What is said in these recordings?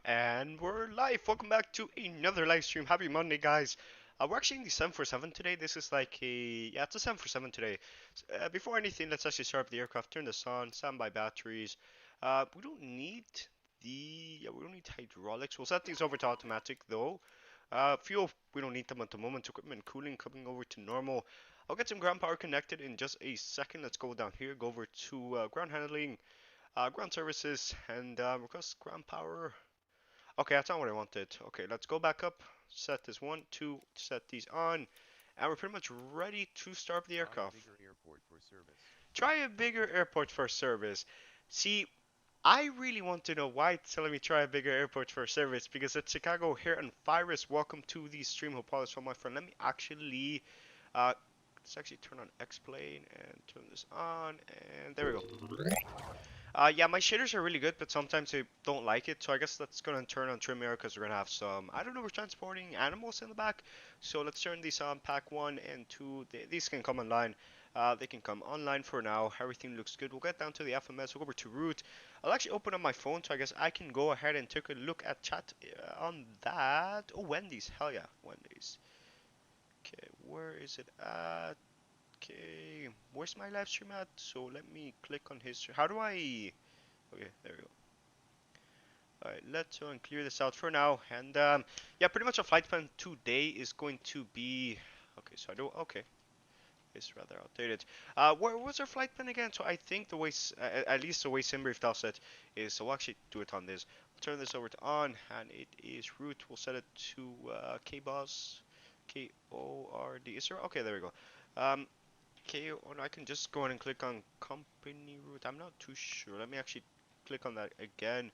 And we're live. Welcome back to another live stream. Happy Monday, guys. We're actually in the 747 today. This is like it's a 747 today. Before anything, let's actually start up the aircraft. Turn this on. Standby batteries. We don't need we don't need hydraulics. We'll set these over to automatic though. Fuel, we don't need them at the moment. Equipment cooling coming over to normal. I'll get some ground power connected in just a second. Let's go down here. Go over to ground handling, ground services, and request ground power. Okay, that's not what I wanted. Okay, let's go back up, set this one, two, set these on, and we're pretty much ready to start the aircraft. Try a bigger airport for service. See, I really want to know why it's telling me try a bigger airport for service, because it's Chicago here and Virus. Welcome to the stream. Hope all is well, my friend. Let me actually, let's actually turn on XPlane and turn this on, and there we go. Yeah, my shaders are really good, but sometimes they don't like it. So I guess that's gonna turn on trim mirror because we're gonna have some. I don't know. We're transporting animals in the back, so let's turn these on. Pack 1 and 2. These can come online. They can come online for now. Everything looks good. We'll get down to the FMS. We'll go over to route. I'll actually open up my phone, so I guess I can go ahead and take a look at chat on that. Oh, Wendy's. Hell yeah, Wendy's. Okay, where is it at? Okay, where's my live stream at? So let me click on history. How do I? Okay, there we go. Alright, let's clear this out for now. And yeah, pretty much a flight plan today is going to be. Okay, so I don't. Okay, it's rather outdated. Where was our flight plan again? So I think the way, at least the way SimBrief tells it, is. So we'll actually do it on this. We'll turn this over to on, and it is route. We'll set it to KBOS, KORD. Is there? Okay, there we go. K. Oh, no, I can just go in and click on company route. I'm not too sure. Let me actually click on that again.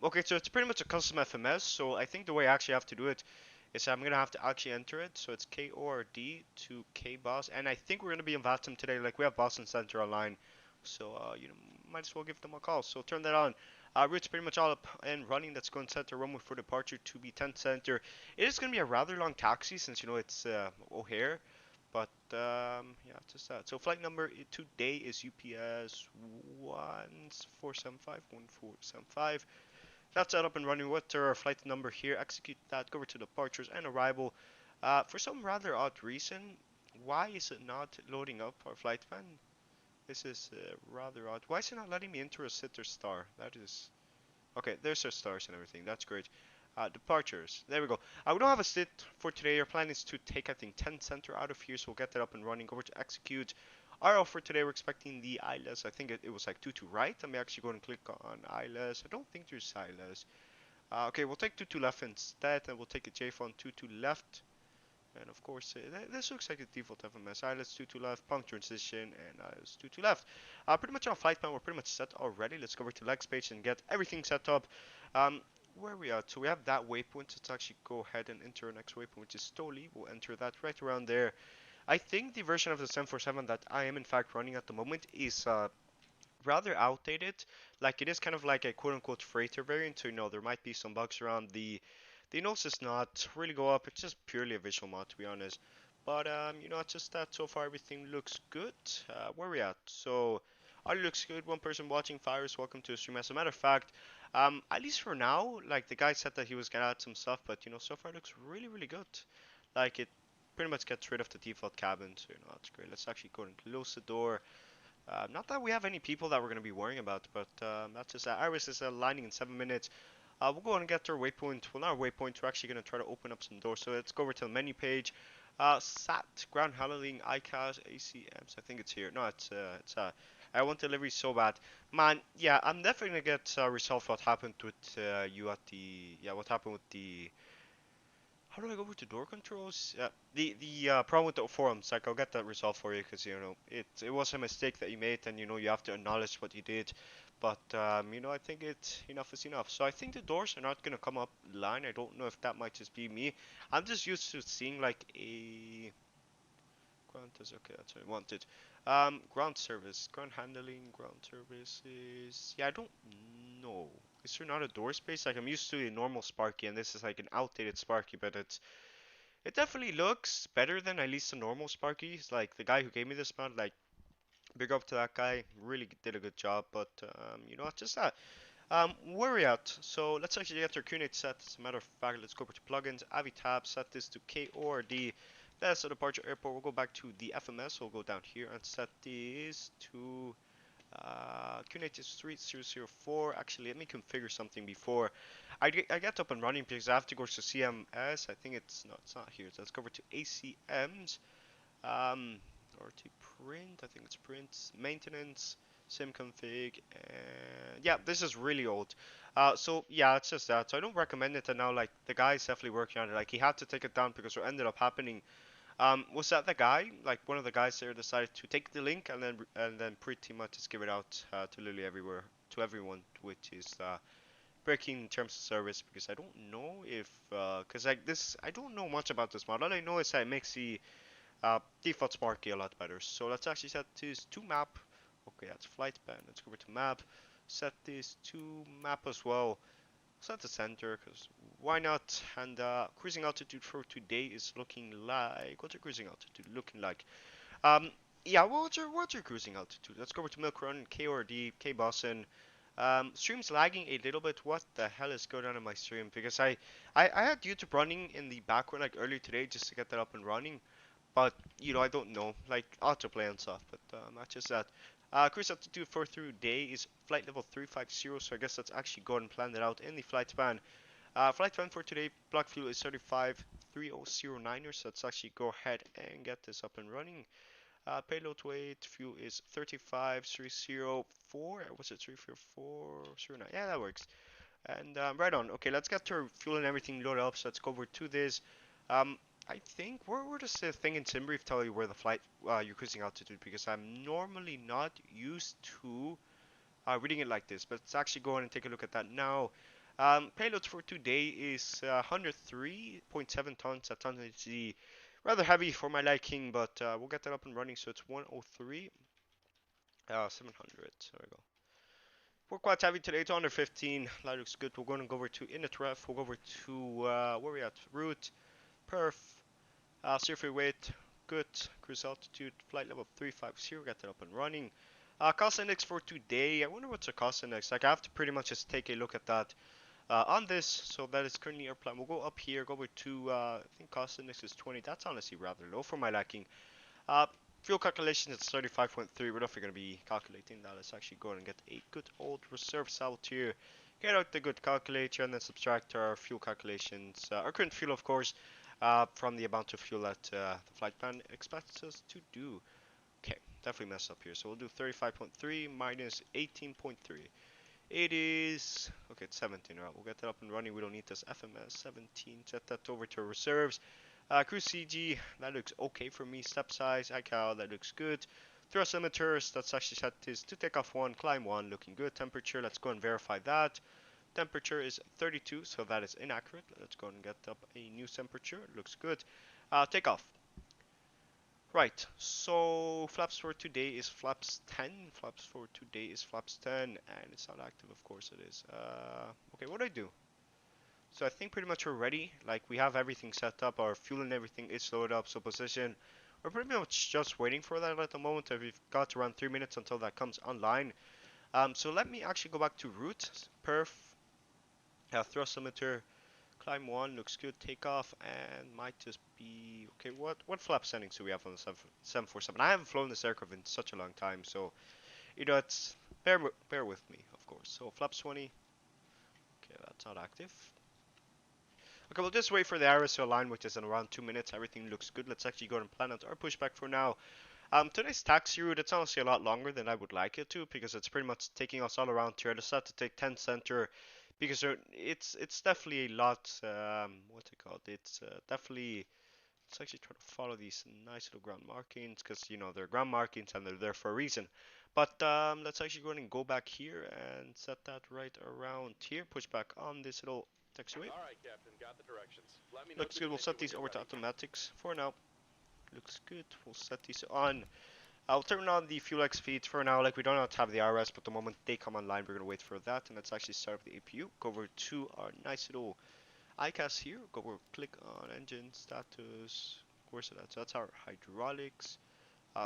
Okay, so it's pretty much a custom FMS. So I think the way I actually have to do it is I'm gonna have to actually enter it. So it's KORD to KBOS, and I think we're gonna be in Vatom today. Like we have Boston Center online, so you know, might as well give them a call. So turn that on. Route's pretty much all up and running. That's going center runway for departure to be 10 center. It is gonna be a rather long taxi since you know it's O'Hare. But yeah, just that. So flight number today is UPS 1475. That's set up and running. What's our flight number here? Execute that. Go over to departures and arrival. For some rather odd reason, why is it not loading up our flight plan? This is rather odd. Why is it not letting me enter a sit or star? That is okay. There's our stars and everything. That's great. Departures. There we go. We don't have a sit for today. Our plan is to take, I think, 10 center out of here, so we'll get that up and running. Go over to execute. RL for today, we're expecting the ILS. I think it was like 2 to right. Let me actually go and click on ILS. I don't think there's ILS. Okay, we'll take 2 to left instead, and we'll take a JFON 2 to left. And of course, this looks like the default FMS. ILS 2 to left, pump transition, and ILS 2 to left. Pretty much our flight plan, we're pretty much set already. Let's go over to legs page and get everything set up. Where are we at? So we have that waypoint. Let's actually go ahead and enter our next waypoint, which is Stoli. We'll enter that right around there. I think the version of the 747 that I am in fact running at the moment is rather outdated. Like it is kind of like a quote-unquote freighter variant. So you know there might be some bugs around the nose does not really go up. It's just purely a visual mod, to be honest. But you know, it's just that so far everything looks good. Where are we at? So audio looks good. One person watching. Fires. Welcome to the stream. As a matter of fact, at least for now, like the guy said that he was gonna add some stuff, but you know, so far it looks really, really good. Like it pretty much gets rid of the default cabin, so you know that's great. Let's actually go and close the door. Not that we have any people that we're gonna be worrying about, but that's just Iris is landing in 7 minutes. We'll go and get our waypoint. Well, not our waypoint. We're actually going to try to open up some doors. So let's go over to the menu page. SAT, ground handling, ICAS, ACMs. I think it's here. No, I want delivery so bad. Man, yeah, I'm definitely going to get resolved what happened with you at the, yeah, what happened with the, how do I go over to door controls? The problem with the forums, like I'll get that resolved for you because you know it was a mistake that you made and you know you have to acknowledge what you did. But you know I think it enough is enough. So I think the doors are not gonna come up line. I don't know if that might just be me. I'm just used to seeing like a ground is okay. That's what I wanted. Ground service, ground handling, ground services. Yeah, I don't know. Is there not a door space? Like I'm used to a normal Sparky, and this is like an outdated Sparky, but it definitely looks better than at least a normal Sparky. It's like the guy who gave me this mount, like big up to that guy, really did a good job. But you know, it's just that. Where are we at? So let's actually get our QNH set. As a matter of fact, let's go over to plugins, Avi tab, set this to KORD. That's the departure airport. We'll go back to the FMS. We'll go down here and set this to QNH is 3004. Actually, let me configure something before I get up and running because I have to go to CMS. I think it's not here. So let's go over to ACMs. Um, RT print. I think it's print maintenance. Sim config and yeah, this is really old. So yeah, it's just that. So I don't recommend it. And now like the guy's definitely working on it. Like he had to take it down because what ended up happening was that the guy, like one of the guys there, decided to take the link and then pretty much just give it out to literally everywhere to everyone, which is breaking in terms of service because I don't know if because like this I don't know much about this mod. All I know is that it makes the default smart key a lot better. So let's actually set this to map. Okay, that's flight ban. Let's go over to map. Set this to map as well. Set the center, because why not? And cruising altitude for today is looking like. What's your cruising altitude looking like? Um, yeah, what's your cruising altitude? Let's go over to Milk Run, KORD, K Boston. Stream's lagging a little bit. What the hell is going on in my stream? Because I had YouTube running in the background like earlier today just to get that up and running. But I don't know, like autoplay and stuff. But not just that. Cruise altitude for through day is flight level 350, so I guess that's actually go and plan it out in the flight span. Flight plan for today, block fuel is 35,3009ers. So let's actually go ahead and get this up and running. Payload weight, fuel is 35,304. Was it 34409? Yeah, that works. And right on. Okay, let's get our fuel and everything loaded up. So let's go over to this. Um, I think where does the thing in SimBrief tell you where the flight you're cruising altitude? Because I'm normally not used to reading it like this, but let's actually go on and take a look at that now. Payloads for today is 103.7 tons. That ton is rather heavy for my liking, but we'll get that up and running. So it's 103, 700. There we go. We're quite heavy today. It's under 15. That looks good. We're going to go over to init We'll go over to where we at? Route, perf, surface weight, good. Cruise altitude, flight level 350. Get that up and running. Cost index for today. I wonder what's the cost index. Like I have to pretty much just take a look at that on this. So that is currently our plan. We'll go up here, go over to I think cost index is 20. That's honestly rather low for my liking. Uh, Fuel calculation is 35.3. We're definitely going to be calculating that. Let's actually go and get a good old reserve salt here. Get out the good calculator and then subtract our fuel calculations. Our current fuel, of course, from the amount of fuel that the flight plan expects us to do. Okay, definitely messed up here. So we'll do 35.3 minus 18.3. It is, okay, it's 17. Alright, we'll get that up and running. We don't need this FMS 17. Set that over to reserves. Cruise CG, that looks okay for me. Step size, iCal, that looks good. Thrust limiters, that's actually set is to take off 1, climb 1, looking good. Temperature, let's go and verify that. Temperature is 32, so that is inaccurate. Let's go and get up a new temperature. Looks good. Take off. Right, so flaps for today is flaps 10. Flaps for today is flaps 10, and it's not active, of course it is. Okay, what do I do? So I think pretty much we're ready. Like we have everything set up, our fuel and everything is loaded up. So position, we're pretty much just waiting for that at the moment. We've got around 3 minutes until that comes online. So let me actually go back to route, perf, thrust limiter, climb 1 looks good. Takeoff and might just be okay. What flap settings do we have on the 747? I haven't flown this aircraft in such a long time, so it's bear with me, of course. So flaps 20. Okay, that's not active. Okay, we'll just wait for the arrows to align, which is in around 2 minutes. Everything looks good. Let's actually go and plan out our pushback for now. Today's taxi route, it's honestly a lot longer than I would like it to, because it's pretty much taking us all around here. I decided to take 10 center because it's definitely a lot. What's it called? It's definitely. Let's actually try to follow these nice little ground markings, because they're ground markings and they're there for a reason. But let's actually go ahead and go back here and set that right around here. Push back on this little taxiway. All right, Captain. Got the directions. Let me know Looks good. We'll set these over to automatics for now. Looks good. We'll set these on. I'll turn on the fuel X feeds for now. Like we don't have the RS, but the moment they come online, we're gonna wait for that. And let's actually start up the APU. Go over to our nice little ICAS here. Go over, click on engine status. Where's it at? So that's our hydraulics.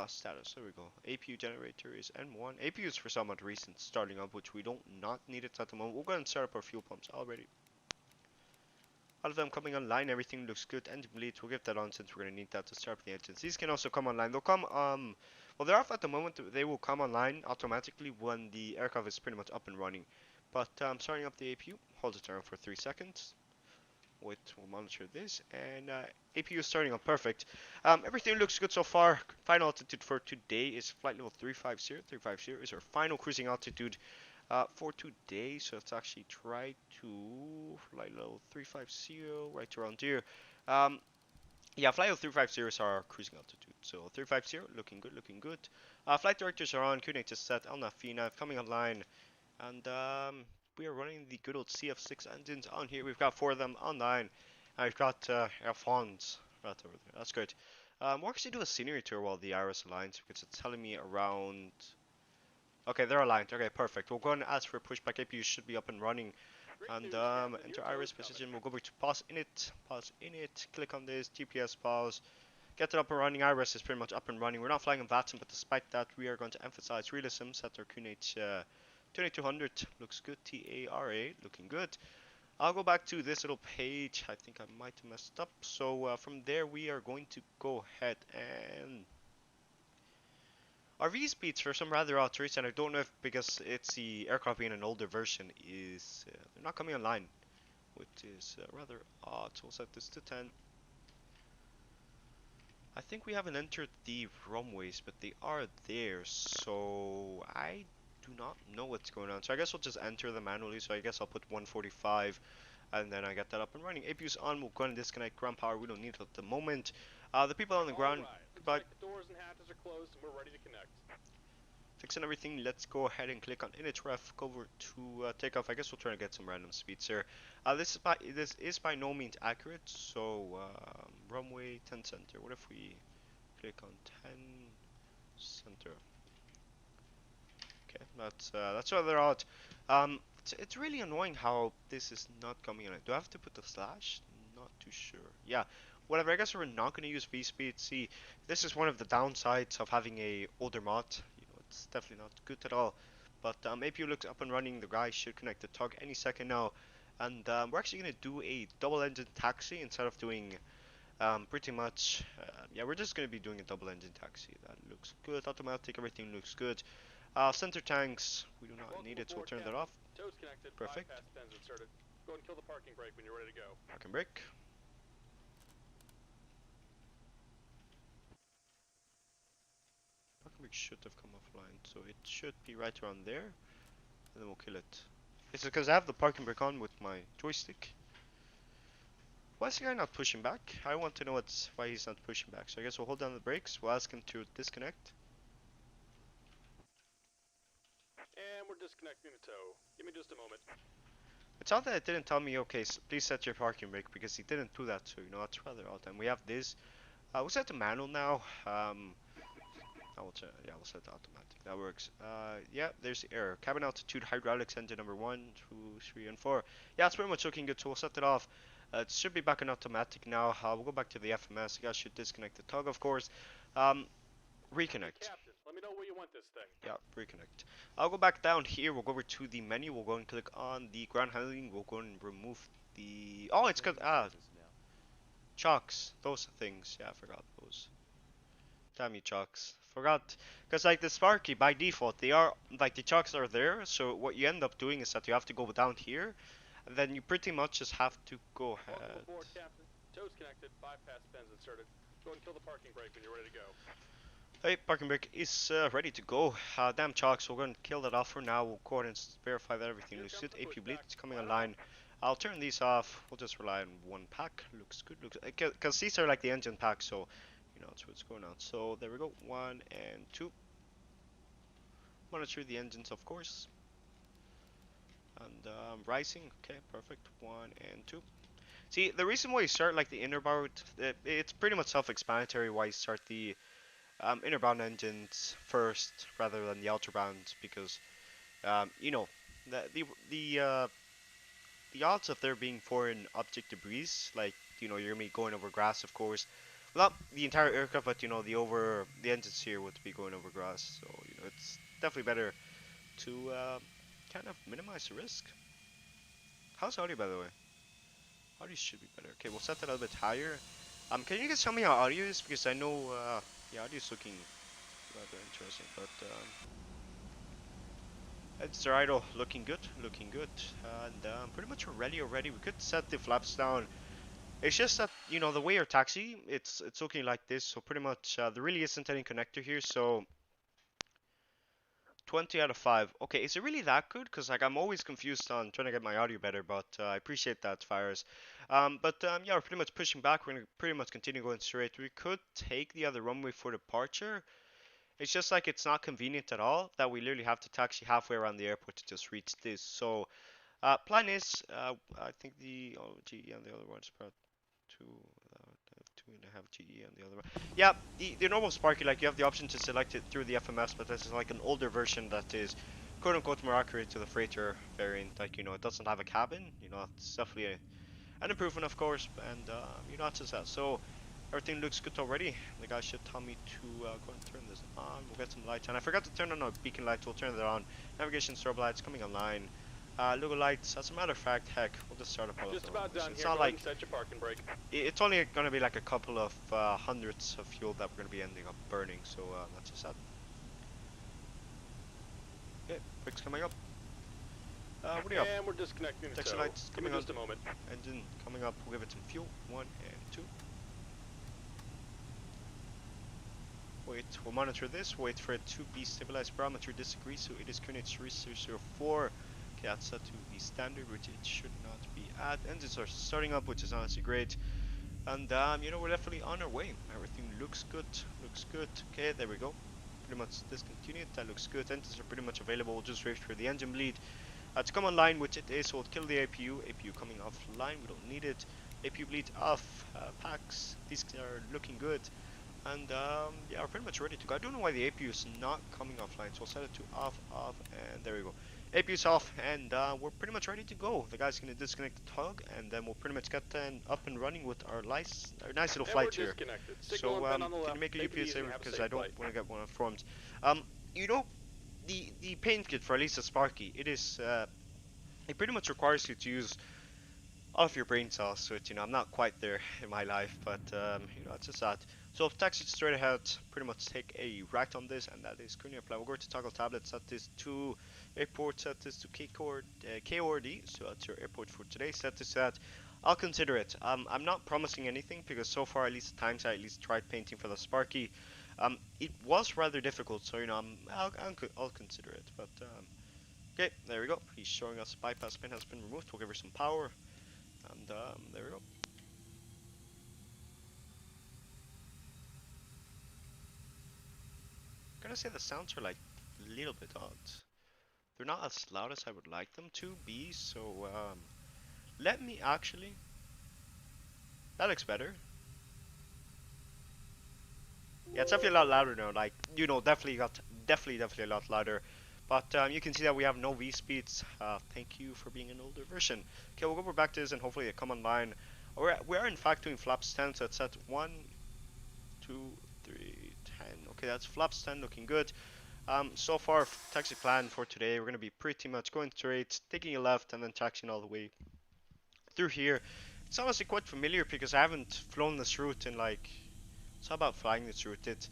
Status, there we go. APU generator is N1. APU is for some odd reason starting up, which we don't not need it at the moment. We'll go and start up our fuel pumps already. All of them coming online, everything looks good. Engine bleeds, we'll get that on since we're gonna need that to start up the engines. These can also come online. They'll come well, they're off at the moment. They will come online automatically when the aircraft is pretty much up and running. But starting up the APU, hold it down for 3 seconds. Wait, we'll monitor this, and APU is starting up perfect. Everything looks good so far. Final altitude for today is flight level 350. 350 is our final cruising altitude for today. So let's actually try to flight level 350 right around here. Yeah, flight level 350 is our cruising altitude. So 350, looking good, looking good. Flight directors are on. QNH is set. Elna FNAV coming online. And we are running the good old CF6 engines on here. We've got 4 of them online. And we've got Alphonse right over there. That's great. We'll actually do a scenery tour while the Iris aligns because it's telling me around. Okay, they're aligned. Okay, perfect. We'll go and ask for pushback. APU should be up and running. And enter Iris position. We'll go back to pause init. Pause init. Click on this. GPS pause. Get it up and running. Iris is pretty much up and running. We're not flying in VATSIM, but despite that, we are going to emphasize realism. Set our QNH 2200 looks good. TARA looking good. I'll go back to this little page. I think I might have messed up. So from there, we are going to go ahead and our V speeds for some rather odd reason. I don't know if because it's the aircraft being an older version is they're not coming online, which is rather odd. So we'll set this to 10. I think we haven't entered the runways, but they are there. So I do not know what's going on. So I guess we'll just enter them manually. So I guess I'll put 145 and then I get that up and running. APU's on, we'll go and disconnect ground power. We don't need it at the moment. The people on the ground, goodbye. Like the doors and hatches are closed and we're ready to connect. Fixing everything, let's go ahead and click on init ref, go over to takeoff. I guess we'll try to get some random speeds here. This is by no means accurate, so runway 10 center. What if we click on 10 center? Okay, that's rather odd. It's really annoying how this is not coming in. Do I have to put the slash? Not too sure. Yeah, whatever. I guess we're not going to use V speed. See, this is one of the downsides of having a older mod. It's definitely not good at all. But APU looks up and running. The guy should connect the tug any second now. And we're actually going to do a double engine taxi instead of doing pretty much. Yeah, we're just going to be doing a double engine taxi. That looks good. Automatic, everything looks good. Center tanks, we do not need it, so we'll turn that off. Toes connected, perfect. bypass pins inserted. Go and kill the parking brake when you're ready to go. Parking brake. Parking brake should have come offline, so it should be right around there. And then we'll kill it. Is it because I have the parking brake on with my joystick? Why is the guy not pushing back? I want to know why he's not pushing back. So I guess we'll hold down the brakes. We'll ask him to disconnect. And we're disconnecting the tow. Give me just a moment. It's odd that it didn't tell me, okay, so please set your parking brake, because he didn't do that, so, it's rather odd. And we have this. We'll set the manual now. We'll set the automatic. That works. Yeah, there's the error. Cabin altitude, hydraulics, engine number 1, 2, 3, and 4. Yeah, it's pretty much looking good, so we'll set it off. It should be back in automatic now. We'll go back to the FMS. You guys should disconnect the tug, of course. Reconnect. Captain, let me know where you want this thing. Yeah, reconnect. I'll go back down here. We'll go over to the menu. We'll go and click on the ground handling. We'll go and remove the. Oh, it's because chocks. Those things. Yeah, I forgot those. Damn you, chocks. Forgot. Because like the Sparky by default, they are like the chocks are there. So what you end up doing is that you have to go down here, and then you pretty much just have to go ahead. Welcome aboard, Captain. Toes connected. Bypass pins inserted. Go and kill the parking brake when you're ready to go. Hey, parking brake is ready to go. Damn chocks, we're going to kill that off for now. We'll go ahead and verify that everything looks good. AP bleed is coming online. I'll turn these off. We'll just rely on one pack. Looks good. Looks because these are like the engine pack, so that's what's going on. So there we go. 1 and 2. Monitor the engines, of course. And rising. Okay, perfect. 1 and 2. See, the reason why you start like the inner bound, it's pretty much self-explanatory why you start the inner bound engines first rather than the outer bound, because the odds of there being foreign object debris, like you're gonna be going over grass, of course, not the entire aircraft, but the engines here would be going over grass. So it's definitely better to kind of minimize the risk. How's audio, by the way? Audio should be better. Okay, we'll set that a little bit higher. Can you guys tell me how audio is? Because I know the audio is looking rather interesting, but it's our idle looking good, looking good, and pretty much we're ready already. We could set the flaps down. It's just that the way our taxi, it's looking like this. So pretty much there really isn't any connector here. So 20 out of 5. Okay, is it really that good? Because like I'm always confused on trying to get my audio better, but I appreciate that, Fires. But yeah, we're pretty much pushing back. We're gonna pretty much continue going straight. We could take the other runway for departure. It's just like it's not convenient at all that we literally have to taxi halfway around the airport to just reach this. So plan is, I think the GE and the other one's about two, 2.5 GE and the other one. Yeah, the normal Sparky, like you have the option to select it through the FMS, but this is like an older version that is quote unquote more accurate to the freighter variant. Like it doesn't have a cabin. It's definitely an improvement, of course, and it's just that. So everything looks good already. The guy should tell me to go and turn this on. We'll get some lights, and I forgot to turn on our beacon lights. We'll turn that on. Navigation strobe lights coming online. Logo lights. As a matter of fact, heck, we'll just start up all Just of them. about done It's here. not Go ahead like and set your parking brake. it's only gonna be like a couple of hundreds of fuel that we're gonna be ending up burning. So that's just that. Okay, brakes coming up. What do you have? And we're disconnecting. Taxi So lights give me coming on. just a moment. Engine coming up. We'll give it some fuel. 1 and 2. Wait, we'll monitor this. Wait for it to be stabilized. Barometer disagrees, so it is currently at 3004. Okay, that's set to the standard, which it should not be at. Engines are starting up, which is honestly great. And we're definitely on our way. Everything looks good. Looks good. Okay, there we go. Pretty much discontinued. That looks good. Engines are pretty much available. We'll just wait for the engine bleed to come online, which it is. So we'll kill the APU. APU coming offline. We don't need it. APU bleed off. Packs. These are looking good. And yeah, we're pretty much ready to go. I don't know why the APU is not coming offline, so I'll set it to off, and there we go. APU's off, and we're pretty much ready to go. The guy's gonna disconnect the tug, and then we'll pretty much get up and running with our nice little flight here. So can you make a UPS saver because I don't want to get one formed. You know, the paint kit for at least a Sparky, it pretty much requires you to use all of your brain cells. So I'm not quite there in my life, but it's just that. So taxi straight ahead, pretty much take a right on this, and that is currently applied. We'll go to toggle tablet, set this to airport, set this to KORD, so that's your airport for today. Set this to that. I'll consider it. I'm not promising anything because so far, at least the times I at least tried painting for the Sparky, it was rather difficult. So I'll consider it. But okay, there we go. He's showing us bypass pin has been removed. We'll give her some power, and there we go. I'm gonna say the sounds are like a little bit odd. They're not as loud as I would like them to be, so let me actually. That looks better. Yeah, it's definitely a lot louder now. Like definitely a lot louder. But you can see that we have no V speeds. Thank you for being an older version. Okay, we'll go back to this and hopefully they come online. We are in fact doing flaps 10, so it's at 1, 2, 3, 10. Okay, that's flaps 10 looking good. So far, taxi plan for today, we're going to be pretty much going straight, taking a left, and then taxiing all the way through here. It's honestly quite familiar because I haven't flown this route in like. It's how about flying this route? It's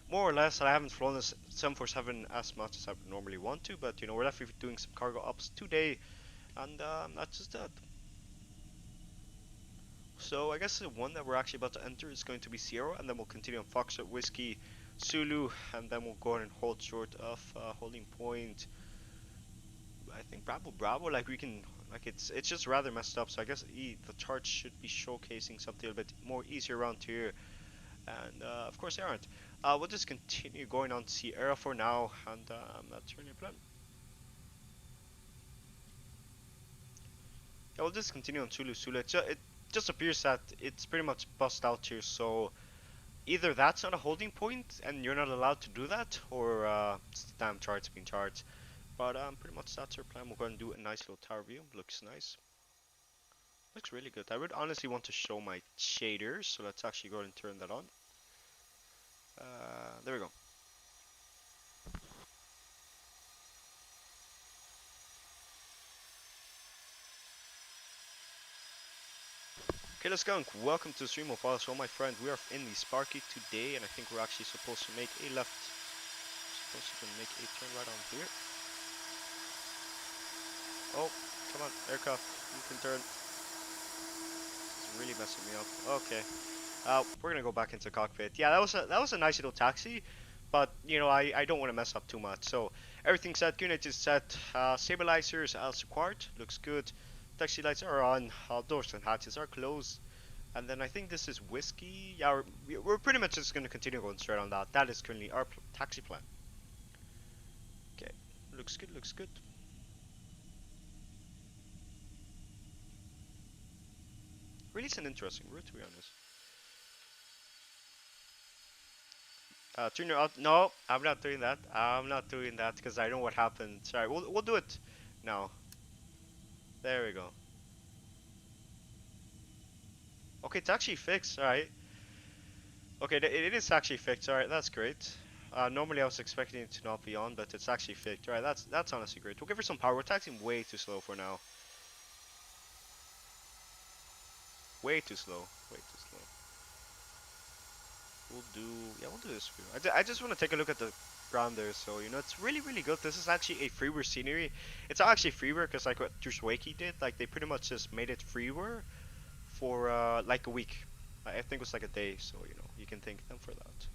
more or less I haven't flown this 747 as much as I would normally want to, but we're definitely doing some cargo ops today, and that's just that. So I guess the one that we're actually about to enter is going to be Sierra, and then we'll continue on Foxtrot Whiskey, Zulu, and then we'll go ahead and hold short of holding point. I think Bravo Bravo, like we can, like it's just rather messed up. So I guess the chart should be showcasing something a bit more easier around here, and of course they aren't. We'll just continue going on Sierra for now, and that's really a plan. Yeah, we'll just continue on Zulu Zulu. It just appears that it's pretty much bust out here, so either that's not a holding point and you're not allowed to do that, or it's the damn chart's being charged. But pretty much that's our plan. We'll go and do a nice little tower view. Looks nice. Looks really good. I would honestly want to show my shaders, so let's actually go ahead and turn that on. There we go. Okay, let's go and welcome to the stream of all. So my friend, we are in the Sparky today, and I think we're actually supposed to make a left. Supposed to make a turn right on here. Oh, come on, aircraft, you can turn. This is really messing me up. Okay, we're gonna go back into cockpit. Yeah, that was a nice little taxi, but you know I don't want to mess up too much. So everything's set. Unit is set. Stabilizers as required. Looks good. Taxi lights are on. Doors and hatches are closed. And then I think this is whiskey. Yeah, we're pretty much just gonna continue going straight on that. That is currently our taxi plan. Okay, looks good. Looks good. Really, it's an interesting route to be honest. Turn your out. No, I'm not doing that. I'm not doing that because I know what happened. Sorry, we'll do it now. There we go. Okay, it's actually fixed. All right. Okay, it is actually fixed. All right, that's great. Normally I was expecting it to not be on, but it's actually fixed. All right, that's honestly great. We'll give her some power. We're taxing way too slow for now. Way too slow. Way too slow. We'll do this for you. I just want to take a look at the ground there. So, you know, it's really, really good. This is actually a freeware scenery. It's not actually freeware because like what Druswaki did, like they pretty much just made it freeware for like a week. I think it was like a day. So, you know, you can thank them for that.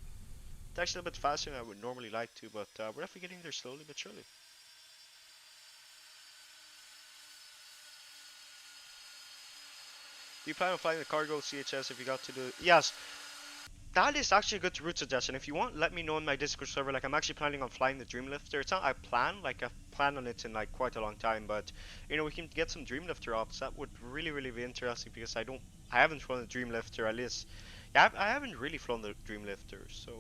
It's actually a bit faster than I would normally like to, but we're definitely getting there slowly but surely. Do you plan on flying the cargo CHS if you got to do? Yes, that is actually a good route suggestion. If you want, let me know in my Discord server. Like, I'm actually planning on flying the Dreamlifter. It's not I plan, like I've planned on it in like quite a long time, but you know we can get some Dreamlifter ops. That would really, really be interesting because I haven't flown the Dreamlifter at least. Yeah, I haven't really flown the Dreamlifter, so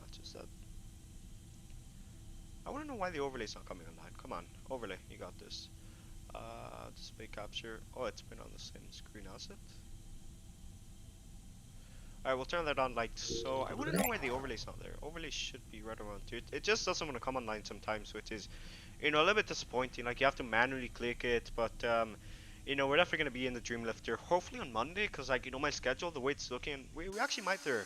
that's just that. I want to know why the overlay's not coming online. Come on, overlay, you got this. Display capture. Oh, it's been on the same screen as it. Alright, we'll turn that on like so. I wouldn't know why the overlay's not there. Overlay should be right around here. It just doesn't want to come online sometimes, which is, you know, a little bit disappointing. Like, you have to manually click it, but, you know, we're definitely going to be in the Dreamlifter, hopefully on Monday, because, like, you know, my schedule, the way it's looking, we actually might there.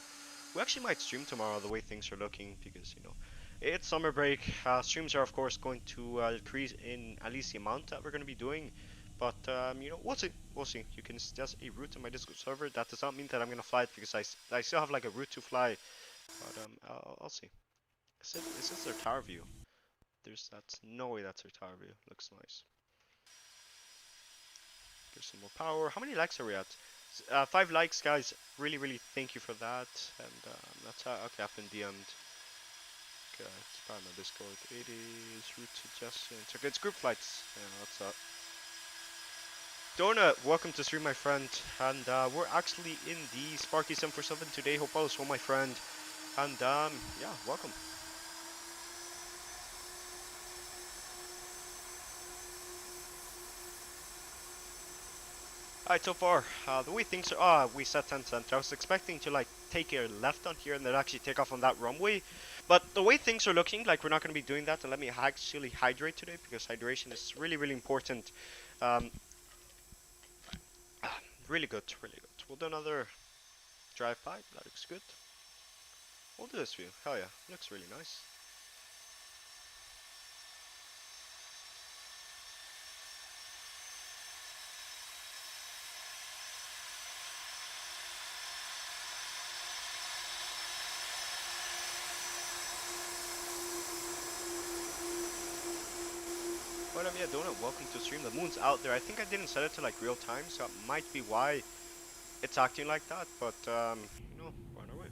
We actually might stream tomorrow the way things are looking, because, you know, it's summer break. Streams are, of course, going to decrease in at least the amount that we're going to be doing. But you know, we'll see. We'll see. You can suggest a route on my Discord server. That does not mean that I'm gonna fly it because I still have like a route to fly. But I'll see. Is this their tower view? That's no way that's their tower view. Looks nice. Give some more power. How many likes are we at? 5 likes, guys. Really, really thank you for that. And that's how. Okay, I've been DM'd. Okay, it's part of my Discord. It is route suggestions. Okay, it's group flights. Yeah, that's up. Donut, welcome to stream, my friend. And we're actually in the Sparky 747 today. Hope all is well, my friend. And yeah, welcome. Alright, so far, the way things are, we set 10 center. I was expecting to like take a left on here and then actually take off on that runway. But the way things are looking, like we're not going to be doing that. And let me actually hydrate today because hydration is really, really important. Um, really good, really good. We'll do another drive by. That looks good. We'll do this view. Hell yeah, looks really nice. But yeah, Donut, welcome to stream. The moon's out there. I think I didn't set it to like real time, so it might be why it's acting like that. But you know, run away.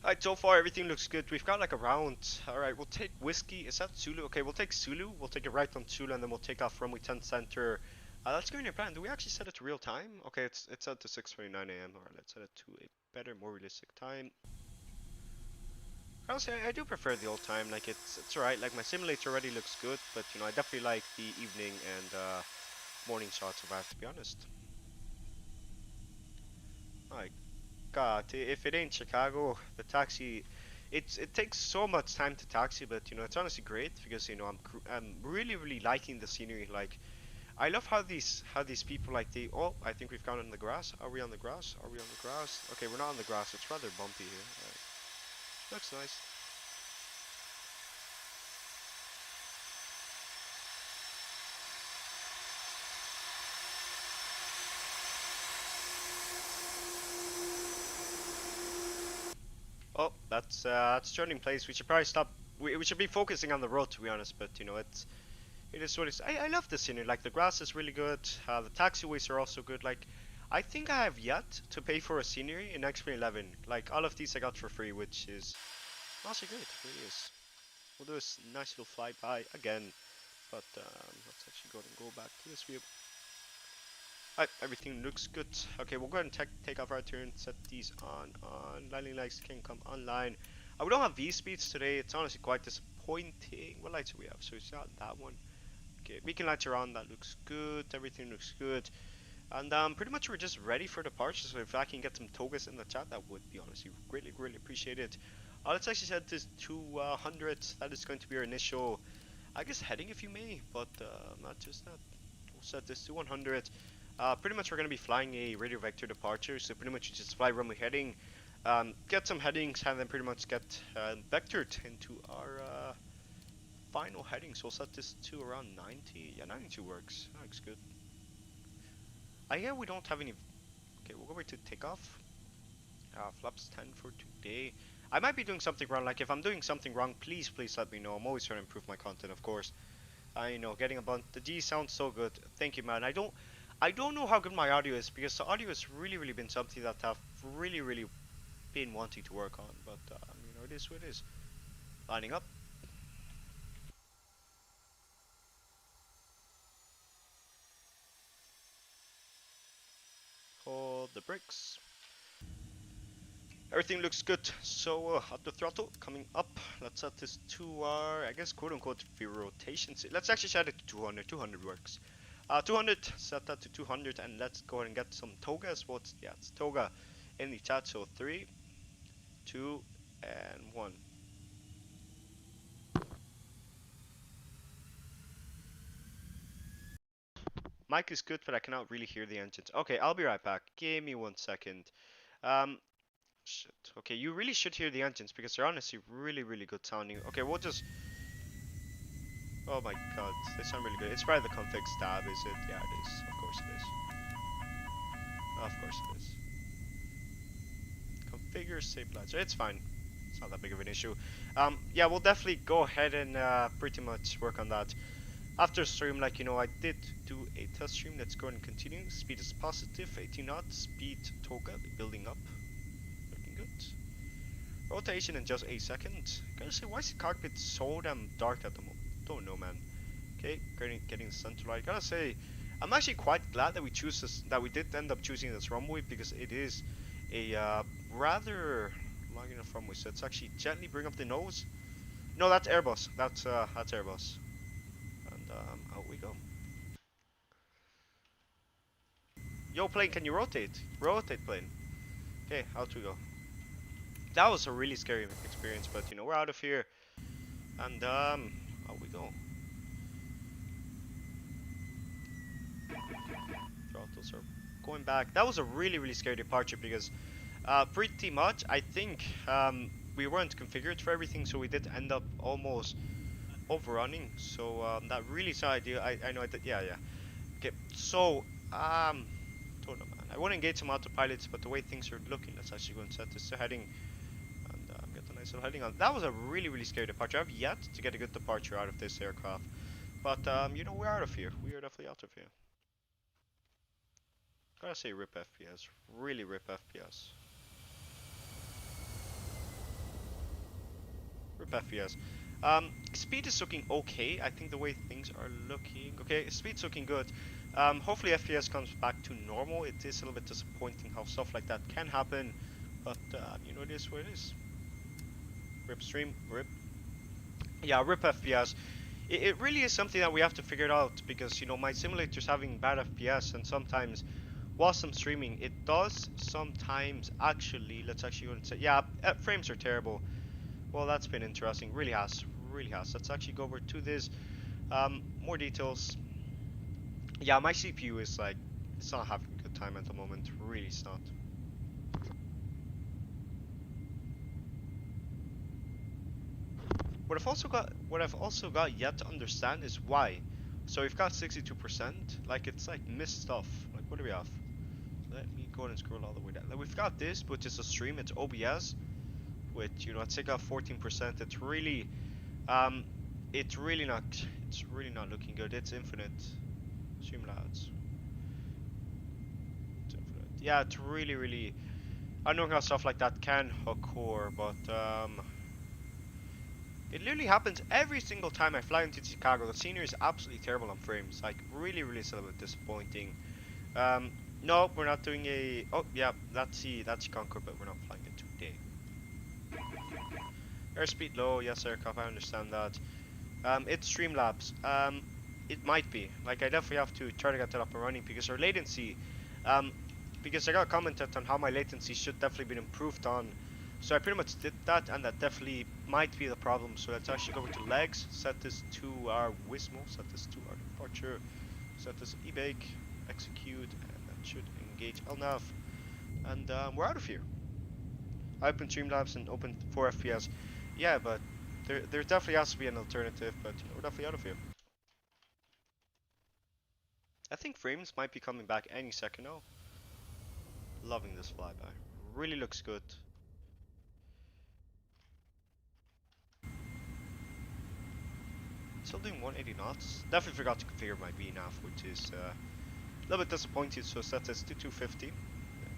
Alright, so far everything looks good. We've got like a round. Alright, we'll take whiskey. Is that Sulu? Okay, we'll take Sulu. We'll take it right on Sulu, and then we'll take off runway 10 center. Let's go in your plan. Do we actually set it to real time? Okay, it's set to 6:29 a.m. Alright, let's set it to a better, more realistic time. Honestly, I do prefer the old time. Like it's alright. Like my simulator already looks good, but you know I definitely like the evening and morning shots if I have to be honest. My God, if it ain't Chicago, the taxi, it takes so much time to taxi, but you know it's honestly great because you know I'm really liking the scenery. Like I love how these people like they. Oh, I think we've gone on the grass. Are we on the grass? Are we on the grass? Okay, we're not on the grass. It's rather bumpy here. Looks nice. Oh, that's turning place. We should probably stop. We should be focusing on the road to be honest. But you know it is what it is. I love the scenery. Like the grass is really good. The taxiways are also good. Like I think I have yet to pay for a scenery in XPLANE-11. Like all of these I got for free, which is also great. It really is. We'll do a nice little flyby again. But let's actually go and go back to this view. Alright, everything looks good. Okay, we'll go ahead and take off our turn, set these on. Landing lights can come online. We don't have V speeds today. It's honestly quite disappointing. What lights do we have? So it's got that one. Okay, beacon lights are on. That looks good. Everything looks good. And pretty much we're just ready for departure. So if I can get some togas in the chat, that would be honestly greatly appreciated. Let's actually set this to 100. That is going to be our initial, I guess, heading if you may. But not just that. We'll set this to 100. Pretty much we're going to be flying a radio vector departure, so pretty much you just fly runway heading, get some headings, and then pretty much get vectored into our final heading. So we'll set this to around 90. Yeah, 92 works. That looks good. I hear we don't have any. Okay, we'll go over to takeoff. Flaps 10 for today. I might be doing something wrong. Like if I'm doing something wrong, please let me know. I'm always trying to improve my content, of course. I know getting a bunch. The G sounds so good. Thank you, man. I don't know how good my audio is because the audio has really been something that I've really been wanting to work on. But you know, it is what it is. Lining up. Hold the brakes. Everything looks good. So at the throttle coming up. Let's set this to our, I guess, quote unquote, rotation. Let's actually set it to 200. 200 works. 200, set that to 200, and let's go ahead and get some togas. Yeah, it's toga in the chat. So 3, 2, and 1. Mic is good, but I cannot really hear the engines. Okay, I'll be right back. Give me 1 second. Shit. Okay, you really should hear the engines because they're honestly really good sounding. Okay, we'll just. Oh my god, they sound really good. It's probably the configs tab, is it? Yeah, it is. Of course it is. Of course it is. Configure stabilizer. It's fine. It's not that big of an issue. Yeah, we'll definitely go ahead and pretty much work on that after stream. Like, you know, I did do a test stream. Let's go and continue. Speed is positive. 18 knots. Speed toga building up. Looking good. Rotation in just a second. Gotta say, why is the cockpit so damn dark at the moment? Don't know, man. Okay, getting the center light. Gotta say, I'm actually quite glad that we did end up choosing this runway because it is a rather long enough runway. So let's actually gently bring up the nose. No, that's Airbus. That's Airbus. And out we go. Yo, plane, can you rotate? Rotate, plane. Okay, out we go. That was a really scary experience, but you know, we're out of here. And out we go. Throttles are going back. That was a really scary departure because pretty much I think we weren't configured for everything, so we did end up almost overrunning. So that really is ideal. I know I did. Yeah. Okay, so don't know, man. I want to engage some autopilots, but the way things are looking, let's actually go and set this to heading and get a nice little heading on. That was a really scary departure. I've yet to get a good departure out of this aircraft, but you know, we're out of here. We are definitely out of here. Gotta say, rip FPS. Really rip FPS. Rip FPS. Speed is looking okay. I think the way things are looking. Okay, speed's looking good. Hopefully FPS comes back to normal. It is a little bit disappointing how stuff like that can happen, but you know, it is what it is. Rip stream, rip. Yeah, rip FPS. it really is something that we have to figure out because, you know, my simulator's having bad FPS, and sometimes whilst I'm streaming, it does sometimes actually, let's actually go and say, yeah, frames are terrible. Well, that's been interesting. Really has. Really has. Let's actually go over to this. More details. Yeah, my CPU is like, it's not having a good time at the moment. Really, it's not. What I've also got yet to understand is why. So we've got 62%. Like, it's like missed stuff. Like, what do we have? Let me go ahead and scroll all the way down. Like, we've got this, which is a stream. It's OBS, which, you know, it's like a 14%. Um, it's really not looking good. It's infinite. Streamlabs. It's infinite. Yeah, it's really. I know how stuff like that can occur, but it literally happens every single time I fly into Chicago. The scenery is absolutely terrible on frames. Like, really, it's a little bit disappointing. Um, no, we're not doing a. Oh, yeah, that's Concord, but we're not flying it today. Airspeed low, yes, aircraft. I understand that. It's Streamlabs. It might be. Like, I definitely have to try to get that up and running because our latency. Um, because I got commented on how my latency should definitely be improved on. So I pretty much did that, and that definitely might be the problem. So let's actually go over to legs, set this to our Wismo, set this to our departure, set this e-bake, execute, and that should engage LNAV, and we're out of here. I opened Streamlabs and opened 4 FPS. Yeah, but there definitely has to be an alternative, but you know, we're definitely out of here. I think frames might be coming back any second now. Loving this flyby. Really looks good. Still doing 180 knots. Definitely forgot to configure my VNAV, which is a little bit disappointed. So set this to 250.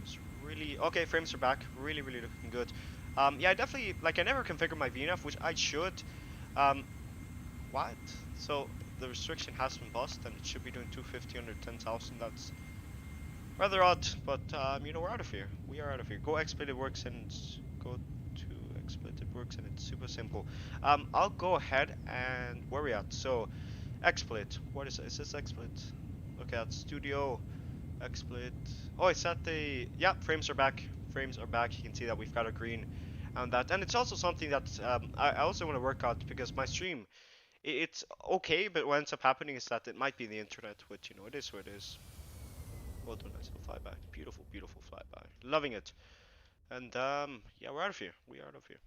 It's really okay. Frames are back. Really looking good. Yeah, I definitely like. I never configured my VNAV, which I should. Um, what? So the restriction has been bust, and it should be doing 250 under 10,000. That's rather odd, but you know, we're out of here. We are out of here. Go exploit it works, and go to exploit it works, and it's super simple. I'll go ahead and where are we at? So exploit. What is it? Is this exploit? Look at studio exploit. Oh, it's at the yeah. Frames are back. Frames are back. You can see that we've got a green on that, and it's also something that I also want to work out because my stream it's okay, but what ends up happening is that it might be the internet, which you know it is what it is. Well done, nice little flyby. Beautiful flyby. Loving it. And yeah, we're out of here. We are out of here.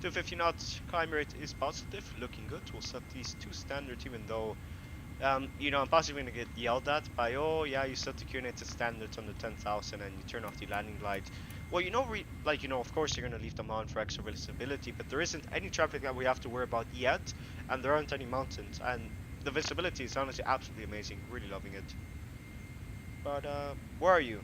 250 knots. Climb rate is positive. Looking good. We'll set these to standard, even though you know, I'm possibly gonna get yelled at by, oh yeah, you set the QNA to standards under 10,000 and you turn off the landing lights. Well, you know, like, you know, of course you're gonna leave them on for extra visibility, but there isn't any traffic that we have to worry about yet, and there aren't any mountains, and the visibility is honestly absolutely amazing. Really loving it. But where are you?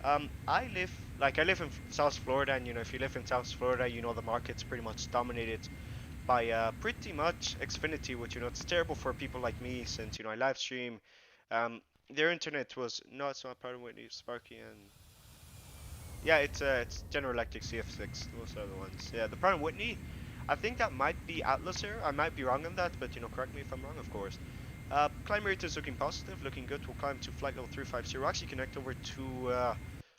I live in South Florida, and you know, if you live in South Florida, you know the market's pretty much dominated by pretty much Xfinity, which you know it's terrible for people like me since you know I live stream. Their internet was no, it's not part of Whitney, Sparky, and yeah, it's General Electric CF6. Those are the ones. Yeah, the Pratt& Whitney. I think that might be Atlas here. I might be wrong on that, but you know, correct me if I'm wrong, of course. Climb rate is looking positive, looking good. We'll climb to flight level 350. We'll actually connect over to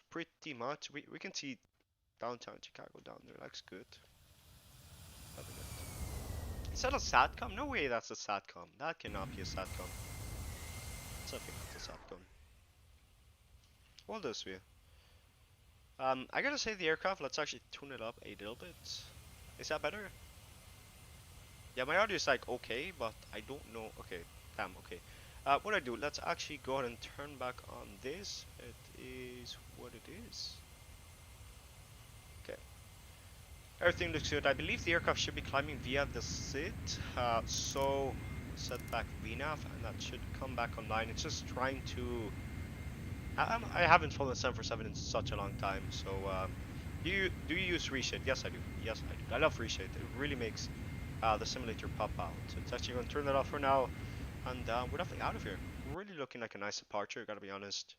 pretty much. We can see downtown Chicago down there. Looks good. Loving it. Is that a SATCOM? No way that's a SATCOM. That cannot be a SATCOM. It's definitely not a SATCOM. What does we? I gotta say the aircraft, let's actually tune it up a little bit. Is that better? Yeah, my audio is like okay, but I don't know. Okay, damn, okay. What I do, let's actually go ahead and turn back on this. It is what it is. Okay. Everything looks good. I believe the aircraft should be climbing via the SID. So set back VNAV and that should come back online. It's just trying to I haven't flown a 747 in such a long time, so do you use reshade? Yes, I do. Yes, I do. I love reshade. It really makes the simulator pop out. So it's actually going to turn that off for now, and we're definitely out of here. Really looking like a nice departure, gotta be honest.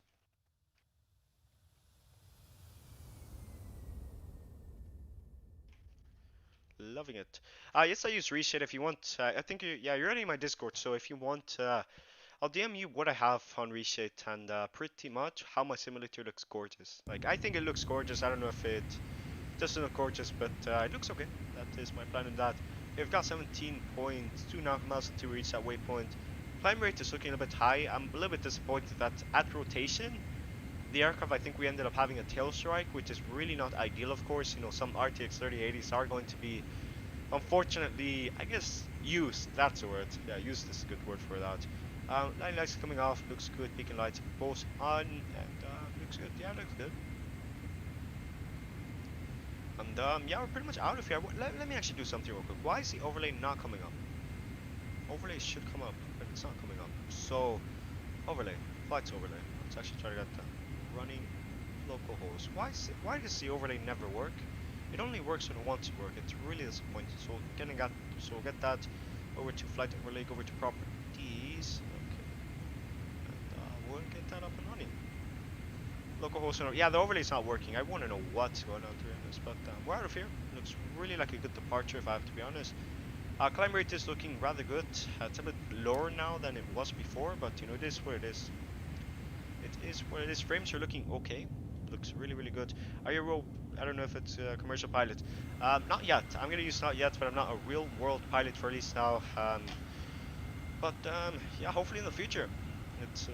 Loving it. Yes, I use Reshade if you want. I think yeah, you're already in my Discord, so if you want, I'll DM you what I have on Reshade and pretty much how my simulator looks gorgeous. Like, I think it looks gorgeous. I don't know if it doesn't look gorgeous, but it looks okay. That is my plan in that. We've got 17 points, 2.5 miles to reach that waypoint. Climb rate is looking a bit high. I'm a little bit disappointed that at rotation, the aircraft, I think we ended up having a tail strike, which is really not ideal, of course. You know, some RTX 3080s are going to be, unfortunately, I guess, used. That's the word. Yeah, used is a good word for that. Line lights coming off, looks good. Beacon lights both on, and looks good. Yeah, looks good. And yeah, we're pretty much out of here. Let me actually do something real quick. Why is the overlay not coming up? Overlay should come up, but it's not coming up. So, overlay, flights overlay. Let's actually try to get that. Running localhost. Why does the overlay never work? It only works when it wants to work. It's really disappointing. So we'll get that over to flight overlay, go over to properties. Okay. And we'll get that up and running. Localhost. Yeah, the overlay's not working. I want to know what's going on, to be honest. But we're out of here. Looks really like a good departure, if I have to be honest. Climb rate is looking rather good. It's a bit lower now than it was before, but you know, it is what it is. It is what it is. Frames are looking okay. Looks really, really good. Are you I don't know if it's a commercial pilot. Not yet. I'm gonna use not yet, but I'm not a real world pilot for at least now. Yeah, hopefully in the future. It's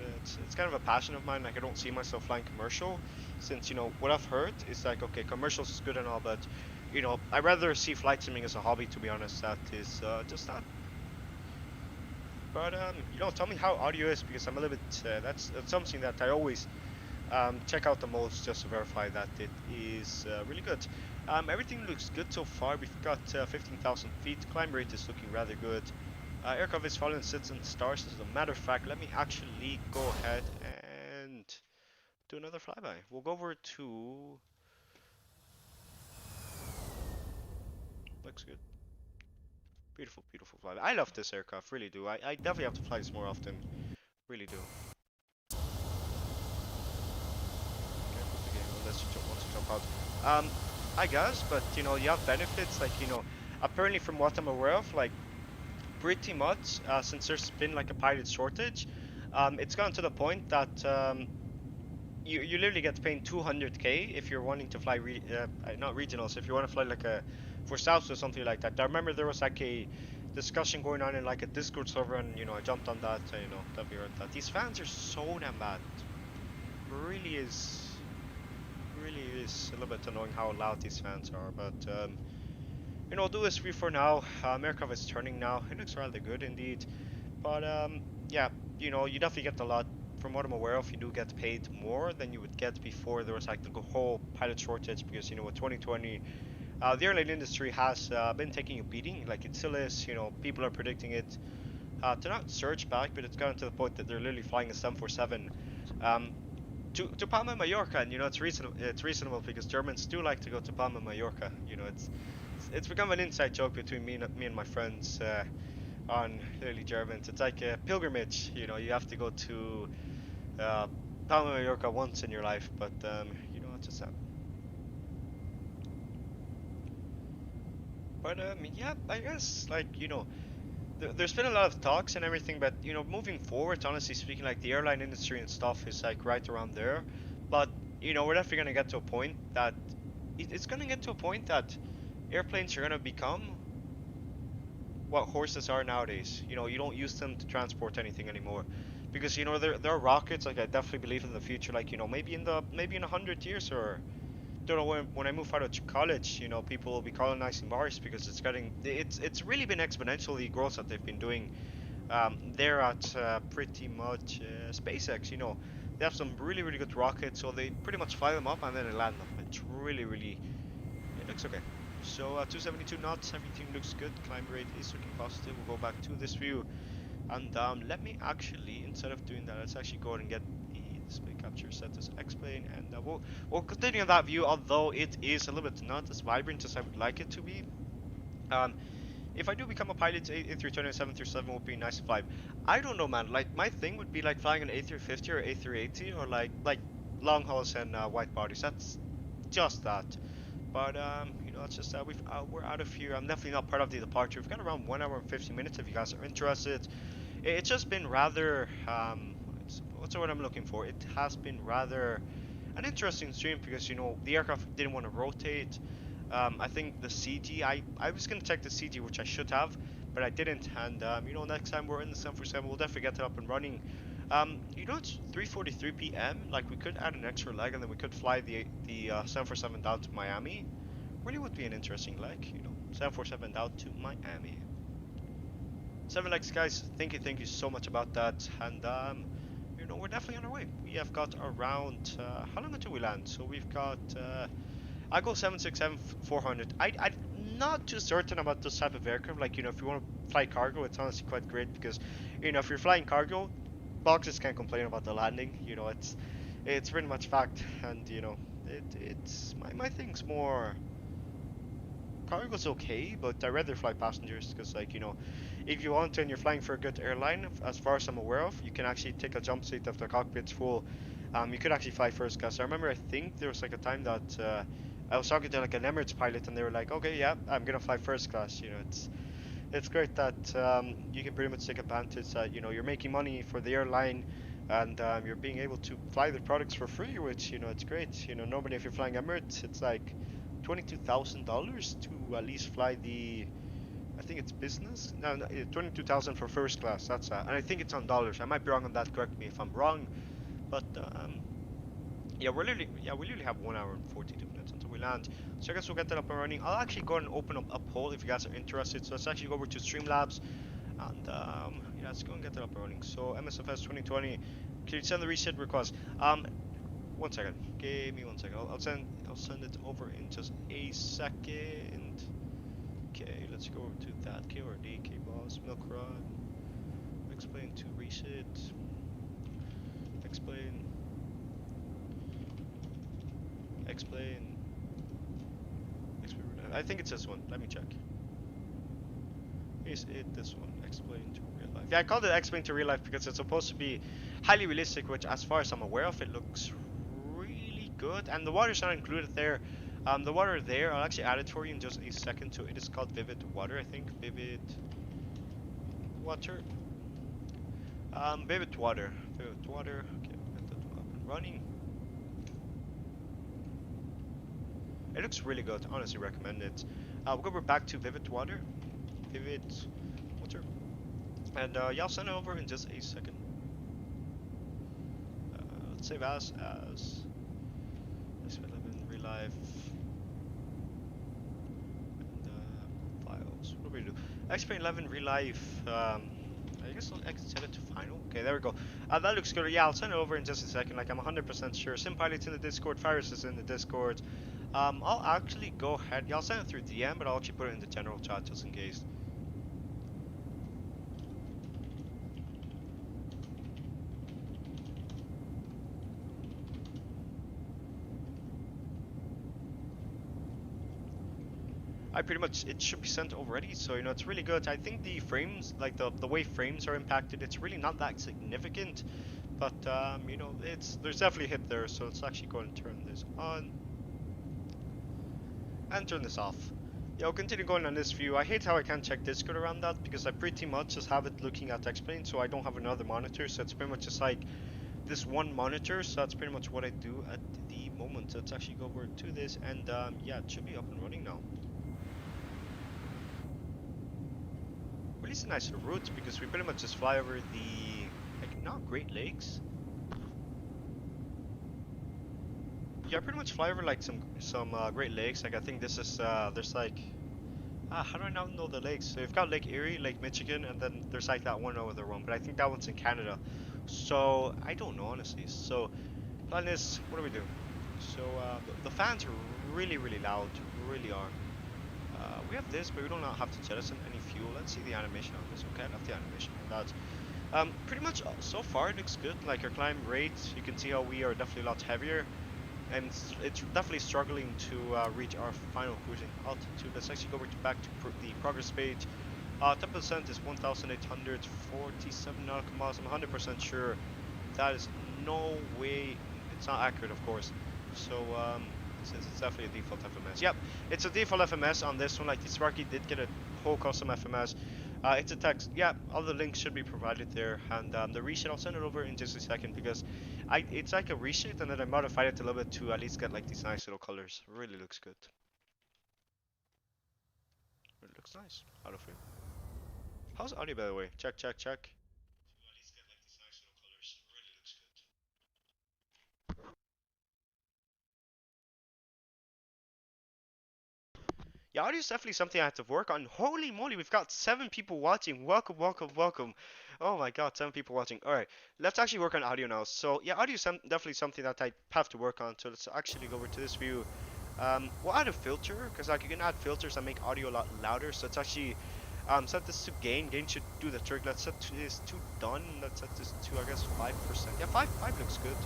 kind of a passion of mine. Like, I don't see myself flying commercial, since you know what I've heard is like, okay, commercials is good and all, but you know, I'd rather see flight simming as a hobby, to be honest. That is just that. But you know, tell me how audio is, because I'm a little bit. That's something that I always check out the most, just to verify that it is really good. Everything looks good so far. We've got 15,000 feet. Climb rate is looking rather good. Aircraft is following sits and stars. As a matter of fact, let me actually go ahead and do another flyby. We'll go over to. Looks good. Beautiful, beautiful flyby. I love this aircraft, really do. I definitely have to fly this more often. Really do. Okay, put the game unless you don't want to jump out. I guess, but you know, you have benefits, like, you know, apparently from what I'm aware of, like, pretty much, since there's been like a pilot shortage, it's gone to the point that you literally get paid 200k if you're wanting to fly not regionals, if you want to fly like a for South or something like that. I remember there was like a discussion going on in like a Discord server, and you know, I jumped on that. You know, definitely heard that. These fans are so damn bad. Really is a little bit annoying how loud these fans are, but you know, I'll do this review for now. Aircraft is turning now. It looks rather good indeed, but yeah, you know, you definitely get a lot. From what I'm aware of, you do get paid more than you would get before there was like the whole pilot shortage, because you know, with 2020, the airline industry has been taking a beating. Like, it still is. You know, people are predicting it to not surge back, but it's gotten to the point that they're literally flying a 747 to Palma de Mallorca, and you know, it's reasonable. It's reasonable because Germans do like to go to Palma de Mallorca. You know, it's become an inside joke between me and my friends on literally Germans. It's like a pilgrimage. You know, you have to go to Palma de Mallorca once in your life, but you know, it's just that. But yeah, I guess, like, you know, there's been a lot of talks and everything, but you know, moving forward, honestly speaking, like, the airline industry and stuff is like right around there. But you know, we're definitely gonna get to a point that it's gonna get to a point that airplanes are gonna become what horses are nowadays. You know, you don't use them to transport anything anymore, because you know, there are rockets. Like, I definitely believe in the future. Like, you know, maybe in 100 years, or don't know, when I move out of college, you know, people will be colonizing Mars, because it's really been exponential, the growth that they've been doing there at pretty much SpaceX. You know, they have some really, really good rockets, so they pretty much fly them up and then they land them. It's really, really, it looks okay. So 272 knots, everything looks good. Climb rate is looking positive. We'll go back to this view, and let me actually, instead of doing that, let's actually go ahead and get the display capture set as X-Plane, and we'll continue on that view, although it is a little bit not as vibrant as I would like it to be. If I do become a pilot, A320 and 737 would be nice to fly. I don't know, man. Like, my thing would be like flying an A350 or A380, or like long hauls and wide bodies. That's just that. But you know, it's just that we're out of here. I'm definitely not part of the departure. We've got around 1 hour and 50 minutes if you guys are interested. It's just been rather what's the word I'm looking for? It has been rather an interesting stream because you know the aircraft didn't want to rotate. I think the CG, I was gonna check the CG, which I should have, but I didn't. And you know, next time we're in the 747, we'll definitely get it up and running. You know, it's 3:43 p.m. Like we could add an extra leg, and then we could fly the 747 down to Miami. Really would be an interesting leg, you know, 747 down to Miami. 7 legs, guys. Thank you so much about that. And you know, we're definitely on our way. We have got around how long until we land? So we've got I go 767-400. I'm not too certain about this type of aircraft. Like, you know, if you want to fly cargo, it's honestly quite great because, you know, if you're flying cargo, boxes can't complain about the landing. You know, it's pretty much fact. And, you know, it's my thing's more cargo's okay, but I rather fly passengers because, like, you know, if you want to and you're flying for a good airline, as far as I'm aware of, you can actually take a jump seat if the cockpit's full. You could actually fly first class. I remember, I think there was like a time that I was talking to like an Emirates pilot, and they were like, "Okay, yeah, I'm gonna fly first class." You know, it's great that you can pretty much take advantage that you know you're making money for the airline, and you're being able to fly the products for free, which you know it's great. You know, normally if you're flying Emirates, it's like $22,000 to at least fly the. I think it's business. No, 22,000 for first class. That's and I think it's on dollars. I might be wrong on that. Correct me if I'm wrong. But yeah, we literally have 1 hour and 42 minutes until we land. So I guess we'll get that up and running. I'll actually go and open up a poll if you guys are interested. So let's actually go over to Streamlabs and yeah, let's go and get that up and running. So MSFS 2020, can you send the reset request? 1 second. Give me 1 second. I'll send it over in just a second. Okay, let's go over to that KRD, KBoss, Milk Run, explain to reset, explain, I think it's this one. Let me check. Is it this one? Explain to real life. Yeah, I called it explain to real life because it's supposed to be highly realistic, which as far as I'm aware of, it looks really good. And the water's not included there. The water there, I'll actually add it for you in just a second. So it is called Vivid Water, I think. Vivid Water. Vivid Water. Vivid Water. Okay, we'll get that up and running. It looks really good. Honestly recommend it. We'll go back to Vivid Water. Vivid Water. And yeah, I'll send it over in just a second. Let's save as XPLANE-11 real life. And files. What do we do? XPLANE-11 real life. I guess I'll set it to final. Okay, there we go. That looks good. Yeah, I'll send it over in just a second. Like I'm 100% sure. SimPilot's in the Discord. Virus is in the Discord. I'll actually go ahead. Yeah, I'll send it through DM, but I'll actually put it in the general chat just in case. I pretty much, it should be sent already, so you know it's really good. I think the frames, like the way frames are impacted, it's really not that significant, but you know there's definitely a hit there. So let's actually go and turn this on and turn this off. Yeah, I'll continue going on this view. I hate how I can't check Discord around that because I pretty much just have it looking at XPLANE, so I don't have another monitor. So it's pretty much just like this one monitor. So that's pretty much what I do at the moment. So let's actually go over to this, and yeah, it should be up and running now. Really, it's a nice route because we pretty much just fly over the not Great Lakes. Yeah, I pretty much fly over like some Great Lakes. Like I think this is there's like how do I now know the lakes? So you've got Lake Erie, Lake Michigan, and then there's like that one other one, but I think that one's in Canada. So I don't know honestly. So plan is, what do we do? So the fans are really loud, really are. We have this, but we don't have to jettison any fuel. Let's see the animation on this. Okay, I love the animation on that. Pretty much so far it looks good. Like our climb rate, you can see how we are definitely a lot heavier, and it's definitely struggling to reach our final cruising altitude. Let's actually go back to the progress page. 10% is 1,847 nautical miles. I'm 100% sure that is no way. It's not accurate, of course. So since it's definitely a default FMS. Yep, it's a default FMS on this one. Like the Sparky did get a whole custom FMS. It's a text. Yeah, all the links should be provided there, and the reshape I'll send it over in just a second because it's like a reshape and then I modified it a little bit to at least get like these nice little colors. Really looks good. It looks nice. How do you feel? How's audio by the way? Check, check, check. At least get like these nice little colors. Really looks good. Yeah, audio is definitely something I have to work on. Holy moly, we've got 7 people watching. Welcome, welcome, welcome. Oh my god, 7 people watching. Alright, let's actually work on audio now. So, yeah, audio is definitely something that I have to work on. So, let's actually go over to this view. We'll add a filter, because like you can add filters that make audio a lot louder. So, it's actually set this to gain. Gain should do the trick. Let's set this to done. Let's set this to, I guess, 5%. Yeah, 5 looks good.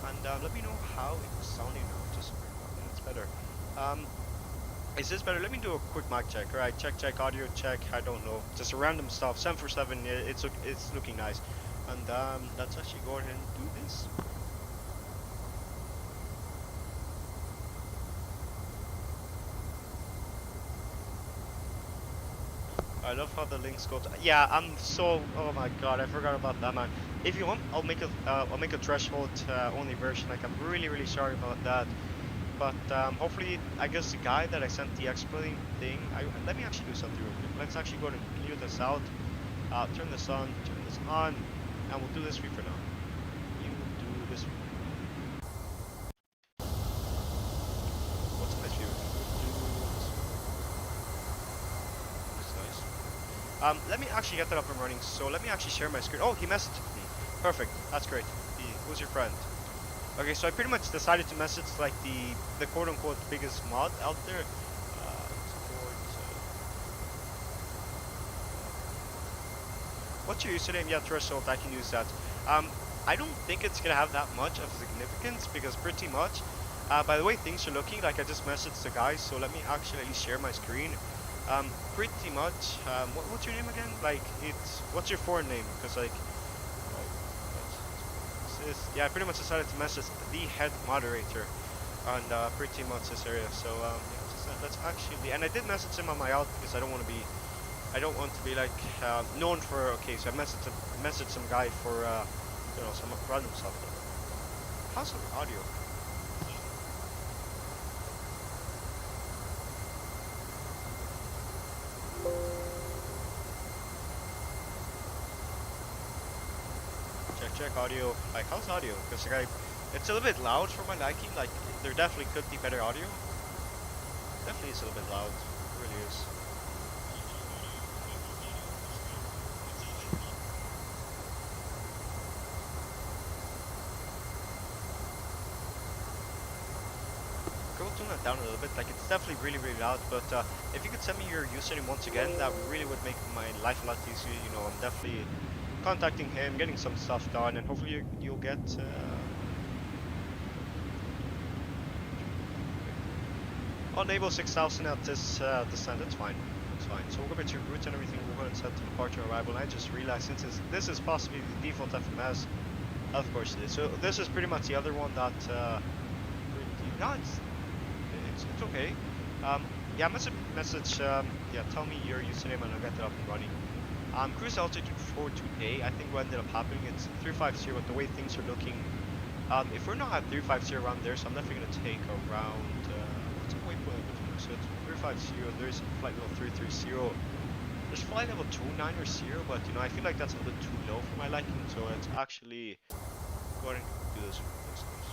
And let me know how it's sounding now. Just yeah, it's better. Is this better? Let me do a quick mic check. Alright, check, check, audio check. I don't know. Just random stuff. 747, it's looking nice. And let's actually go ahead and do this. I love how the links go to. Yeah, I'm so. Oh my god, I forgot about that, man. If you want, I'll make a threshold only version. Like I'm really sorry about that. But hopefully, I guess the guy that I sent the XPLANE thing, let me actually do something real quick. Let's actually go ahead and clear this out, turn this on, and we'll do this for now. You will do this. What's my favorite? That's nice. Let me actually get that up and running. So let me actually share my screen. Oh, he messaged me. Perfect. That's great. Who's your friend? Okay, so I pretty much decided to message like the quote-unquote biggest mod out there. What's your username? Yeah, threshold. I can use that. I don't think it's gonna have that much of significance because pretty much, by the way things are looking, like I just messaged the guys. So let me actually at least share my screen. Pretty much. What's your name again? Like what's your foreign name? Because like. Yeah, I pretty much decided to message the head moderator on pretty much this area. So yeah, let's actually, and I did message him on my out because I don't want to be like known for. Okay, so I messaged some guy for you know, some random stuff. How's the audio? Check audio. Like how's audio? Because like it's a little bit loud for my liking. Like there definitely could be better audio. Definitely is a little bit loud. It really is. Go tune that down a little bit. Like it's definitely really loud. But if you could send me your username once again, that really would make my life a lot easier. You know, I'm definitely contacting him, getting some stuff done, and hopefully you'll get enable 6000 at this descent. That's fine. That's fine. So we'll go back to your routes and everything. We'll go and set to departure arrival. And I just realized since this is possibly the default FMS, of course it is. So this is pretty much the other one that no, it's okay. Yeah, message. Yeah, tell me your username and I'll get it up and running. Cruise altitude for today, I think what ended up happening, it's 350 with the way things are looking. If we're not at 350 around there, so I'm definitely going to take around, what's the waypoint? So it's 350, there's flight level 330. There's flight level 29 or 0, but you know, I feel like that's a little bit too low for my liking, so it's actually, go ahead and do this. It looks nice.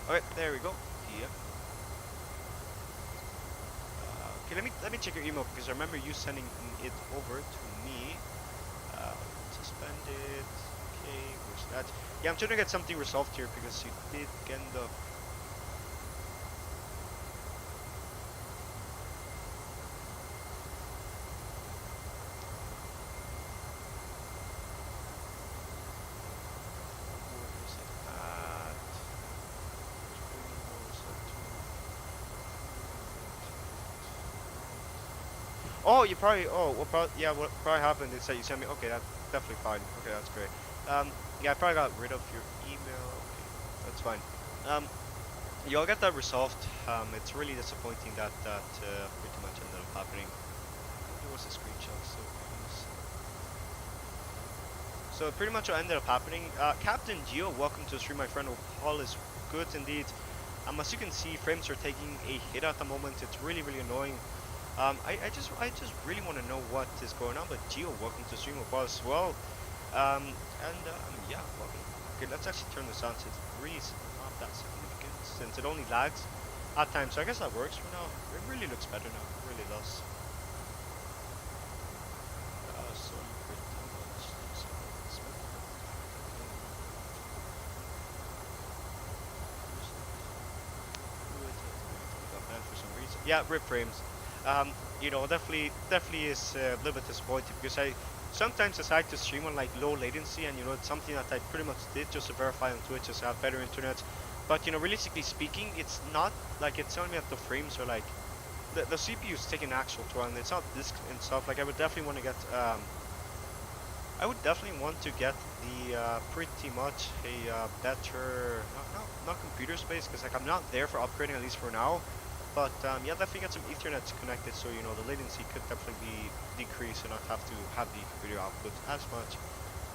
Okay, there we go. Yeah. Okay, let me check your email because I remember you sending it over to me. Suspended. Okay, where's that? Yeah, I'm trying to get something resolved here because you did end up. Oh, you probably. Oh, yeah. What probably happened is that you sent me. Okay, that's definitely fine. Okay, that's great. Yeah, I probably got rid of your email. Okay. that's fine. I'll get that resolved. It's really disappointing that pretty much ended up happening. It was a screenshot, so pretty much what ended up happening. Captain Geo, welcome to the stream, my friend. Hope all is good indeed. As you can see, frames are taking a hit at the moment. It's really annoying. I just really want to know what is going on. But Geo, welcome to the stream with us as well. Yeah, welcome. Okay, let's actually turn this on since it really is not that significant, since it only lags at times. So I guess that works for now. It really looks better now. It really does. So pretty much. Got banned for some reason. Yeah, rip frames. You know, definitely is a little bit disappointing because I sometimes decide to stream on like low latency, and you know, it's something that I pretty much did just to verify on Twitch, just to have better internet. But you know, realistically speaking, it's not like it's telling me that the frames are like the CPU is taking actual toll, and it's not disk and stuff. Like I would definitely want to get the pretty much a better not computer space, because like I'm not there for upgrading, at least for now. But yeah, definitely get some Ethernet connected, so you know the latency could definitely be decreased and not have to have the computer output as much.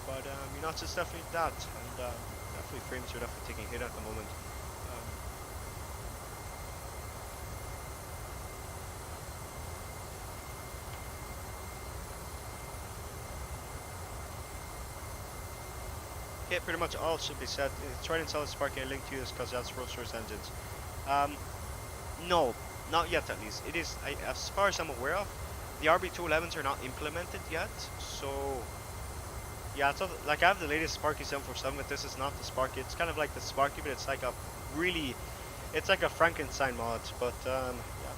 But you know, it's just definitely that, and definitely frames are definitely taking a hit at the moment. Okay, pretty much all should be set. Try to install a Spark and link to this because that's Rolls-Royce engines. No, not yet at least. It is, as far as I'm aware of, the RB211s are not implemented yet. So, yeah, it's like I have the latest Sparky 747, but this is not the Sparky. It's kind of like the Sparky, but it's like a really, it's like a Frankenstein mod. But yeah,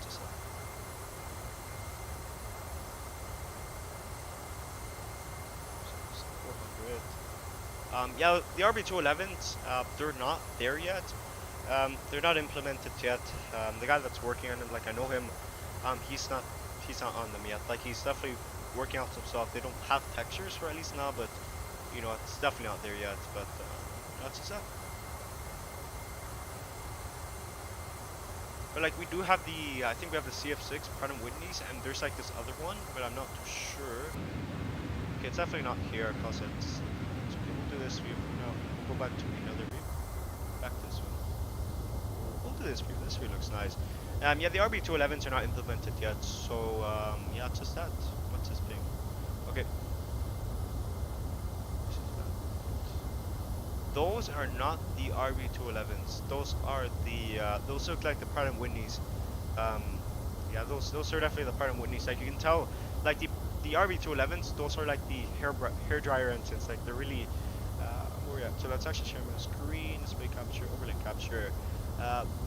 just. Yeah, the RB211s, they're not there yet. They're not implemented yet. The guy that's working on them, like I know him, he's not on them yet. Like he's definitely working out some stuff. They don't have textures for at least now, but you know, it's definitely not there yet. But that's just that. But like we do have the, I think we have the CF6 Pratt & Whitney's, and there's like this other one, but I'm not too sure. Okay, it's definitely not here because it's. Okay, we'll do this view. No, we'll go back to another view. Back to this one. We'll do this view. This view looks nice. Yeah, the RB211s are not implemented yet, so yeah, it's just that. What's this thing? Okay. Those are not the RB211s. Those are the those look like the Pratt & Whitney's. Yeah, those are definitely the Pratt & Whitney's. Like you can tell, like the RB211s, those are like the hair dryer engines. Like they're really where at? So let's actually share my screen, display capture, overlay capture,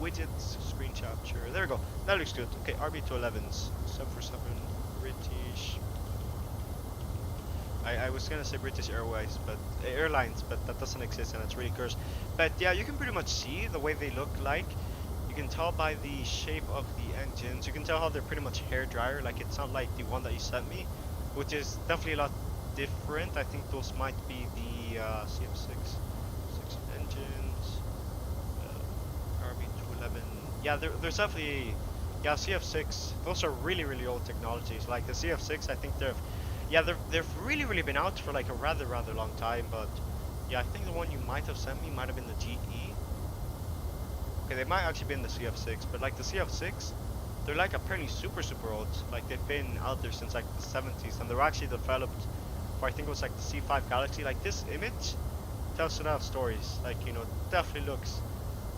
widgets, screen capture. There we go. That looks good. Okay, RB211s, 747 British. I was gonna say British Airways, but Airlines, but that doesn't exist and it's really cursed. But yeah, you can pretty much see the way they look like. You can tell by the shape of the engines. You can tell how they're pretty much hair dryer. Like it's not like the one that you sent me, which is definitely a lot different. I think those might be the CF6 engines, RB211. Yeah, there's definitely CF6. Those are really old technologies. Like the CF6, I think they've really been out for like a rather long time. But yeah, I think the one you might have sent me might have been the GE. Okay, they might actually be in the CF6, but like the CF6, they're like apparently super old. Like they've been out there since like the 70s, and they're actually developed for, I think it was like the C5 Galaxy. Like this image tells a lot of stories. Like, you know, definitely looks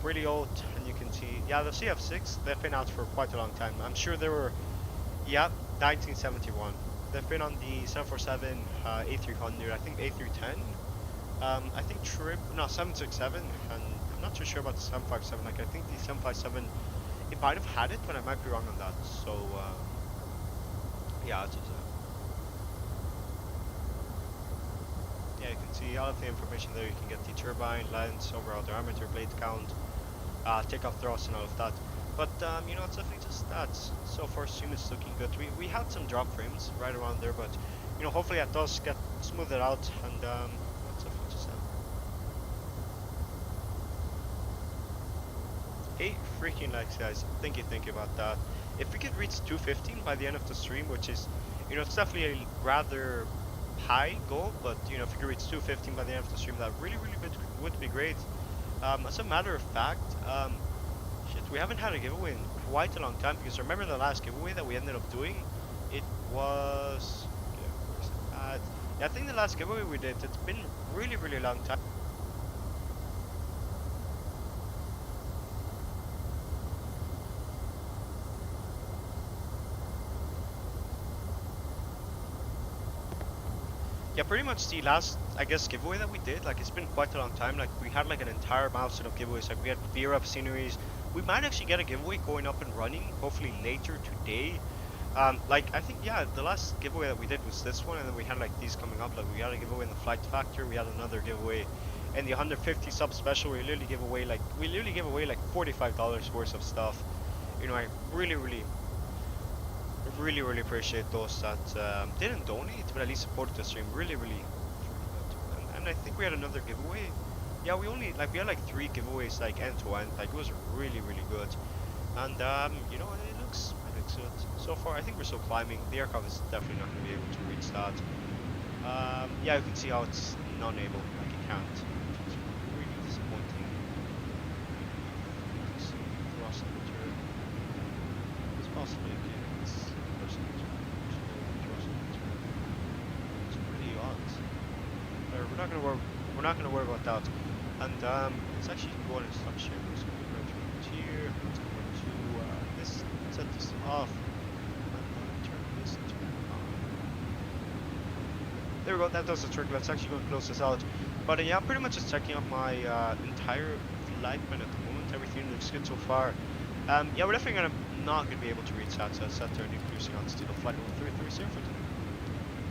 really old, and you can see, yeah, the CF6, they've been out for quite a long time. I'm sure they were, yeah, 1971. They've been on the 747, A300, I think A310, I think 767, and I'm not too sure about the 757. Like I think the 757, it might have had it, but I might be wrong on that. So yeah, it's just, yeah, you can see all of the information there. You can get the turbine, length, overall diameter, blade count, takeoff thrust, and all of that. But you know, it's definitely just that. So far, stream is looking good. We had some drop frames right around there, but you know, hopefully that does get smoothed out, and that's definitely just that. 8 freaking likes, guys. Thank you about that. If we could reach 215 by the end of the stream, which is, it's definitely a rather high goal, but if we could reach 215 by the end of the stream, that really would be great. As a matter of fact, shit, we haven't had a giveaway in quite a long time, because remember the last giveaway that we ended up doing? It was, yeah, where's it at? Yeah, I think the last giveaway we did, it's been really long time. Yeah, pretty much the last, I guess, giveaway that we did, like, it's been quite a long time. Like, we had, like, an entire milestone of giveaways. Like, we had beer up sceneries. We might actually get a giveaway going up and running, hopefully later today. Like, I think, yeah, the last giveaway that we did was this one, and then we had, like, these coming up. Like, we had a giveaway in the Flight Factor. We had another giveaway in the 150 sub special. We literally give away, like, $45 worth of stuff. I really appreciate those that didn't donate but at least supported the stream. Really good. And I think we had another giveaway. Yeah, we had like 3 giveaways, like end to end. Like, it was really good. And it looks good so far. I think we're still climbing. The aircraft is definitely not going to be able to reach that. Yeah, you can see how it's non-able, like it can't, which is really disappointing. Thrust emitter. It's possibly okay. It's pretty odd. We're not gonna worry about that. And it's actually going in structure. It's going to go to here. It's going to this. Set this off. And turn this to on. There we go. That does the trick. Let's actually go and close this out. But yeah, I'm pretty much just checking out my entire flight plan at the moment. Everything looks good so far. Yeah, we're definitely not gonna be able to reach that, so set our new cruising on to the flight level 330 for today.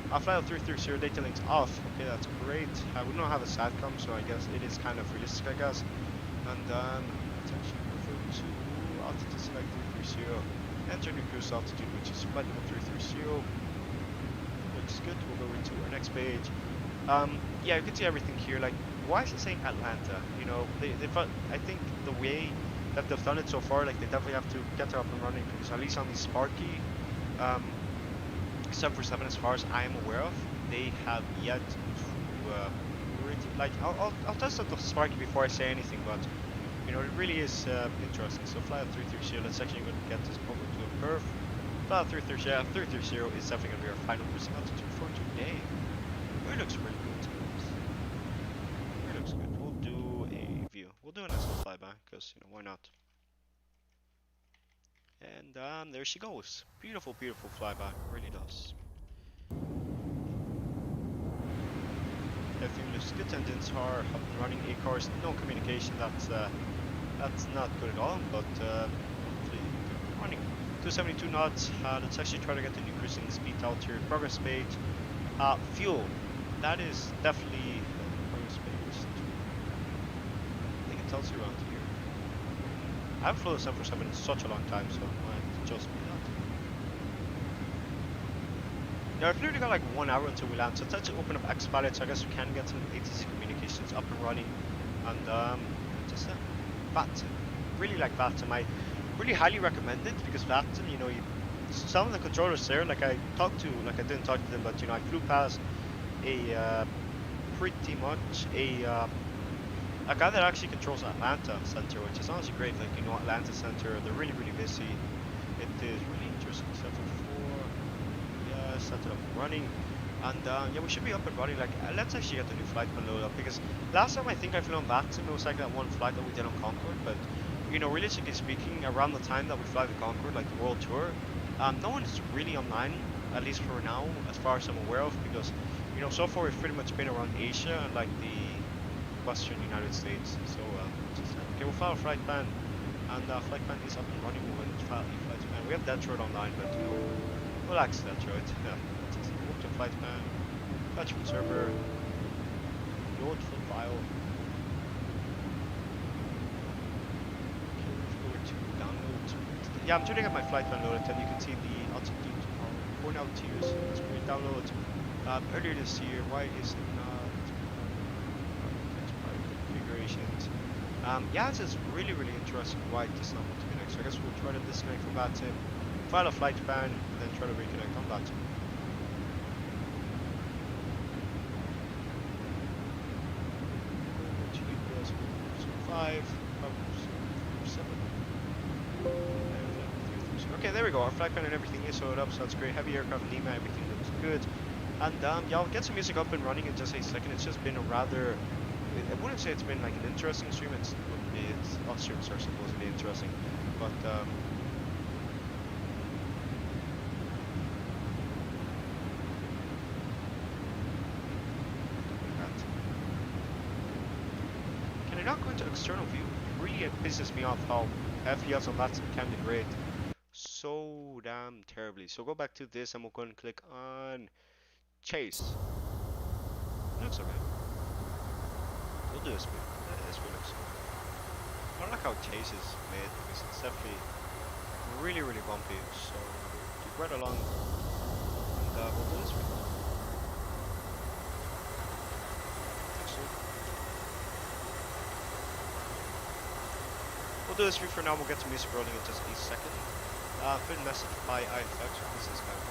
Flight level 330, data links off. Okay, that's great. We don't have a SATCOM, so I guess it is kind of realistic, I guess. And let's actually move to altitude select 330. Enter new cruise altitude, which is flight level 330. Looks good. We'll go into our next page. Yeah, you can see everything here. Like, why is it saying Atlanta? I think the way that they've done it so far, like, they definitely have to get it up and running, because at least on the Sparky 747, as far as I am aware of, they have yet to like, I'll test out the Sparky before I say anything, but it really is interesting. So flight 330, let's actually go and get this over to a curve. Flight 330, yeah, 330 is definitely going to be our final cruising altitude for today. It looks really good. It looks good. We'll do a view. We'll do an SL flyby, because why not? And there she goes. Beautiful flyby. Really does. Everything looks good. Engines are up and running. A-cars, no communication. That's not good at all. But hopefully running. 272 knots. Let's actually try to get the new cruising speed out here. Progress page. Fuel. That is definitely progress page. I think it tells you around here. I haven't flown a 747 in such a long time, so I might just be that. Now, I've literally got like 1 hour until we land, so let's actually open up XPLANE, so I guess we can get some ATC communications up and running. And just VATSIM. Really like VATSIM. I really highly recommend it, because VATSIM, some of the controllers there, like I didn't talk to them, but I flew past a pretty much a guy that actually controls Atlanta Center, which is honestly great. Like, Atlanta Center, they're really busy. It is really interesting. Set up set it up and running. And yeah, we should be up and running. Like, let's actually get the new flight plan loaded up, because last time I think I flew on VATSIM, it was like that one flight that we did on Concorde. But realistically speaking, around the time that we fly the Concorde, like the world tour, no one's really online, at least for now, as far as I'm aware of, because so far we've pretty much been around Asia and like the Western United States. So okay, we'll file a flight plan, and flight plan is up and running. We'll file a flight plan. We have Detroit online, but we'll access Detroit. Yeah, move to flight plan, fetch from server, load full file. Okay, let's go to download. Yeah, I'm turning up my flight plan loaded, and you can see the altitude going out tiers. Let's go to download. Earlier this year, why is it not? Configurations. Yeah, it's just really interesting why it does not want to connect. So I guess we'll try to disconnect from BATIM, file a flight ban, and then try to reconnect on BATIM. GPS 5, 7. Okay, there we go. Our flight plan and everything is sorted up, so that's great. Heavy aircraft, Lima, everything looks good. And yeah, I'll get some music up and running in just a second. It's just been a rather, I wouldn't say it's been like an interesting stream. It's all streams are supposedly interesting, but can I not go into external view? It really pisses me off how FPS on that can degrade so damn terribly. So go back to this and we'll go and click on Chase. Looks okay. We'll do this bit. This bit looks okay. I don't like how Chase is made because it's definitely really bumpy. So keep right along and we'll do this bit. We'll do this for now. We'll get some music rolling in just a second. Put a message by IFX. This is kind of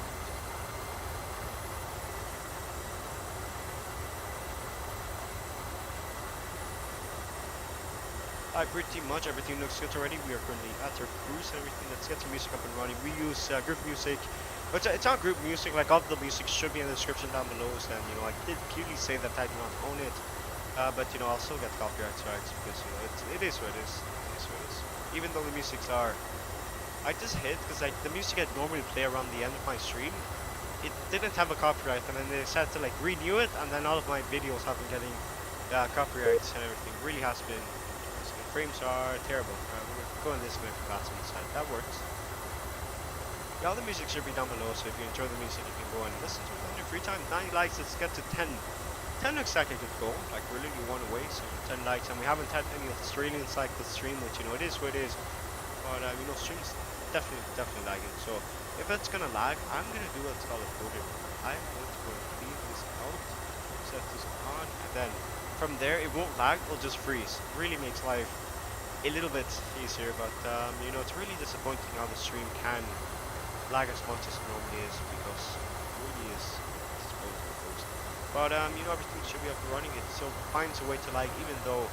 pretty much everything looks good already. We are currently at our cruise and everything. Let's get some music up and running. We use group music. It's not group music. Like all the music should be in the description down below. So then I did clearly say that I do not own it. But I'll still get copyright strikes because it is what it is. It is what it is. Even though the music's are, I just hit because the music I'd normally play around the end of my stream, it didn't have a copyright, and then they decided to renew it, and then all of my videos have been getting copyrights and everything. Really has been. Frames are terrible. We're going this way for that side. That works. Yeah, all the music should be down below, so if you enjoy the music, you can go and listen to it in your free time. 9 likes, let's get to 10. 10 looks like a good goal. We're literally one away, so 10 likes, and we haven't had any Australians like the stream, which it is what it is. But stream's definitely lagging. So if it's gonna lag, I'm gonna do what's called a coding. I'm going to go and leave this out, set this on, and then from there it won't lag. It'll just freeze. Really makes life a little bit easier, but it's really disappointing how the stream can lag as much as it normally is because it really is disappointing. But everything should be up and running. It still finds a way to lag even though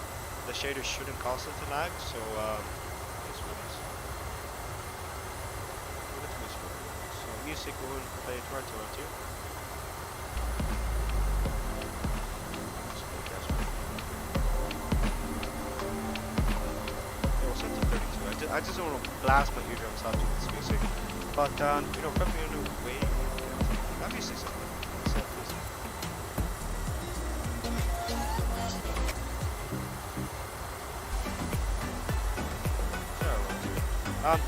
the shaders shouldn't cause it to lag. So it's what it is. So music will play it right around here. I just don't want to blast my eardrums out with this music, but probably on the way. Obviously, something.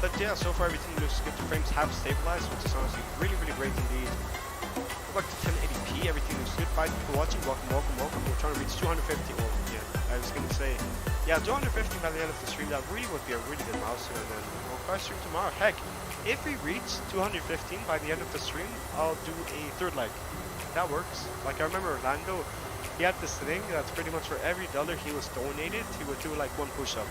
But yeah, so far everything looks good. The frames have stabilized, which is honestly really great indeed. Go back to 1080p, everything looks good. 5 people watching, welcome. We're trying to reach 250. Well, yeah, I was gonna say. Yeah, 250 by the end of the stream, that really would be a really good milestone, and then we'll probably stream tomorrow. Heck, if we reach 215 by the end of the stream, I'll do a third leg. That works. I remember Orlando, he had this thing that's pretty much for every dollar he was donated, he would do one push-up.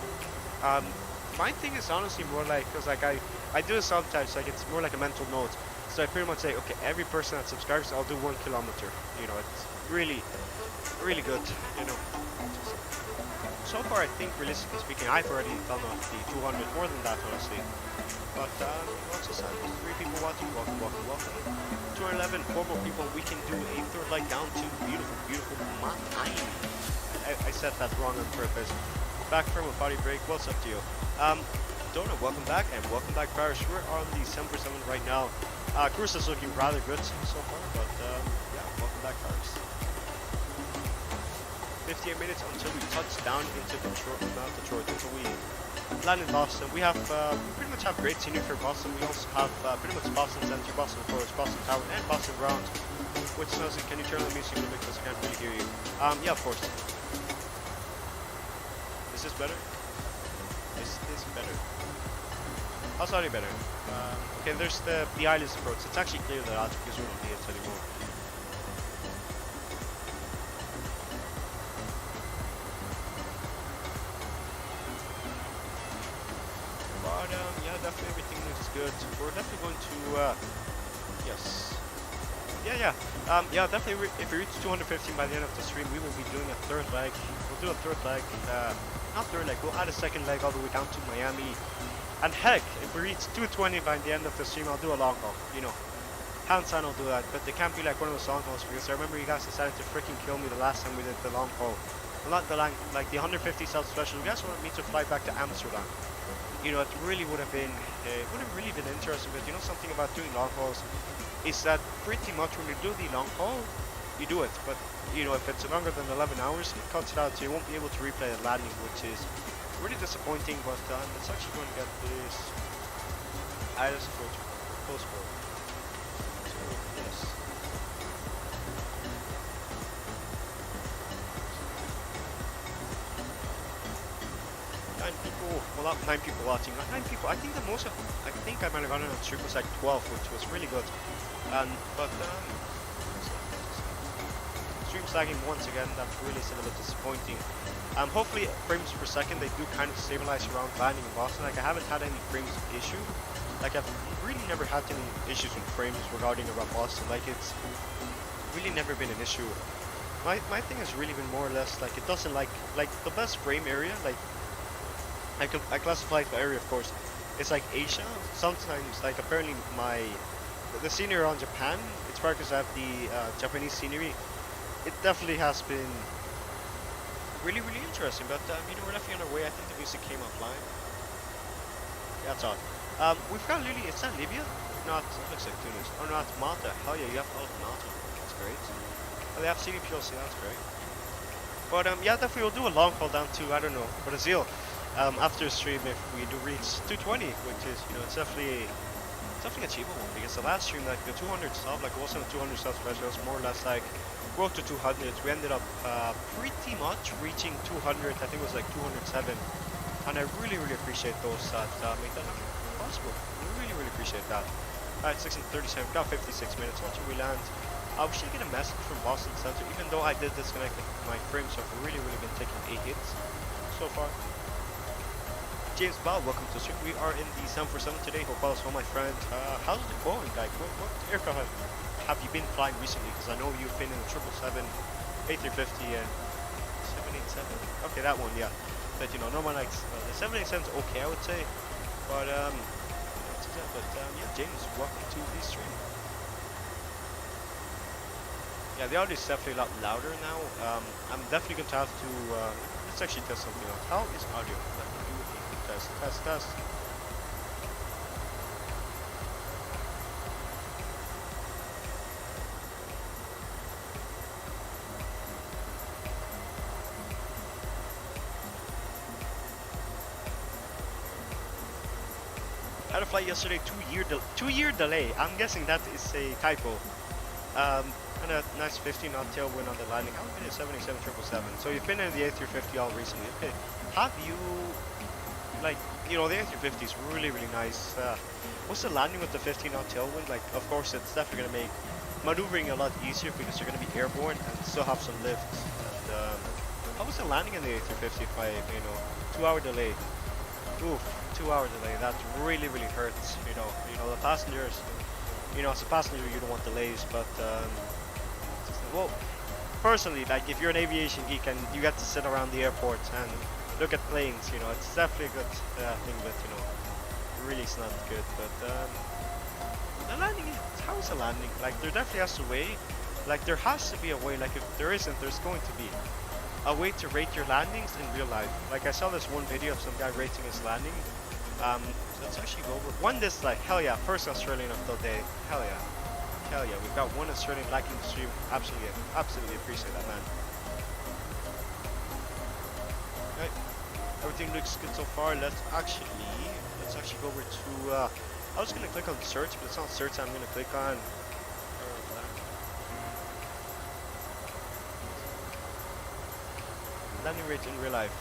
My thing is honestly more because I do it sometimes, it's more like a mental note. So I pretty much say, okay, every person that subscribes, I'll do 1 kilometer. It's really good, So far, I think, realistically speaking, I've already done off the 200, more than that, honestly. But, what's this? 3 people watching, welcome. 211, 4 more people, we can do a third leg down to beautiful mine. I said that wrong on purpose. Back from a body break, what's up to you? Donut, welcome back, and welcome back, Paris. We're on the 747 right now. Cruise is looking rather good so far, but, yeah, welcome back, Paris. 58 minutes until we touch down into Detroit, until we land in Boston. We have pretty much have great scenery for Boston. We also have pretty much Boston Center, Boston Forest, Boston Tower, and Boston Grounds. Which knows it. Can you turn the music a little bit because I can't really hear you? Yeah, of course. Is this better? Is this better? How's audio better? Okay, there's the eyeless approach. It's actually clear that out because we don't need it anymore. we're definitely going to, yes. Yeah, definitely. If we reach 215 by the end of the stream, we will be doing a third leg. We'll do a third leg, not third leg. We'll add a second leg all the way down to Miami. And heck, if we reach 220 by the end of the stream, I'll do a long haul. You know, hands on, I'll do that. But they can't be like one of those long hauls because I remember you guys decided to freaking kill me the last time we did the long haul. Well, not the long, like the 150 South special. You guys wanted me to fly back to Amsterdam. You know, it really would have been, interesting. But you know, something about doing long hauls is that pretty much when you do the long haul, you do it. But you know, if it's longer than 11 hours, it cuts it out, so you won't be able to replay the landing, which is really disappointing. But it's actually going to get this. I just go to postpone. So yes. Well, not 9 people watching. Not 9 people. I think the most. I think I might have gotten on stream was like 12, which was really good. But stream's lagging once again. That's really still a bit disappointing. Hopefully frames per second they do kind of stabilize around landing in Boston. Like I haven't had any frames issue. Like I've really never had any issues with frames regarding around Boston. Like it's really never been an issue. My thing has really been more or less like it doesn't like the best frame area. Like I classify it by area, of course. It's like Asia. Sometimes like apparently the scenery around Japan. It's probably because I have the Japanese scenery. It definitely has been really interesting. But you know, we're definitely on our way. I think the music came offline. Yeah, that's odd. We've got Lily. Is that Libya? Not. It looks like Tunis. Oh, not Malta. Hell yeah, you have all of Malta. That's great. Oh, they have CDPLC. That's great. But yeah, definitely we'll do a long haul down to I don't know Brazil. After stream if we do reach 220, which is you know it's definitely achievable because the last stream like the 200 stuff like it wasn't a 200 stuff special. It was more or less like growth to 200. We ended up pretty much reaching 200. I think it was like 207, and I really appreciate those that made that possible. I really appreciate that. Alright, 6:37. Got 56 minutes. Once we land, we should get a message from Boston Center. Even though I did disconnect my frames, so I've really been taking 8 hits so far. James Ball, welcome to the stream. We are in the 747 today. Hope all is well, my friend. How's it going? Like, what aircraft have you been flying recently? Because I know you've been in the 777, A350, and 787. Okay, that one, yeah. But you know, no one likes the 787's okay, I would say. But yeah, James, welcome to the stream. Yeah, the audio is definitely a lot louder now. I'm definitely going to have to. Let's actually test something else. How is audio? Test. I had a flight yesterday, 2-year delay. I'm guessing that is a typo. And a nice 15-knot tailwind on the landing. I've been in 787 777. So you've been in the A350 all recently. Okay. Have you, like, you know, the A350 is really nice. What's the landing with the 15-knot tailwind? Like, of course, it's definitely going to make maneuvering a lot easier because you're going to be airborne and still have some lift. And, how was the landing in the A350 if I, you know, 2-hour delay? Oof, 2-hour delay. That really hurts. You know, the passengers. You know, as a passenger, you don't want delays, but well, personally, like if you're an aviation geek and you get to sit around the airport and look at planes, you know, it's definitely a good thing, but you know, really it's not good. But the landing, how is the landing? Like there definitely has to be, like there has to be a way. Like if there isn't, there's going to be a way to rate your landings in real life. Like I saw this one video of some guy rating his landing. Let's actually go over one dislike. Hell yeah, first Australian of the day. Hell yeah. We've got one Australian liking the stream. Absolutely appreciate that, man. Right. Everything looks good so far. Let's actually go over to I was gonna click on search, but it's not search I'm gonna click on. Landing rate in real life.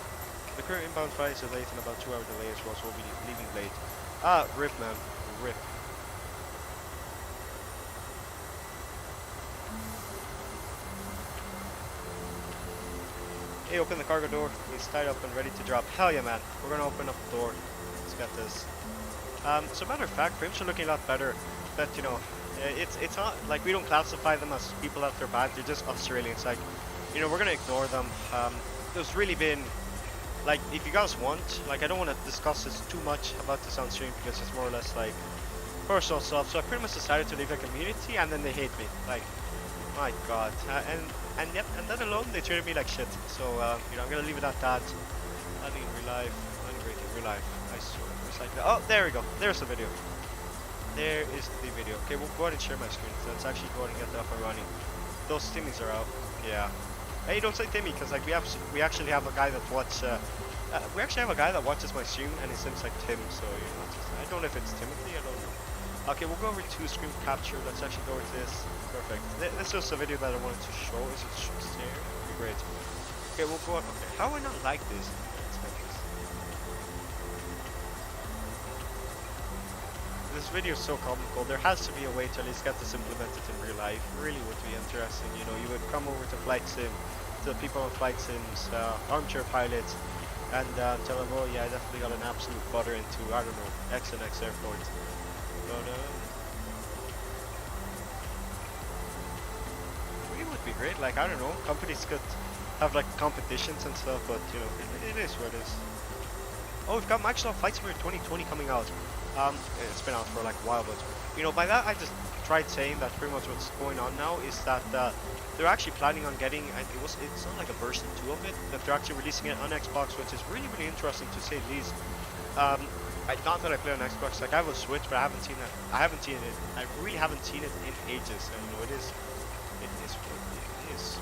The current inbound flight is late and about 2-hour delay as well, so we'll be leaving late. RIP, man. RIP. Hey, open the cargo door. He's tied up and ready to drop. Hell yeah, man. We're gonna open up the door. Let's get this. So matter of fact, frames are looking a lot better. But you know, it's not like we don't classify them as people that they're bad. They're just Australians. Like, you know, we're gonna ignore them. There's really been, like, if you guys want, like, I don't want to discuss this too much about this on stream because it's more or less like personal stuff. So I pretty much decided to leave a community, and then they hate me. Like, my God, and yep, and then alone they treated me like shit. So you know, I'm gonna leave it at that. Nothing in real life, nothing great in real life. I swear, it's like that. Oh, there we go. There's the video. There is the video. Okay, we'll go ahead and share my screen. So let's actually go ahead and get that up and running. Those Timmies are out. Yeah. Hey, don't say Timmy, because like we actually have a guy that we actually have a guy that watches my stream, and his name's like Tim. So you know, I don't know if it's Timothy. I don't know. Okay, we'll go over to screen capture. Let's actually go over to this. Perfect. This was a video that I wanted to show. Is it there? Okay, great. Okay, we'll go on. Okay, how would I not like this? Let's make this. This video is so comical. There has to be a way to at least get this implemented in real life. Really would be interesting. You know, you would come over to Flight Sim, to people on Flight Sims, armchair pilots, and tell them, oh yeah, I definitely got an absolute butter into, I don't know, X and X airport. But it would be great. Like, I don't know, companies could have like competitions and stuff, but you know, it is what it is. Oh, we've got Microsoft Flight Simulator 2020 coming out. It's been out for like a while, but you know, by that I just tried saying that pretty much what's going on now is that they're actually planning on getting, it's not like a version 2 of it, that they're actually releasing it on Xbox, which is really, really interesting to say the least. Not that I play on Xbox, like I have a Switch, but I haven't seen it. I really haven't seen it in ages, and you know, it is what it is.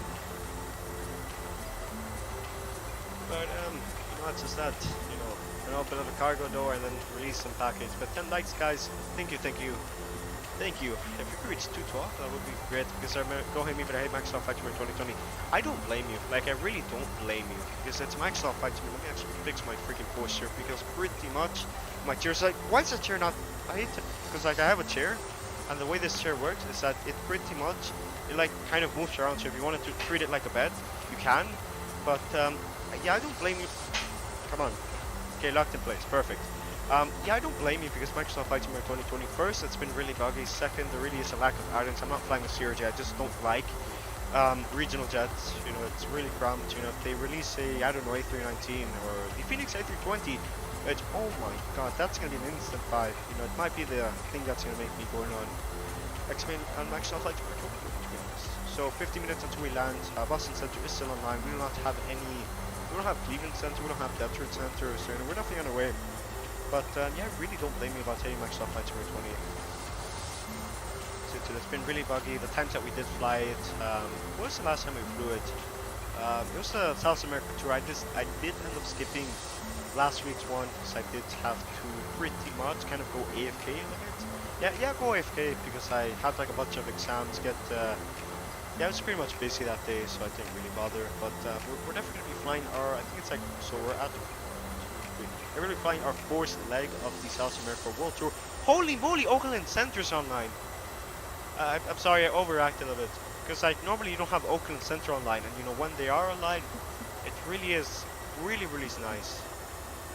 But you know, it's just that, you know, and open up a cargo door and then release some package. But 10 likes, guys. Thank you. If you could reach 212, that would be great, because go hit me, but I hate Microsoft Flight Simulator 2020. I don't blame you. Like, I really don't blame you, because it's Microsoft Flight Simulator. Let me actually fix my freaking posture, because pretty much my chair's like, why is the chair not? I hate it, because like I have a chair, and the way this chair works is that it pretty much like kind of moves around. So if you wanted to treat it like a bed, you can. But yeah, I don't blame you. Come on. Okay, locked in place. Perfect. Yeah, I don't blame you, because Microsoft Flight Simulator 2020, first, it's been really buggy. Second, there really is a lack of add-ins. I'm not flying a Sierra jet. I just don't like regional jets. You know, it's really cramped. You know, if they release a, I don't know, A319 or the Phoenix A320, it's, oh my God, that's going to be an instant buy. You know, it might be the thing that's going to make me going on XPLANE on Microsoft Flight Simulator 2020, to be honest. So 50 minutes until we land. Boston Center is still online. We do not have any, we don't have Cleveland Center, we don't have Detroit Center, so you know, we're definitely on our way. But yeah, I really don't blame me about hating Microsoft Flight Simulator 20. So it's been really buggy. The times that we did fly it, what was the last time we flew it? It was the South America tour. I did end up skipping last week's one, because I did have to pretty much kind of go AFK a little bit. Yeah, go AFK, because I had like a bunch of exams. Yeah, I was pretty much busy that day, so I didn't really bother. But we're definitely going to be flying our, I think it's like, so we're going to be flying our 4th leg of the South America World Tour. Holy moly, Oakland Center's online. I'm sorry, I overacted a bit, because like normally you don't have Oakland Center online, and you know, when they are online, it really is really nice.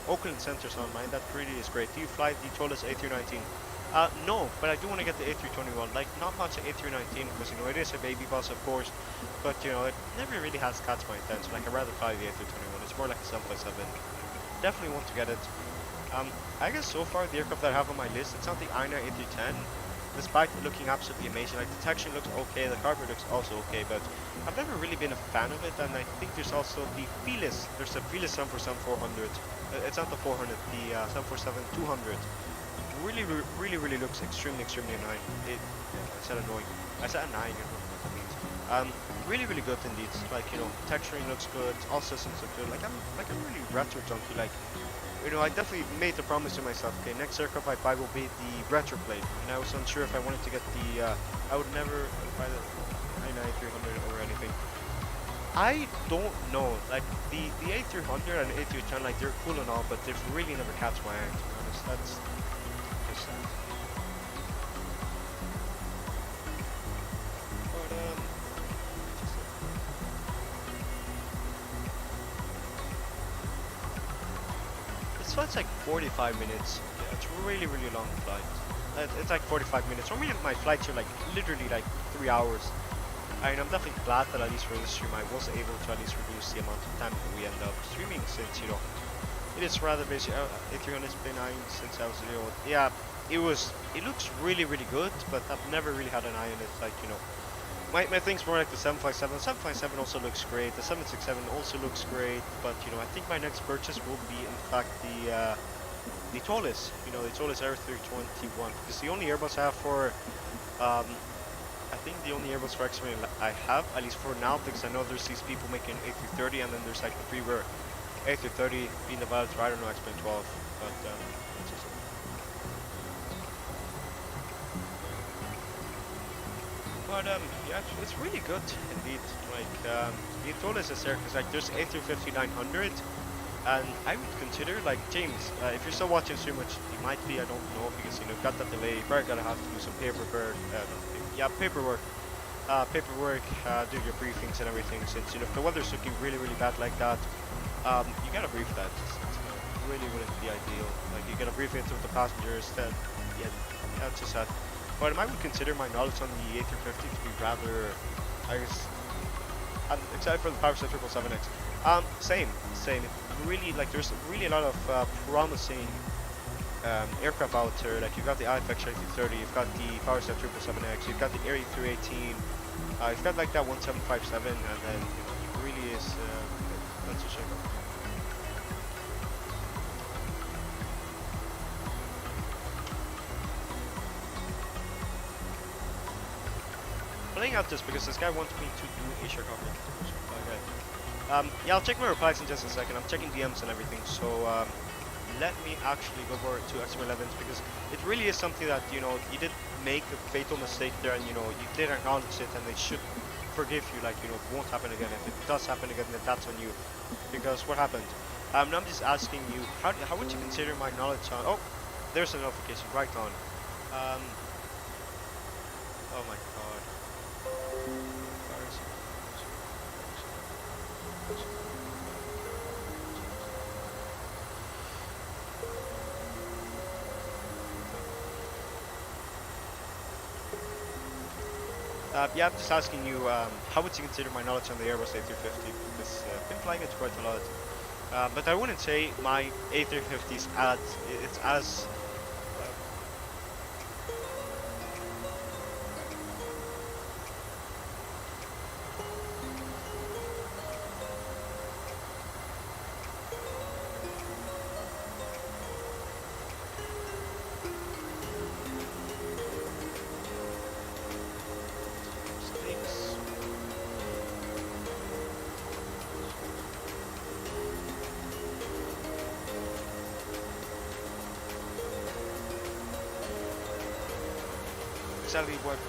Oakland Center's online. That really is great. Do you fly the Tolis A319? No, but I do want to get the A321. Like, not much of A319, because you know, it is a baby bus, of course, but you know, it never really has catch my attention. Like, I'd rather fly the A321. It's more like a 757. Definitely want to get it. I guess so far the aircraft that I have on my list, it's not the Aina A310, despite it looking absolutely amazing. Like, the texture looks okay, the carpet looks also okay, but I've never really been a fan of it. And I think there's also the Felis. There's a Felis 747 400. It's not the 400, the 747 200. Really looks extremely annoying. I said annoying. I said annoying. You know what that means. Really good indeed. Like, you know, texturing looks good. All systems look good. Like, I'm really retro junkie. Like, you know, I definitely made the promise to myself. Okay, next aircraft I buy will be the retro plate. And I was unsure if I wanted to get the. I would never buy the 300 or anything. I don't know. Like, the A300 and A310, like, they're cool and all, but they've really never catch my eye, to be honest. That's just sad. This flight's like 45 minutes. It's really long flight. It's like 45 minutes. For me, my flights are like literally like 3 hours. And I'm definitely glad that at least for this stream I was able to at least reduce the amount of time that we end up streaming, since it is rather busy. A300's been 9 since I was a little. Yeah, it looks really good, but I've never really had an eye on it. Like my thing's more like the 757. The 757 also looks great. The 767 also looks great, but I think my next purchase will be in fact the tallest. The tallest Air 321. It's the only Airbus I have for. I think the only Airbus for XPLANE I have, at least for now, because I know there's these people making A330, and then there's like the free where A330 being developed for, I don't know, XPLANE 12, but it's just. But yeah, it's really good indeed. Like the tallest is there, because like there's A350-900, and I would consider, like, James, if you're still watching stream, which you might be, I don't know, because you've got that delay, you're probably gonna have to do some paperwork, do your briefings and everything, since if the weather's looking really bad like that, you gotta brief that. It's really wouldn't be ideal. Like, you gotta brief it with the passengers. Yeah, that's just that. But I would consider my knowledge on the A350 to be rather, I guess, I'm excited for the Patrikios 777X. Same. Really, like, there's really a lot of promising aircraft out there. Like, you've got the IFX 330, you've got the Patrikios 777X, you've got the Air 318, you've got like that 1757, and then it really is. That's a shame. Playing out this because this guy wants me to do a share comment. Yeah, I'll check my replies in just a second. I'm checking DMs and everything, so let me actually go over to XPLANE-11 because it really is something that, you did make a fatal mistake there, and, you did acknowledge it, and they should forgive you, like, it won't happen again. If it does happen again, then that's on you, because what happened? Now I'm just asking you, how would you consider my knowledge on, oh, there's a notification, right on. Oh my god. Yeah, I'm just asking you, how would you consider my knowledge on the Airbus A350? Because I've been flying it quite a lot. But I wouldn't say my A350 is as exactly what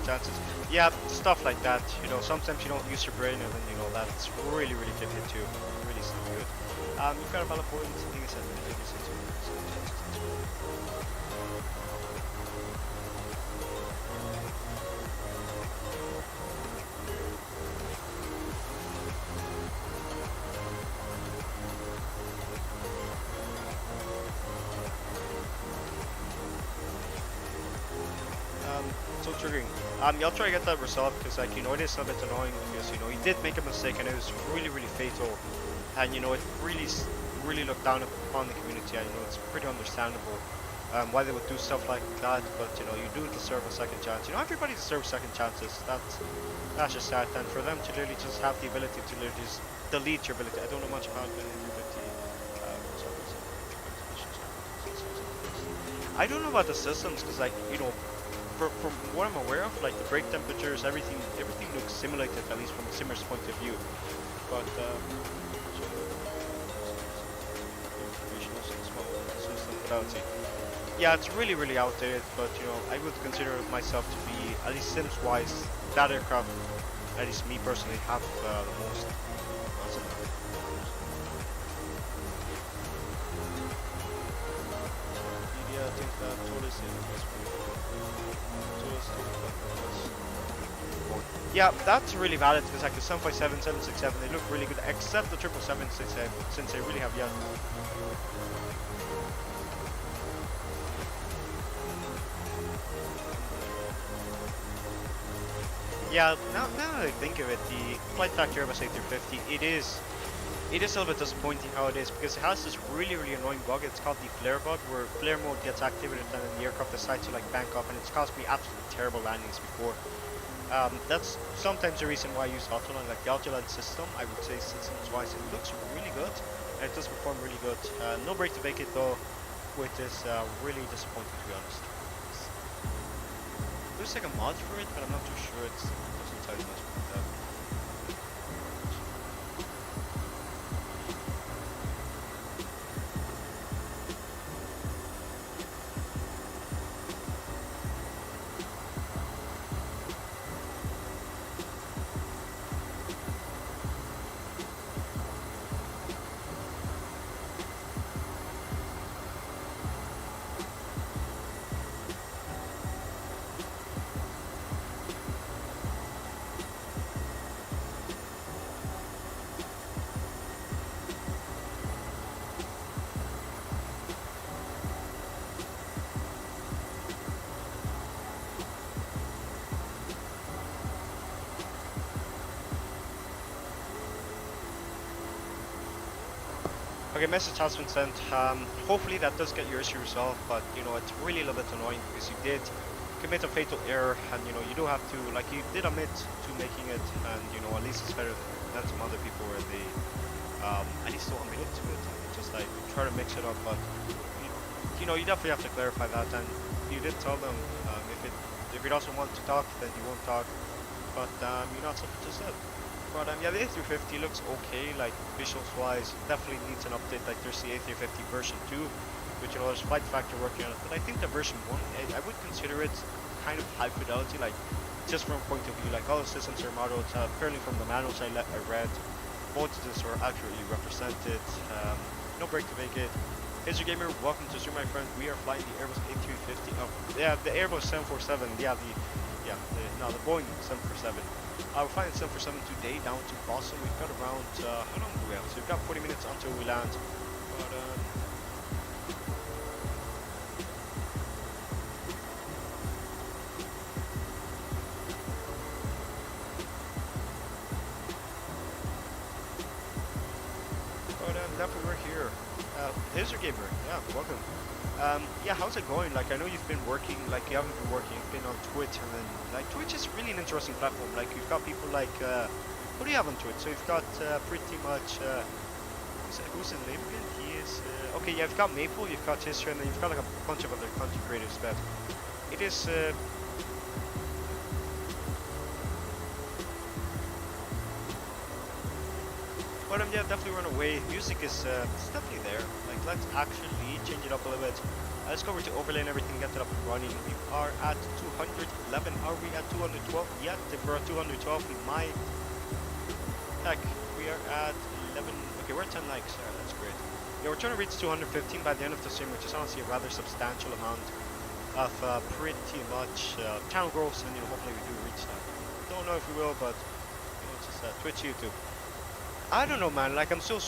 chances. Yeah, stuff like that. Sometimes you don't use your brain, and then that's really can hit you. Really good. You've got a valid point. I think it's so triggering. I'll try to get that resolved, because it is a bit annoying, because he did make a mistake, and it was really fatal, and it really looked down upon the community, and it's pretty understandable why they would do stuff like that, but you do deserve a second chance. Everybody deserves second chances. That's just sad, and for them to literally just have the ability to literally just delete your ability. I don't know much about the ability. I don't know about the systems, because from what I'm aware of, like the brake temperatures, everything looks simulated, at least from a simmer's point of view. But yeah, it's really outdated. But I would consider myself to be, at least Sims-wise, that aircraft, at least me personally, have the most. Yeah, I think that totally yeah, that's really valid, because like the 757, 767, they look really good, except the 777, since they really have Yeah, now that I think of it, the Flight Factor Airbus A350, it is a little bit disappointing how it is, because it has this really annoying bug. It's called the flare bug, where flare mode gets activated and then the aircraft decides to like bank up, and it's caused me absolutely terrible landings before. That's sometimes the reason why I use Autoland. Like the Autoland system, I would say systems-wise, it looks really good, and it does perform really good. No break to vacate though, which is really disappointing to be honest. Looks like a mod for it, but I'm not too sure. It doesn't tell you much about that. Okay, message has been sent. Hopefully that does get your issue resolved, but you know, it's really a little bit annoying because you did commit a fatal error, and you know, you do have to, like, you did admit to making it, and you know, at least it's better than some other people where they at least don't admit to it, and just like try to mix it up. But you know, you definitely have to clarify that, and you did tell them if it doesn't want to talk, then you won't talk, but you're not supposed to say. But yeah, the A350 looks okay, like visuals wise, definitely needs an update. Like there's the A350 version 2, which you know there's Flight Factor working on it, but I think the version 1, I would consider it kind of high fidelity, like just from a point of view, like all the systems are modeled, apparently from the manuals I read, voltages are accurately represented, no break to vacate. Here's your gamer, welcome to stream my friend. We are flying the Airbus A350, yeah, the Airbus 747, yeah, the Boeing 747. We're flying 747 today down to Boston. We've got around, how long do we have? So we've got 40 minutes until we land. But, definitely we're here. Here's your gamer. Yeah, welcome. Yeah, how's it going? Like, I know you've been working, like, you haven't been working, you've been on Twitch, and then, like, Twitch is really an interesting platform. Like, you've got people like, what do you have on Twitch? So you've got, pretty much, who's in name again? He is, okay, yeah, you've got Maple, you've got History, and then you've got, like, a bunch of other content creators, but it is, but yeah, definitely run away. Music is it's definitely there. Like, let's actually change it up a little bit. Let's go over to overlay and everything, get it up and running. We are at 211. Are we at 212 yet? If we're at 212, we might. Heck, we are at 11. Okay, we're at 10 likes. That's great. Yeah, we're trying to reach 215 by the end of the stream, which is honestly a rather substantial amount of pretty much channel growth, and you know, hopefully we do reach that. Don't know if we will, but you know, it's just Twitch, YouTube. I don't know, man. Like I'm still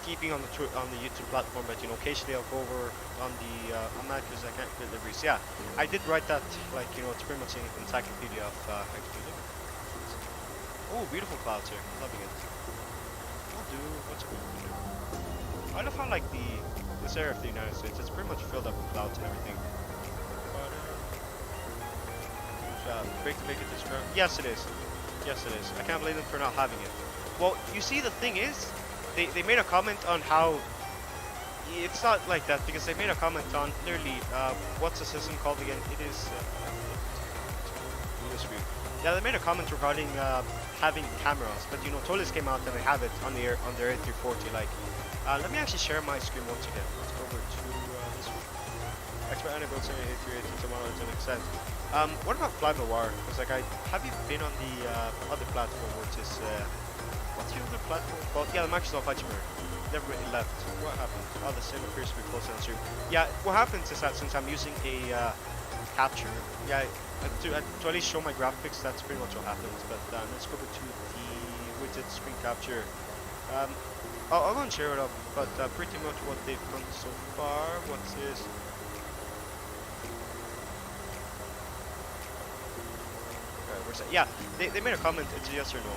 keeping on the YouTube platform, but you know, occasionally I'll go over on the on that because I can't get deliveries. Yeah, I did write that. Like, you know, it's pretty much an encyclopedia of XP. Oh, beautiful clouds here. Loving it. I'll do what's good. I love how like this area of the United States, it's pretty much filled up with clouds and everything. But break to make it this round. Yes, it is. Yes, it is. I can't blame them for not having it. Well, you see, the thing is, they made a comment on how it's not like that, because they made a comment on literally what's the system called again? It is yeah, they made a comment regarding having cameras, but you know, Tolis came out and they have it on their A340. Like, let me actually share my screen once again. Let's go over to this one. XPLANE-11 A380 tomorrow to an extent. What about Fly Noir? Because like, have you been on the other platform, which is what's the other platform called? Yeah, the Microsoft Flight Simulator. Never really left. What happened? Oh, the same appears to be close to the stream. Yeah, what happens is that since I'm using a capture, yeah, to at least show my graphics, that's pretty much what happens. But let's go over to the widget screen capture. I'll go and share it up, but pretty much what they've done so far. What's this? 747. Yeah, they made a comment. It's a yes or no.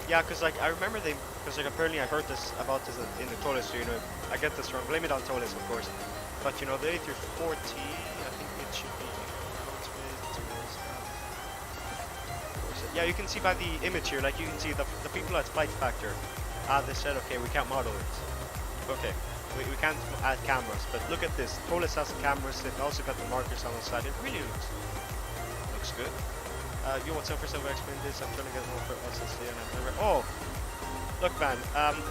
Yeah, cause like I remember cause like apparently I heard this about this in the Tolis, so you know I get this wrong. Blame it on Tolis, of course. But you know the A340, I think it should be. Yeah, you can see by the image here, like you can see the people at Flight Factor. They said okay, we can't model it. Okay, we can't add cameras, but look at this. Tolis has the cameras. It also got the markers on the side. It really looks good. You want 747 explain this? I'm trying to get more for SSD and I've never. Oh, look, man.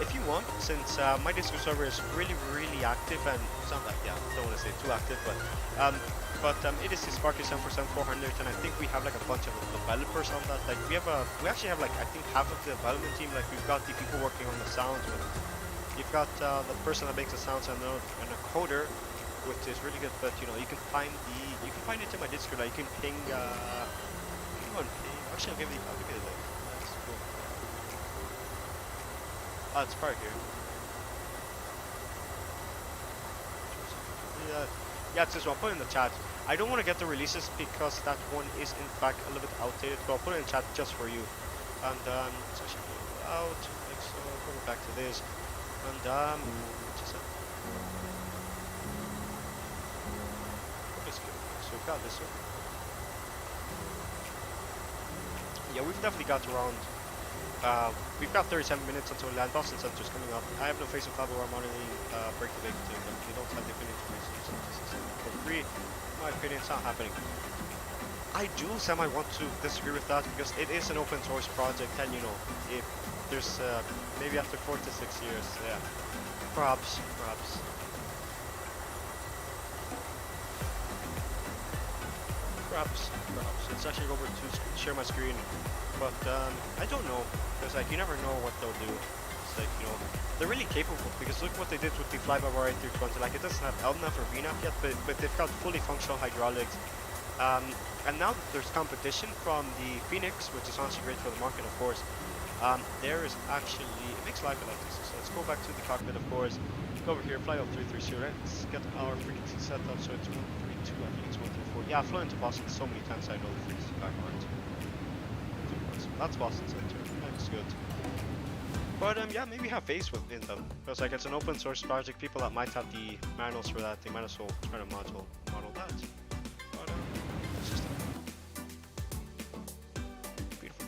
If you want, since my Discord server is really active and it's not like don't want to say too active, but it is the Sparky 747 400, and I think we have like a bunch of developers on that. Like we actually have like I think half of the development team. Like we've got the people working on the sounds, but you've got the person that makes the sounds and a coder, which is really good. But you know you can find it in my Discord. Like you can ping. Actually, I'll give you the link. That's cool. Oh, it's Park here. Yeah, it's this one. I'll put it in the chat. I don't want to get the releases because that one is in fact a little bit outdated, but I'll put it in chat just for you. And it's actually out. Like so, going back to this. And just so we've got this one. Yeah, we've definitely got around. We've got 37 minutes until land. Boston Center's coming up. I have no face of Fab or monitoring break the big team, but they don't have the ability to raise for free. In my opinion, it's not happening. I do semi want to disagree with that because it is an open source project, and you know, if there's maybe after 4 to 6 years, yeah, perhaps. It's actually over to share my screen, but I don't know, because like you never know what they'll do. It's like, you know, they're really capable, because look what they did with the fly-by-wire A320. Like it doesn't have LNAV or VNAV yet, but they've got fully functional hydraulics. And now there's competition from the Phoenix, which is honestly great for the market, of course. There is actually, it makes life a lot easier. So let's go back to the cockpit, of course. Go over here, fly up 330. Let's get our frequency set up so it's 132. I think it's 134. Yeah, I've flown into Boston so many times. I know the frequency back on it. That's Boston Center. That's good. But yeah, maybe have faith within them, because like it's an open source project. People that might have the manuals for that, they might as well try to model that. But it's just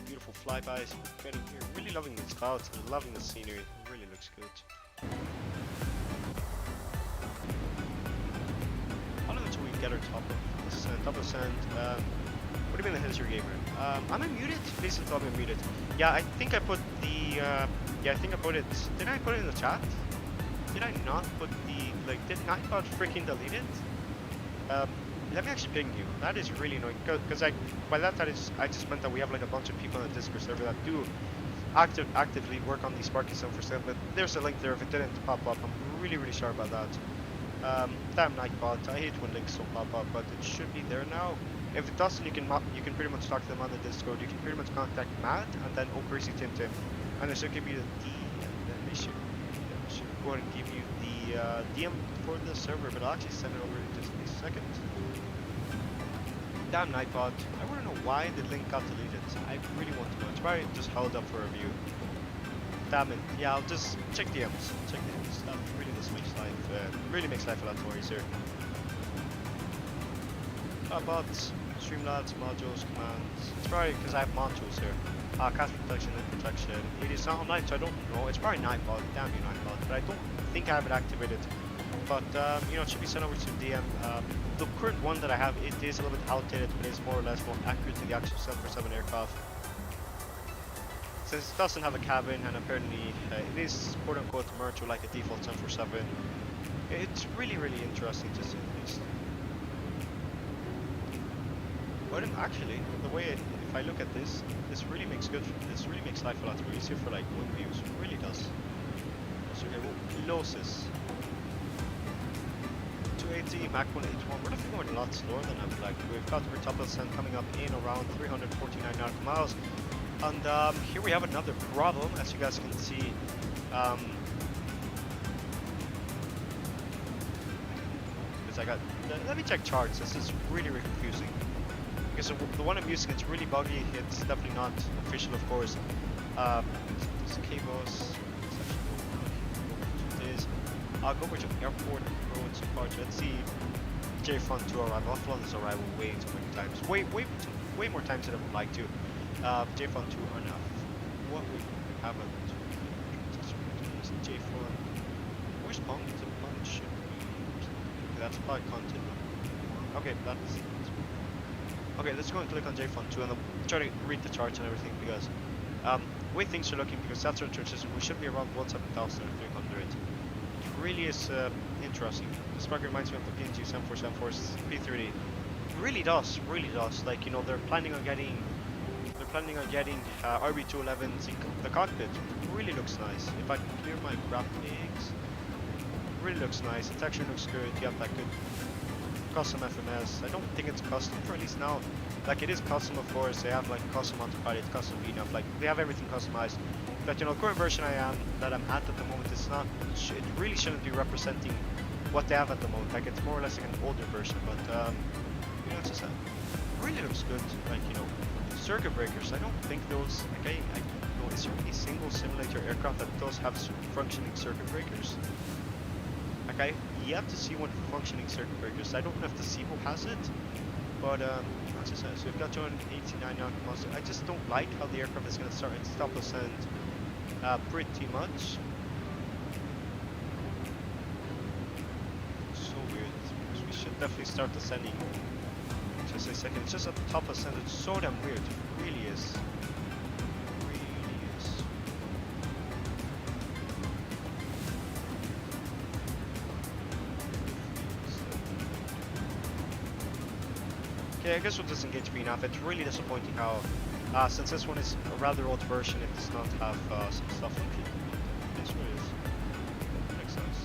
beautiful flybys. Getting here, really loving these clouds, loving the scenery. It really looks good. How long until we get our top of the sand? Top of sand. What do you mean the history gamer? Am I muted? Please tell me I'm muted. Yeah, I think I put the. Yeah, I think I put it. Did I put it in the chat? Did I not put the. Like, did Nightbot freaking delete it? Let me actually ping you. That is really annoying. Because by that I just meant that we have like a bunch of people on the Discord server that do actively work on the Sparky 747. But there's a link there if it didn't pop up. I'm really sorry about that. Damn Nightbot. I hate when links don't pop up, but it should be there now. If it doesn't, you can pretty much talk to them on the Discord. You can pretty much contact Matt and then Crazy Tim, and it should give you the D, and then they should go ahead and give you the DM for the server. But I'll actually send it over in just a second. Damn Nightbot! I want to know why the link got deleted. I really want to know. It's probably just held up for review. Damn it! Yeah, I'll just check DMs. That really just makes life a lot more easier. Bots, Streamlabs, modules, commands. It's probably because I have modules here. Cast protection and protection. It is not online, so I don't know. It's probably Nightbot. Damn you, Nightbot. But I don't think I have it activated. But you know, it should be sent over to DM. The current one that I have, it is a little bit outdated, but it's more or less more accurate to the actual 747 aircraft. Since it doesn't have a cabin, and apparently it is quote unquote merged with like a default 747. It's really interesting to see this. But actually, the way if I look at this really makes life a lot more easier for like wind views. It really does. So okay, well, Losis 280 Mach 181. We're definitely going a lot slower than I'm like. We've got our top ascent coming up in around 349 nautical miles, and here we have another problem, as you guys can see. Because I got let me check charts. This is really, really confusing. Because the one I'm using, it's really buggy. It's definitely not official, of course. This cables. It is. I'll go over to airport roads part. Let's see. J-Fun 2 arrival. Offload's arrival way too many times. Way more times than I would like to. J-Fun 2 on enough. What we haven't. J-Fun. Where's Pong? It's a bunch. Okay, that's probably content. Okay, that's. Okay, let's go and click on J-Fun 2 and try to read the charts and everything because the way things are looking, because that's our church system, we should be around 17,300. It really is interesting. This spec reminds me of the PNG 7474's P30. It really does, Like, you know, they're planning on getting RB211s in the cockpit. It really looks nice. If I can clear my graphics, it really looks nice. The texture looks good. You have that good custom FMS. I don't think it's custom for at least now. Like, it is custom, of course. They have like custom autopilot, custom VNAV. Like, they have everything customized. But you know, the current version that I'm at the moment, it's not. It really shouldn't be representing what they have at the moment. Like, it's more or less like an older version. But you know, it's just really looks good. Like, you know, circuit breakers. I don't think those. Like, I know, is there a single simulator aircraft that does have functioning circuit breakers? Like, I yet to see one functioning circuit breakers. I don't know if the SIBO has it, but that's just it. So we've got 289 knots. I just don't like how the aircraft is going to start and stop ascent pretty much. So weird. We should definitely start ascending. Just a second. It's just at the top ascent. It's so damn weird. It really is. Okay, I guess we'll disengage VNAV. It's really disappointing how, since this one is a rather old version, it does not have some stuff like it. That's what it is. Makes sense.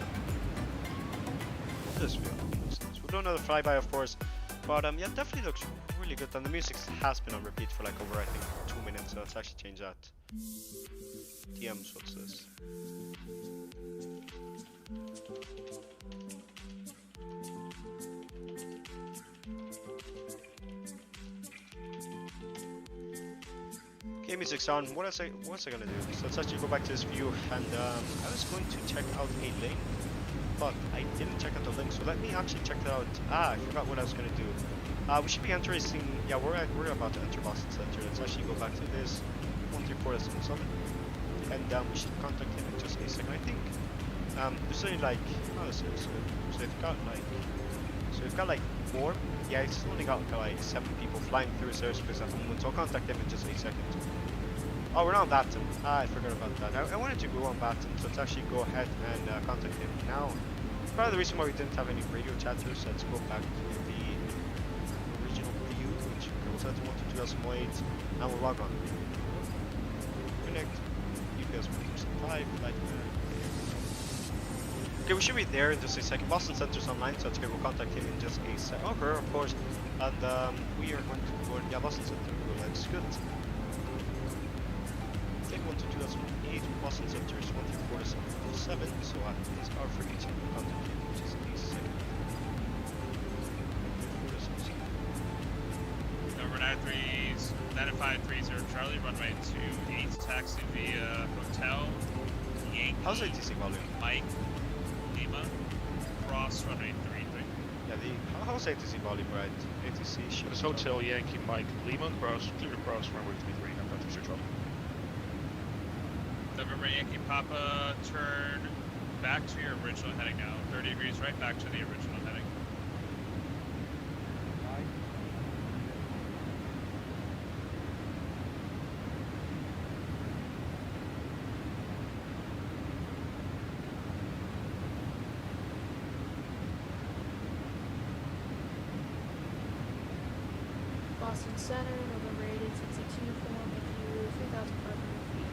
This view looks nice. We'll do another flyby, of course, but yeah, it definitely looks really good. And the music has been on repeat for like over, I think, 2 minutes. So let's actually change that. TMs, what's this? Okay, music's on. What else I gonna do? So let's actually go back to this view, and I was going to check out a link, but I didn't check out the link. So let me actually check that out. I forgot what I was gonna do. We should be entering. Yeah, we're about to enter Boston Center. Let's actually go back to this 134.7, and we should contact him in just a second. I think there's only like so we've got like 4. Yeah, it's only got like 7 people flying through his airspace at the moment, so I'll contact him in just a second. Oh, we're not on Baton. I forgot about that. I wanted to go on Baton, so let's actually go ahead and contact him now. Probably the reason why we didn't have any radio chatters, so let's go back to the original view, which goes out to 122.8, and we'll log on. Connect. UPS 105, flight. Okay, we should be there in just a second. Boston Center's online, so it's okay. We'll contact him in just a second. Oh, her, of course. And we are going to go. Yeah, Boston Center. That's good. Take 122.8. Boston Center is 134.7. So it's our frequency. We'll contact him in just a second. Number 9530 Charlie, runway 28, taxi via hotel. Yankee. How's ATC volume? Mike. Cross runway 33. Yeah, how's ATC volume, right? ATC should. It's Hotel Yankee Mike Lima, clear across runway 33, I'm about to search trouble. November Yankee Papa, turn back to your original heading now. 30 degrees right back to the original heading. Boston Center, November 8866 uniform, with you 3,500 feet.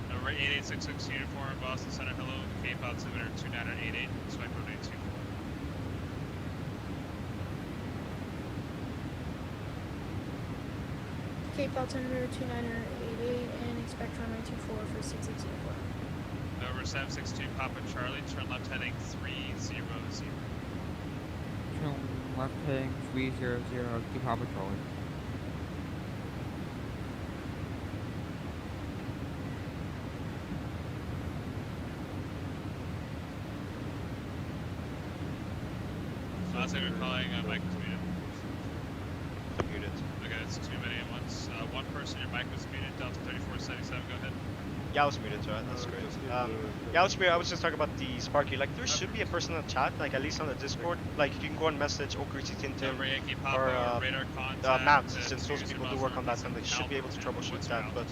November 8866 uniform, Boston Center, hello, Cape altimeter 2988, swipe runway 24. Cape altimeter 2988 and expect runway 24 for 66 uniform. November November 762 Papa Charlie, turn left heading 300. Turn left heading 300 to Papa Charlie. Last time we're calling, Mike was muted. Muted. Okay, it's too many at once. One person, your mic was muted. Delta 3477, go ahead. Yeah, I was muted, right? That's great. Yeah, I was muted. I was just talking about the Sparky. Like, there should be a person in the chat, like at least on the Discord. Like, you can go and message Okriti Tintin Number Yankee or Papa, radar contact. Matt, since those people do work on that, and they should be able to troubleshoot that. But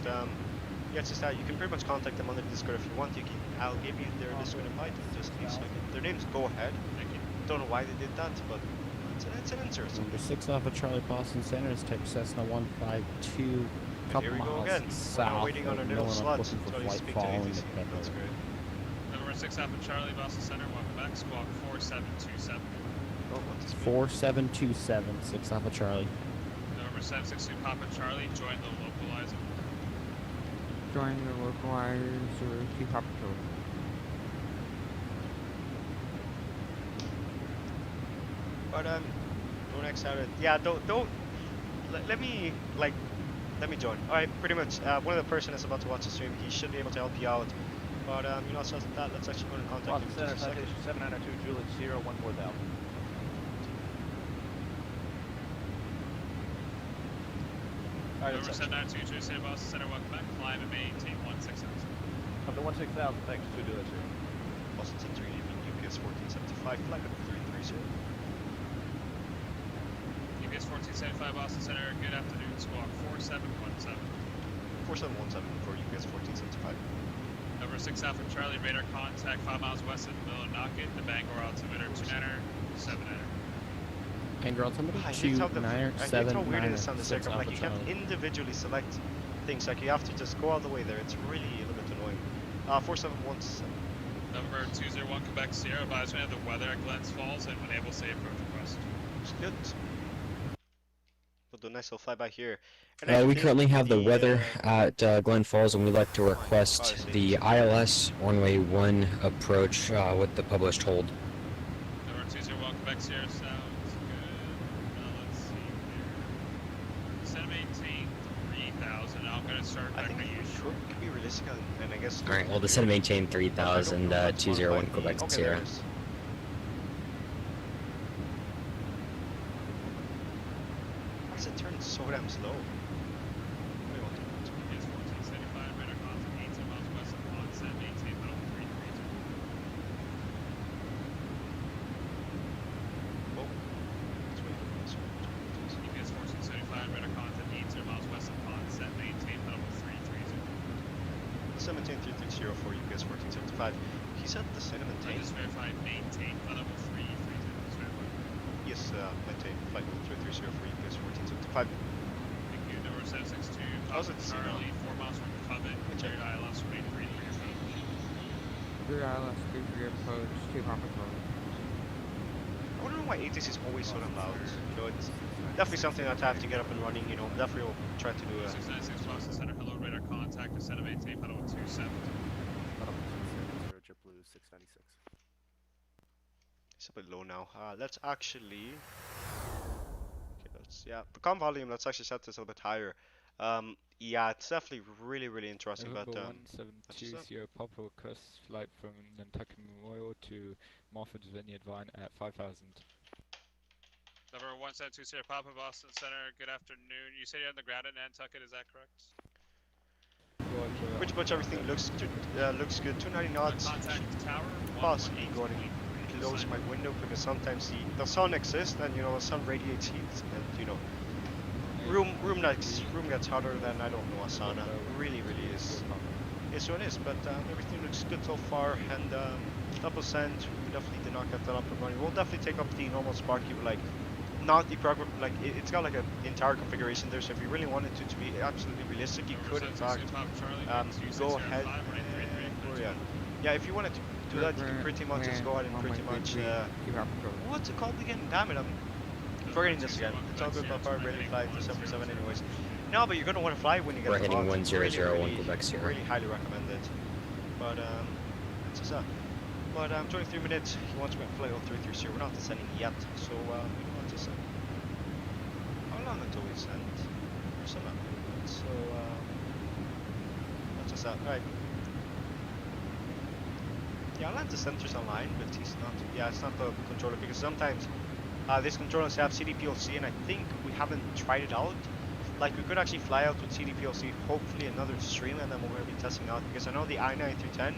yeah, it's just that you can pretty much contact them on the Discord if you want. I'll give you their Discord invite in just a second. Their name's Go Ahead. Thank you. Don't know why they did that, but it's an interesting. Number 6 Alpha Charlie Boston Center is type Cessna 152, couple Here we go miles again. We're south now waiting on our of little Millinock, slots looking for until you flight speak to following ATC. the Federal. That's great. Number 6 Alpha Charlie, Boston Center, welcome back. Squawk 4727. Oh, what does it mean? 4727, 6 Alpha Charlie. November 762 Papa Charlie, join the localizer. Join the localizer to Papa Charlie. But don't X out it. Yeah, don't. Let me join. All right, pretty much. One of the person is about to watch the stream. He should be able to help you out. But you know, so that let's actually go in contact him in just a second. 792 Juliet Sierra 14000. All right, November let's actually. 792 Juliet City, Boston Center, welcome back. Climb and maintain 16,000. Up to 16,000, thanks to Juliet Sierra. Boston Center, UPS 1475, flight number 330. UPS 1475 Boston Center, good afternoon. Squawk 4717. 4717 for UPS 1475. Number 6 Alpha Charlie, radar contact 5 miles west of Millinocket, the Bangor altimeter 29er, 7er. Angel altimeter I hate how 29er, I hate how weird it 7er, is on the 6 circle. Like Alpha you can't Charlie. individually select things. Like you have to just go all the way there. It's really a little bit annoying. 4717. Number 201 Quebec Sierra, advisory of the weather at Glens Falls and when able, say approach request. It's good. We'll do a nice little flyby here. And I We think currently have the the, weather at Glen Falls, and we'd like to request the ILS runway 1 approach with the published hold. Number 201 Quebec Sierra sounds good. Let's see here. Set and maintain 3,000. I'm going to start I back think to it usual. could be realistic, and I guess. Alright, well, descend and maintain 3,000, 201 Quebec okay, Sierra. there it is. Why is it turning so damn slow? Wait, what? UPS 1475, radar contact 18 miles west of Pond, set and maintain level 330. Whoa. Let's wait. UPS 1475, radar contact 80 miles west of Pond, set and maintain level 330. 17330 for UPS 1475. He said the I maintain. just verified maintain level 330. Just verified. Yes, maintain flight level 330 for UPS 1475. Thank you. Number 762. How's it Papa Charlie, 4 miles from Covet. check. Carrier ILS rate 3 for your phone. Your ILS 33 approach to Papa Charlie. I wonder why ATC is always so damn loud. You know, it's definitely something that I have to get up and running. You know, definitely will try to do a. 696 Boston Center, hello, radar contact, descend and maintain pedal 27. JetBlue 696. It's a bit low now. Let's actually. Okay, let's the comm volume. Let's actually set this a little bit higher. Yeah, it's definitely really interesting. But November 172 Papa request flight from Nantucket Memorial to Martha's Vineyard Vine at 5,000. Number 1720 Papa Boston Center, good afternoon. You say you're on the ground in Nantucket, is that correct? pretty much everything looks good. 290 knots. Contact tower. Possibly going to close my window because sometimes the sun exists and you know the sun radiates heat and you know room gets hotter than I don't know a sauna. Really is. Yes, so it is. But everything looks good so far and double send. We definitely did not get that up and running. We'll definitely take up the normal Sparky, but like not the program. Like it's got like an entire configuration there. So if you really wanted to be absolutely realistic, you could in fact go ahead. Yeah, if you wanted to do that, you can pretty much just go ahead and pretty much. What's it called again? Damn it, I'm forgetting this again. It's all good, but our really fly to 747 anyways. No, but you're gonna want to fly when you get We're the heading mod. 1001 really, Quebec Sierra. really highly recommend it. But that's just that. But 23 minutes, he wants me to fly 0330, we're not descending yet, so we don't want to send. How long until we send? Or some minutes, so that's just that, right. Yeah, I'll let the sensors online, but he's not, yeah, it's not the controller, because sometimes these controllers have CDPLC, and I think we haven't tried it out. Like, we could actually fly out with CDPLC, hopefully another stream, and then we're going to be testing out, because I know the i9-310,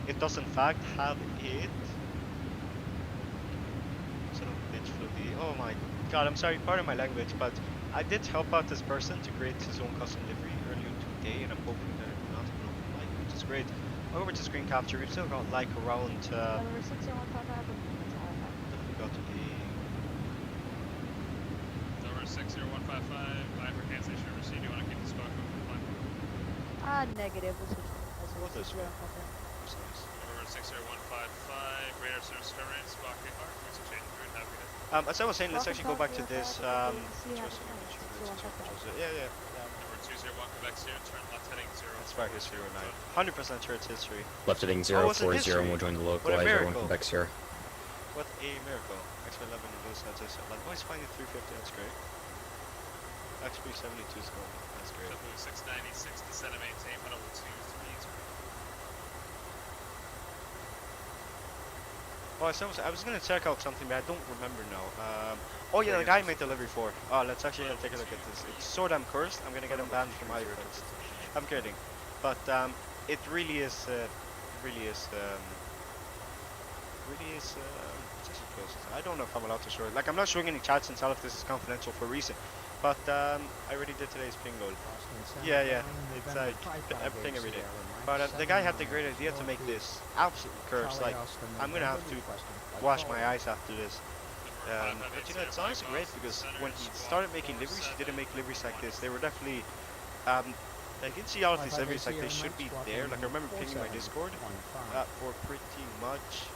it does in fact have it. Son of a bitch, Floppy. Oh my god, I'm sorry, pardon my language, but I did help out this person to create his own custom livery earlier today, and I'm hoping that it will not have an like, which is great. Over to screen capture, we've still got like around Number 60155. we got to be Over 60155, line for cancellation receipt. Do you want to keep the spot open? Negative. We'll switch What is it? Over 60155, radar service covering, spot radar. What's the change? Have a good day. as I was saying, let's actually go back to this. Yeah. Number 201 Quebec Sierra, turn left heading 0. That's right, history 09. 100% sure it's history. Left heading Oh, it's in 040 history. and we'll join the What a localizer, 1 miracle. Quebec Sierra. What a miracle. XPLANE-11 and those heads I said. Like, why is finding 350? That's great. XP72 is going. That's great. JetBlue 696, descend and maintain 102.3. Oh, I was gonna check out something, but I don't remember now. Oh yeah, the guy I made delivery for. Oh, let's actually take a look at this. It's so damn cursed. I'm gonna get him banned from my records. I'm kidding, but it really is. Just close. I don't know if I'm allowed to show it. Like, I'm not showing any chats and all of this is confidential for a reason. But I already did today's ping goal. Yeah, it's everything every day. But the guy had the great idea to make this absolute curse. Like, I'm gonna have to wash my eyes after this. But you know, it's honestly great because when he started making liveries, he didn't make liveries like this. They were definitely, I can see all of these liveries like they should be there. Like, I remember pinging my Discord for pretty much.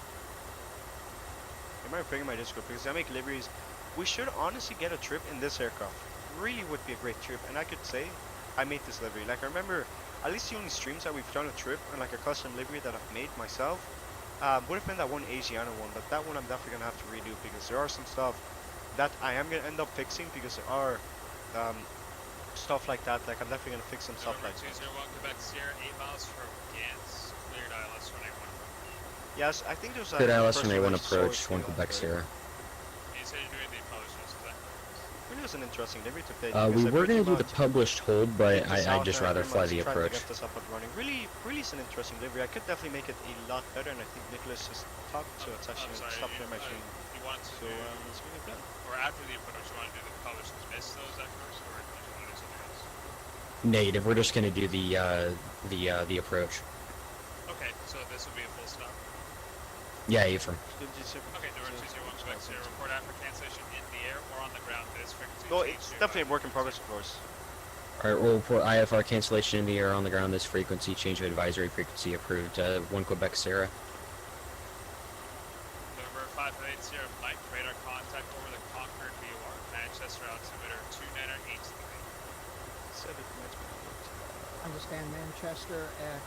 I remember pinging my Discord because I make liveries. We should honestly get a trip in this aircraft. Really would be a great trip, and I could say I made this livery. Like, I remember at least the only streams that we've done a trip and like a custom livery that I've made myself would have been that one Asiana one, but that one I'm definitely gonna have to redo because there are some stuff that I am gonna end up fixing because there are stuff like that. Like, I'm definitely gonna fix some stuff like that. 201 Quebec Sierra, 8 miles from Gans, cleared ILS 181. Yes, I think there's a Good ILS from A1 approach, 1 Quebec Sierra. You said you're doing the publishers, is that correct? Really was an interesting livery to pick. We were going to do the published hold, but I'd just rather fly the approach. Get this up and running. Really is an interesting livery. I could definitely make it a lot better, and I think Nicholas just talked, so it's actually going to stop there my stream. You want to So it's really good. or after the approach, you want to do the publishers, miss those at first, or do you want to do something else? Negative. We're just going to do the approach. Okay, so this will be a full stop. Yeah, Ephraim. Okay, door 201 Quebec Sierra, report after cancellation in the air or on the ground. This frequency. No, it's definitely a work in progress, of course. Alright, we'll report IFR cancellation in the air on the ground. This frequency, change of advisory frequency approved. 1 Quebec Sierra. November 558 Sierra Mike, radar contact over the Concord VOR, Manchester altimeter 2983. Understand Manchester at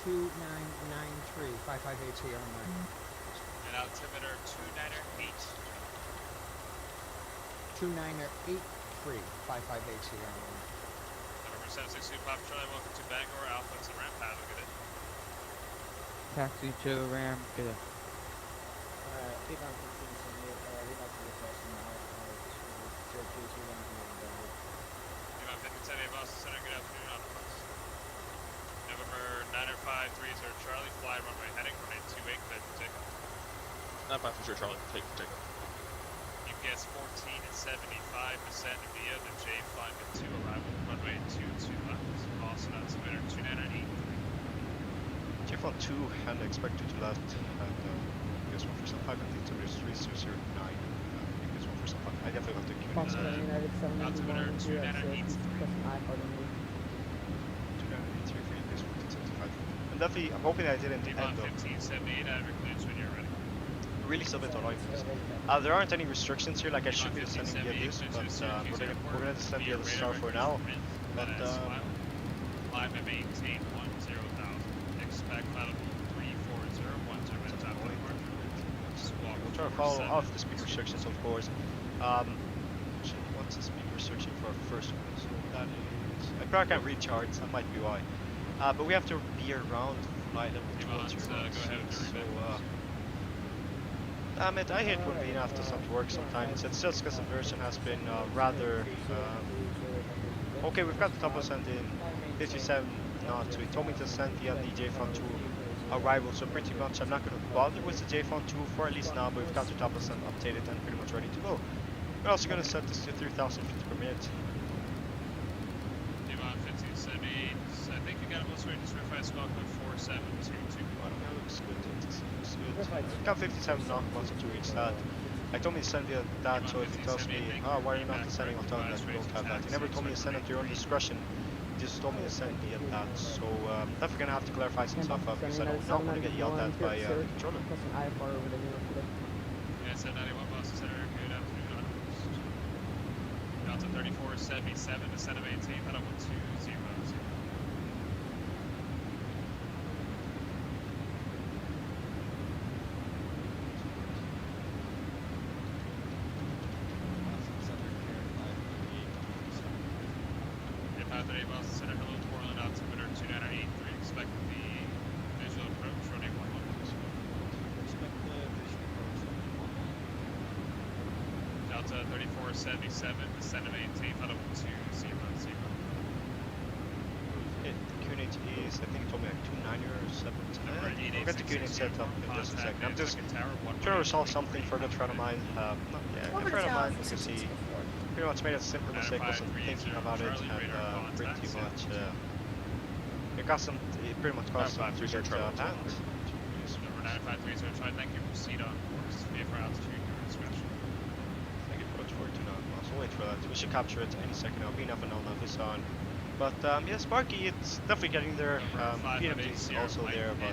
2993, 558 Sierra Mike. And altimeter 298. 2983, 558 Sierra Mike. November 762 Pop Charlie, welcome to Bangor, Alpha to Ramp. Have a good day. Taxi to Ram, get it. Lima 57 Boston Center, good afternoon on the bus. November 90530 Charlie, fly runway heading, runway 28, clear for takeoff. Not bad for sure, Charlie. Take. UPS 14 and 75, descend via the J flying to 2, arrival runway 22 left. Boston altimeter 2983. J-Font 2 and expected to left, and UPS 1 for some 5 and altimeter 3009. UPS 1 for some 5. I definitely want to queue in. Altimeter 2983. 293 for UPS 1475. And definitely, I'm hoping that I didn't end Devon up 1578, out of your clearance when you're ready. really still a bit annoying because there aren't any restrictions here. Like, I should be descending via this, but we're gonna descend via the star for now. But climb and maintain 10,000. Expect level 340, try to follow off the speed restrictions, of course. Actually, what's the speed restriction for our first one? So that is... I probably can't read charts, that might be why. But we have to be around flight level 210. Go ahead with So, your damn it, I hate when VNAV does not work sometimes. It's just because the version has been rather... okay, we've got the top send in 57 knots, so he told me to send via the JFON 2 arrival, so pretty much I'm not going to bother with the JFON 2 for at least now, but we've got the top send updated and pretty much ready to go. We're also going to set this to 3,000 feet per minute. D-Mon 1578, I think you got it most way, just verify squawk code 4722. That looks good, looks good. We've got 57 knots to reach that. I told me to send via that, so if he tells me, oh, why are you not sending, I'll tell him that we don't have that. He never told me to send at your own discretion. He just told me to send via that, so definitely gonna have to clarify some stuff up because I don't want to get yelled at by the controller. Yeah, 791 Boston Center, good afternoon on Delta 3477, descend of 18, head up 1200. Boston Center, hello, Portland, altimeter 2983, expect the visual approach, running 11. Expect the visual approach, running 11. Delta 3477, descend of 18, head up 200. QNH is, I think he told me like 290 or 710. We'll get the QNH set up in just a second. I'm just trying to resolve something for a good friend of mine. A friend of mine, because he pretty much made a simple mistake, wasn't thinking about it, and pretty much it pretty much cost him to get banned. Number 953, try, thank you, proceed on course, via for altitude, your discretion. Thank you, approach 42 knots, we'll wait for that, we should capture it any second now, BNAV and LNAV is on. But yeah, Sparky, it's definitely getting there, BNAV is also there, but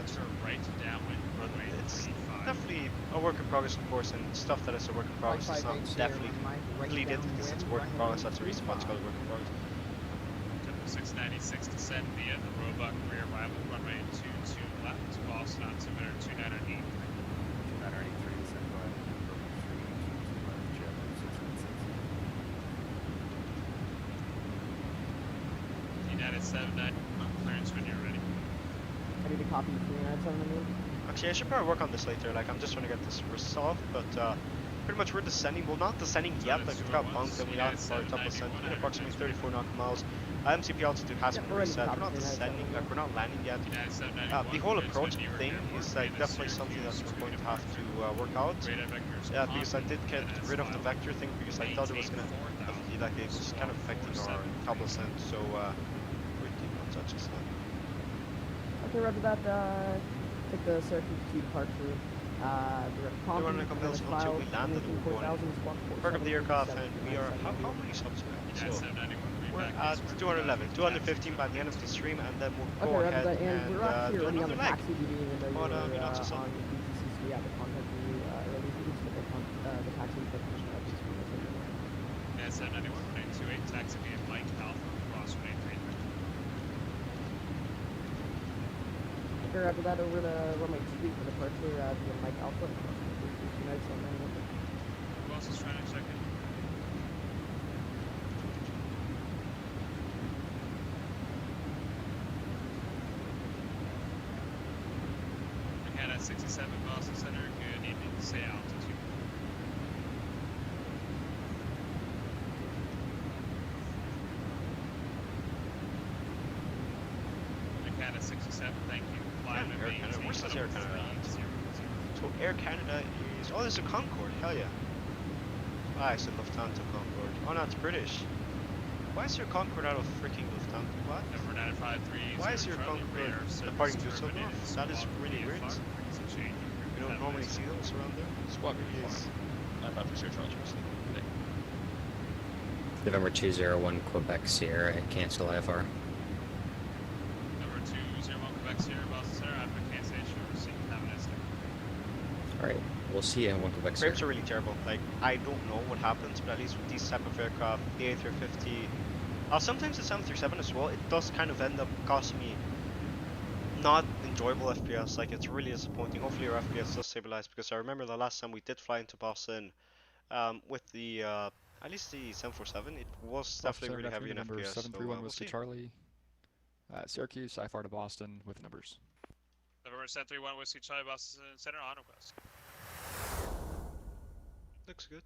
it's definitely a work in progress, of course, and stuff that is a work in progress is not definitely completed because it's a work in progress. That's the reason why it's called a work in progress. 696 descend via the Roebuck rear arrival, runway 22 left, Boston altimeter 2983. 2983, descend via United 79, clearance when you're ready. I need to copy 397. Actually, I should probably work on this later. Like, I'm just trying to get this resolved, but pretty much we're descending. Well, not descending yet. Like, we've got bunked and we are for a top ascent in approximately 34 nautical miles. MCP altitude has been reset. We're not descending. Like, we're not landing yet. The whole approach thing is like definitely something that we're going to have to work out. Yeah, because I did get rid of the vector thing because I thought it was gonna like it was kind of affecting our top ascent. So pretty much such as that. Okay, roger that. Take the circuit departure. We're running a couple hills until we landed. We're going park up the aircraft, and we are how many stops we have? So we're at 211, 215 by the end of the stream, and then we'll go ahead and we're actually do already on another the leg. taxi meeting, even though But you're not so on BTC, so we have to contact you early. Please put the taxi technician up to speed. Yeah, 791.28, taxi via Mike Alpha, cross 183. Okay, after that, over to runway 2 for departure via Mike Alpha. Who else is trying to check in? Again at 67 Boston Center, good evening, say altitude. Again at 67, thank you. Air Canada. Where's this Air Canada? So Air Canada is... Oh, there's a Concorde. Hell yeah. Ah, I said Lufthansa Concorde. Oh, no, it's British. Why is your Concorde out of freaking Lufthansa? What? Number 953. Why is your Concorde departing Düsseldorf? That is really weird. We don't normally see those around there. Squawk is 953 Charlie Charlie. November 201 Quebec Sierra, cancel IFR. Number 201 Quebec Sierra, Boston Center, advocate cancellation, receipt, have a nice day. Alright, we'll see you in 1 Quebec Sierra. Frames are really terrible. Like, I don't know what happens, but at least with these type of aircraft, the A350, sometimes the 737 as well, it does kind of end up costing me not enjoyable FPS. Like it's really disappointing. Hopefully your FPS does stabilize because I remember the last time we did fly into Boston with the at least the 747, it was definitely really heavy in number FPS. So 731 we'll Whiskey see. Charlie. Syracuse, I far to Boston with numbers. November 731 Whiskey Charlie, Boston Center on request. Looks good.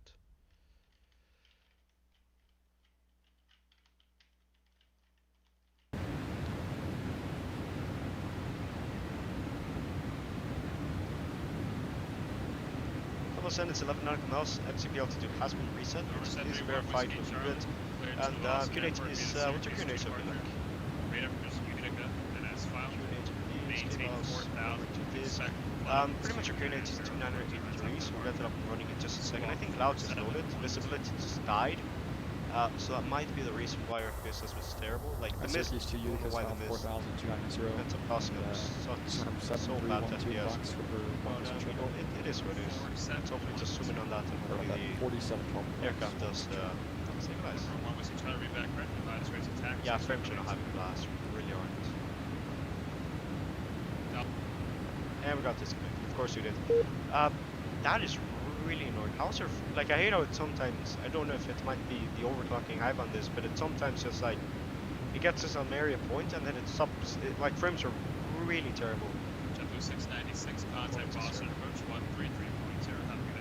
Send it's 11 nautical miles. MCP altitude has been reset. It is verified looking good. And QNH is what's your QNH looking like? Radar from Utica and S file. Maintain 4,000. Pretty much your QNH is 2983, so we'll get it up and running in just a second. I think clouds is loaded. Visibility just died. So that might be the reason why our FPS was terrible. Like the mist, Syracuse to I don't know Utica, why the mist. 4,290. That's a passing up so bad to FPS. It is what it is. Let's hopefully just zoom in on that and hopefully the aircraft does stabilize. Yeah, frames are not having blast, really aren't. And we got disconnected, of course you did. That is really annoying. How's your, like I hate how it sometimes, I don't know if it might be the overclocking I have on this, but it sometimes just like, it gets us on area point and then it stops, like frames are really terrible. JetBlue 696, contact Boston approach 133.0, have a good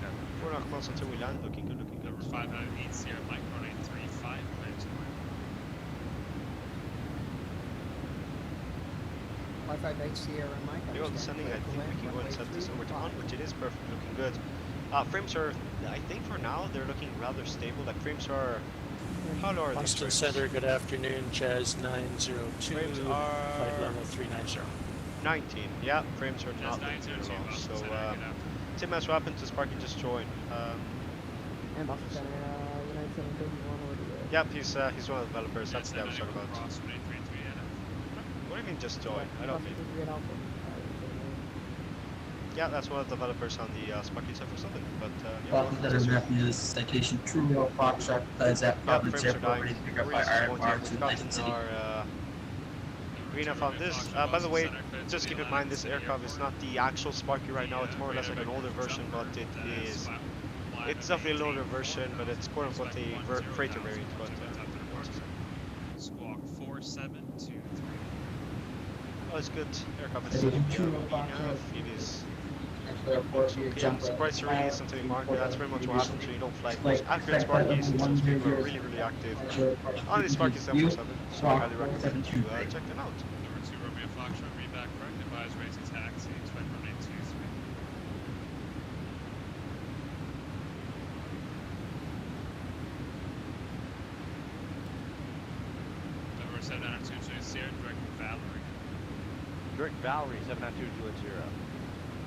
day. 4 knock miles until we land, looking good, looking good. Number 598 Sierra Mike, runway 35, land to land. 558 Sierra Mike. You're descending, I think we can go and set this over to 1, which it is perfect, looking good. Frames are, I think for now, they're looking rather stable. Like frames are, how low are these Boston frames? Center, good afternoon, Chaz 902, Frames flight are level 390. 19, yeah, frames are not looking at all. So, Tim, as what happened to Sparky just joined? And Boston Center, United 731 or the... Yep, he's one of the developers, that's what I was talking about. What do you mean just join? I don't mean... Yeah, that's one of the developers on the Sparky stuff or something, but yeah. Boston Center map news, citation True Foxtrot, is at Providence Airport, ready to pick up by IR to Atlantic City. Green up on this. By the way, just keep in mind this aircraft is not the actual Sparky right now, it's more or less like an older version, but it is... It's definitely an older version, but it's quote unquote a freighter variant, but... Squawk 4723. Oh, it's good. Aircraft is enough. It is... Surprise to release until you mark it. That's very much what happens when you don't fly close. Accurate Sparkies, since people are really, really active. On these Sparkies 747, so I highly recommend you check them out. Number 2 Romeo Foxtrot, read back correct, advise raising taxi, expect runway 23. Number 792 Sierra, direct Valerie. Direct Valerie, 792 Juliet Zero.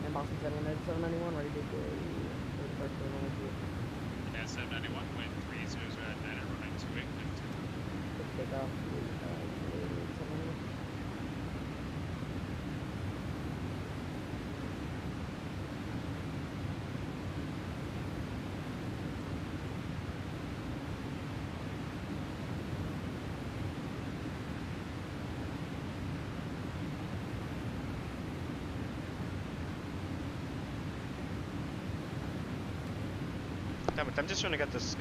And Boston Center, United 791, ready to go. And 791, wind 300 at 9 and runway 28, lift 2. Let's take off. Damn it, I'm just trying to get this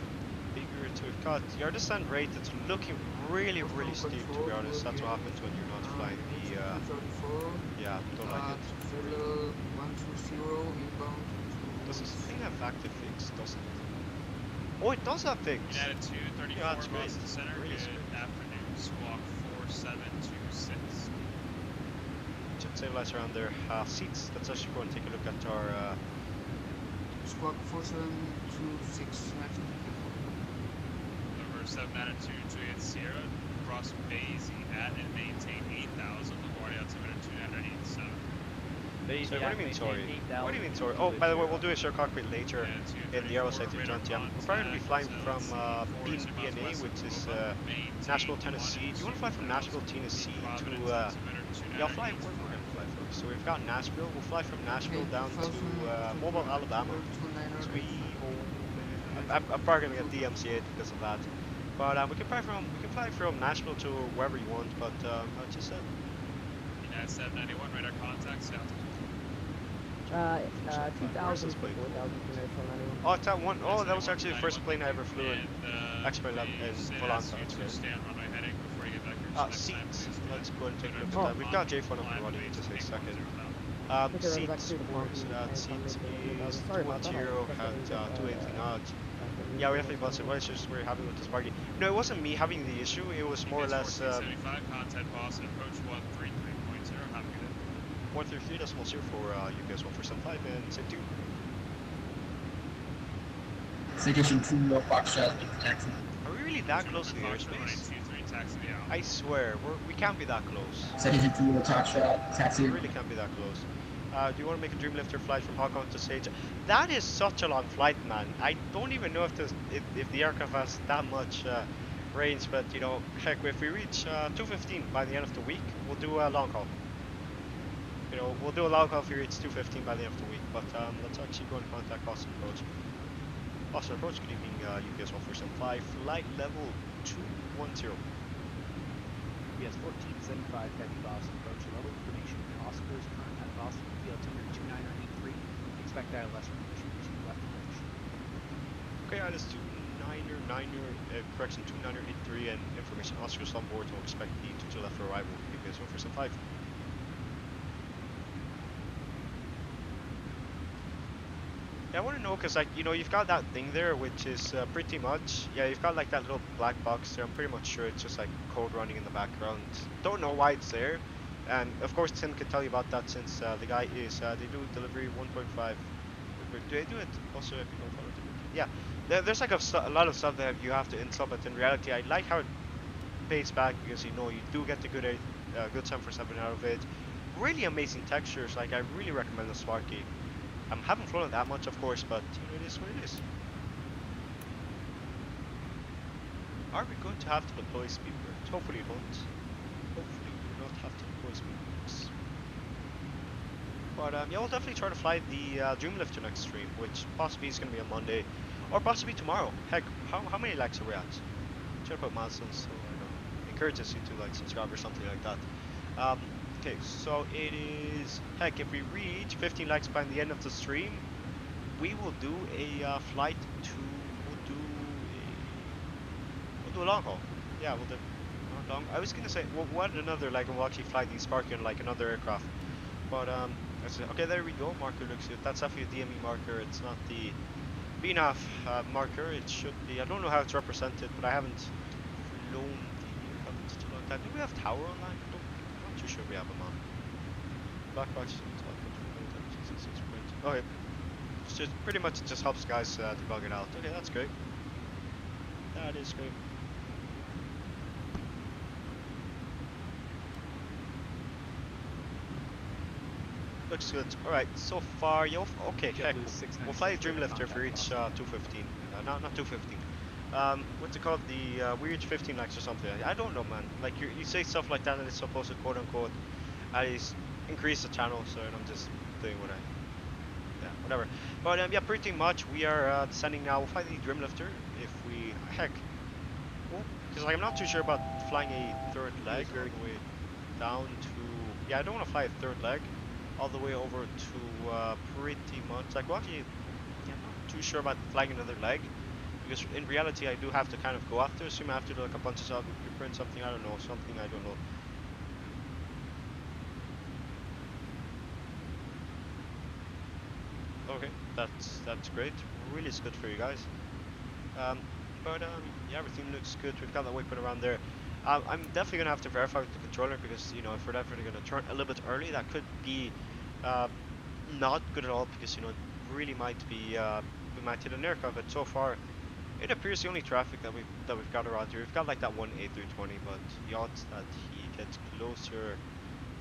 bigger to it cut. Your descent rate, it's looking really, really steep to be honest. That's what happens when you're not flying the, yeah, don't like it. Does this thing have active fix? Doesn't it? Oh, it does have fix! United 234, yeah, that's great. Boston Center, Really good afternoon, squawk 4726. Jet stabilizer on their seats. Let's actually go and take a look at our Squawk 4726. Number 792 Juliet Sierra, cross Basie at and maintain 8,000, LaGuardia altimeter 287. So what do you mean sorry? What do you mean sorry? Oh, by the way, we'll do a short cockpit later in the Aero Safety Joint. Yeah, we're probably going to be flying from BNA, which is Nashville, Tennessee. Do you want to fly from Nashville, Tennessee to, yeah, I'll fly, where we're going to fly from. So we've got Nashville, we'll fly from Nashville down to Mobile, Alabama. So I'm probably going to get DMCA'd because of that. But we can fly from Nashville to wherever you want. But I just said. United 791 radar contact south. 2,000 to 4,000 commercial anyone. Oh, it's that one. Oh, that was actually the first plane I ever flew in. XPLANE-11 in Volanta. That's great. Stay on runway heading before you get back here. Seats. Let's go and take a look at that. We've got J4 up and running in just a second. Seats. Where is that? Seats is 210 and 280 knots. Yeah, we definitely busted. What issues we're having with this party? No, it wasn't me having the issue. It was more or less. 75 contact Boston approach 133.0. Have a good day. 133 decimal 0 for UPS 145 and set 2. Citation 2 York Foxtrot, taxi. Are we really that close to the airspace? I swear, we can't be that close. Citation 2 York Foxtrot, taxi. We really can't be that close. Do you want to make a Dreamlifter flight from Hong Kong to Sage? That is such a long flight, man. I don't even know if the aircraft has that much range, but you know, heck, if we reach 215 by the end of the week, we'll do a long haul. You know, we'll do a long haul if we reach 215 by the end of the week. But let's actually go and contact Boston Approach. Boston Approach, good evening, UPS 1475, flight level 210. UPS 1475, heavy Boston Approach level, information, Oscar's current at Boston, field timber 2983, expect ILS from 22 left approach. Okay, ILS 29er, correction 2983, and information, Oscar's on board, to expect the 22 left for arrival, UPS 1475. Yeah, I want to know because, like, you know, you've got that thing there, which is pretty much, yeah, you've got like that little black box there. I'm pretty much sure it's just like code running in the background. Don't know why it's there, and of course Tim can tell you about that since the guy is they do delivery 1.5. Do they do it also if you don't follow it? Yeah, there's like a lot of stuff that you have to install, but in reality, I like how it pays back because you know you do get the good 747 out of it. Really amazing textures. Like I really recommend the Sparky. I haven't flown it that much, of course, but you know, it is what it is. Are we going to have to deploy speedbirds? Hopefully not. Hopefully we will not have to deploy speedbirds. But yeah, we'll definitely try to fly the Dreamlifter next stream, which possibly is going to be on Monday, or possibly tomorrow. Heck, how many likes are we at? Try to put milestones, so I know. Encourages you to like subscribe or something like that. Okay, so it is, heck, if we reach 15 likes by the end of the stream, we will do a flight to, we'll do a long haul. Yeah, we'll do long. I was gonna say, what another, like, we'll actually fly the Sparky on like another aircraft. But okay, there we go. Marker looks good. That's definitely a DME marker. It's not the BNAF marker. It should be. I don't know how it's represented, but I haven't flown the aircraft in such a long time. Do we have tower online? I'm not too sure we have them on. Black box. Okay. It's just pretty much it just helps guys debug it out. Okay, that's great. That is great. Looks good. Alright, so far, okay, heck, we'll fly a Dreamlifter for each 215. Not 215. What's it called? We reach 15 likes or something. I don't know, man. Like, you say stuff like that and it's supposed to, quote unquote, at least increase the channel, so I'm just doing what yeah, whatever. But yeah, pretty much we are descending now. We'll fly the Dreamlifter if we, heck, because like, I'm not too sure about flying a third leg all the way down to, yeah, I don't want to fly a third leg all the way over to pretty much, like, well, actually, yeah, I'm not too sure about flying another leg, because in reality I do have to kind of go after, assume I have to do like a bunch of stuff, print something, I don't know, something I don't know. Okay, that's great, really is good for you guys. But yeah, everything looks good. We've got that waypoint around there. I'm definitely gonna have to verify with the controller, because you know, if we're definitely gonna turn a little bit early, that could be not good at all, because you know, it really might be we might hit an aircraft. But so far, it appears the only traffic that we've got around here. We've got like that one A320, but the odds that he gets closer,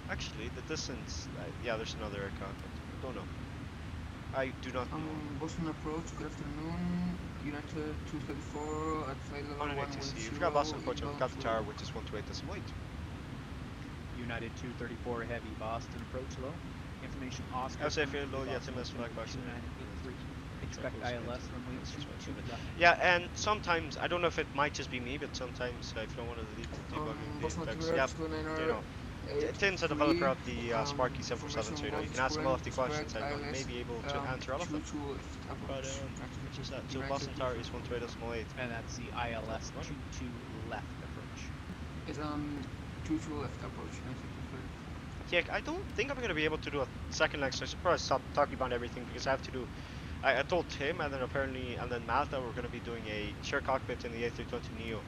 actually the distance, yeah, there's another aircraft, but I don't know. I do not know. Boston approach, good afternoon. United 234 at flight level 110. We've got Boston approach, and we've got the tower, which is 128.8. United 234 heavy Boston approach low. Information Oscar. I'll say if you're low, yeah, SMS flag box. Expect ILS runway 22 left. Yeah, and sometimes, I don't know if it might just be me, but sometimes if you don't want to delete the debugging, the text, yeah, you know, Tim's a developer of the Sparky 747, so you know, you can ask him all of the questions and he may be able to answer all of them. But, it's just that. So Boston Tower is 128.8. And that's the ILS 22 left approach. It's 22 left approach. Yeah, I don't think I'm going to be able to do a second leg, so I should probably stop talking about everything because I have to do. I told Tim and then apparently and then Matt that we're going to be doing a share cockpit in the A320neo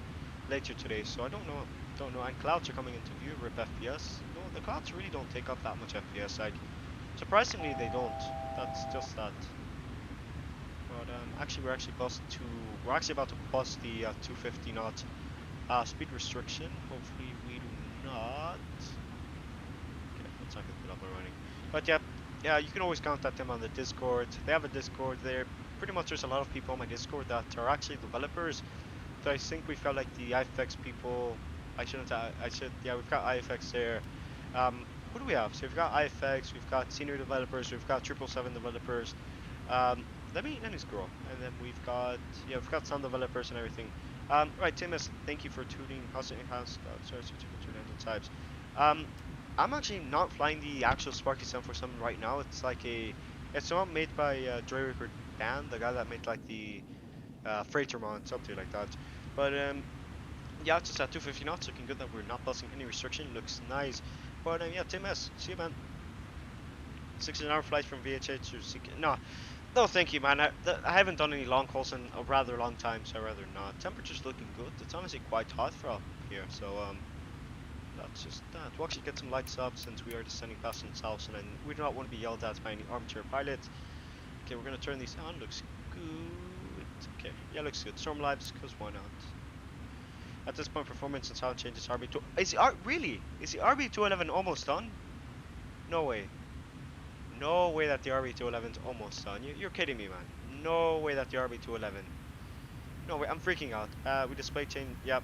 later today, so I don't know. And clouds are coming into view. Rip FPS. No, the clouds really don't take up that much FPS. Like, surprisingly, they don't. That's just that. But actually, we're actually about to bust the 250 knot speed restriction. Hopefully, we do not. I can put up and running. But yeah, you can always contact them on the Discord. They have a Discord there. Pretty much there's a lot of people on my Discord that are actually developers. So I think we felt like the IFX people, yeah, we've got IFX there. Who do we have? So we've got IFX, we've got senior developers, we've got 777 developers. Let me scroll. And then we've got some developers and everything. Right, Timus, thank you for tuning. Sorry, types. I'm actually not flying the actual Sparky 747 right now. It's like it's not made by Dre Record Band, the guy that made like the Freighterman, something like that. But yeah, it's just at 250 knots, looking good that we're not busting any restriction. Looks nice. But yeah, Tim S, see you, man. 16-hour flight from VHH to CK. No, thank you, man. I haven't done any long hauls in a rather long time, so I'd rather not. Temperature's looking good. It's honestly quite hot for up here, so that's just that. We'll actually get some lights up since we are descending past themselves, and then we do not want to be yelled at by any armchair pilots. Okay, we're gonna turn these on. Looks good. Okay, yeah, looks good. Storm lives, cause why not? At this point, performance and sound changes RB2. Is the RB211 almost done? No way. No way that the RB211 is almost done. You're kidding me, man. No way that the RB211. No way. I'm freaking out. We display change. Yep.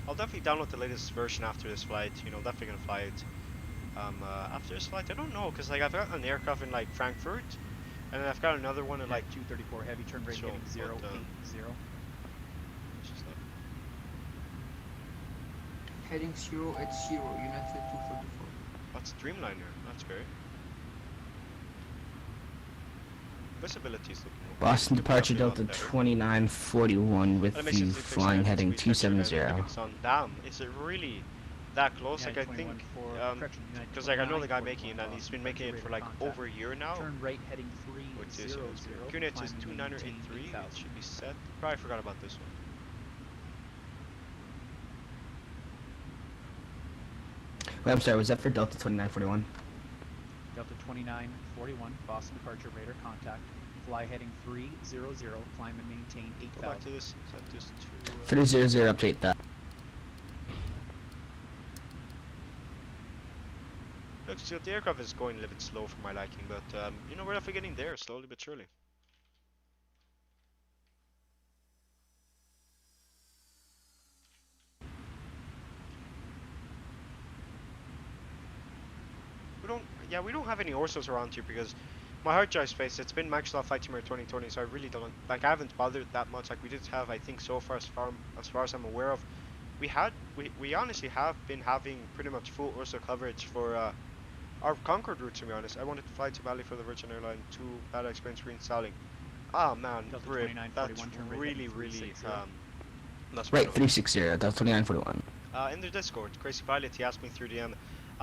I'll definitely download the latest version after this flight. You know, definitely gonna fly it. After this flight, I don't know, cause like I've got an aircraft in like Frankfurt, and then I've got another one in like 234 heavy turn rate heading 080. Heading 080, United 244. That's Dreamliner. That's great. Visibility is looking okay. Boston departure Delta 2941 with you flying heading 270. Damn, is it really that close? Like I think, because like I know the guy making it, and he's been making it for like over a year now. Turn right heading 300. Unit is 2983. It should be set. Probably forgot about this one. Wait, I'm sorry, was that for Delta 2941? Delta 2941, Boston departure radar contact. Fly heading 300, climb and maintain 8,000. Go back to this. Set this to 300, update that. Look, so the aircraft is going a little bit slow for my liking, but you know, we're definitely getting there slowly but surely. We don't have any Orsos around here because my hard drive space, it's been Microsoft Flight Simulator 2020, so I really don't, like, I haven't bothered that much. Like, we did have, I think so far as I'm aware of, we honestly have been having pretty much full Orso coverage for our Concorde route, to be honest. I wanted to fly to Bali for the Virgin Airline, too bad experience reinstalling. Ah, man, rip, that's really, that's right, 360, that's 2941. In the Discord, Crazy Pilot, he asked me through DM.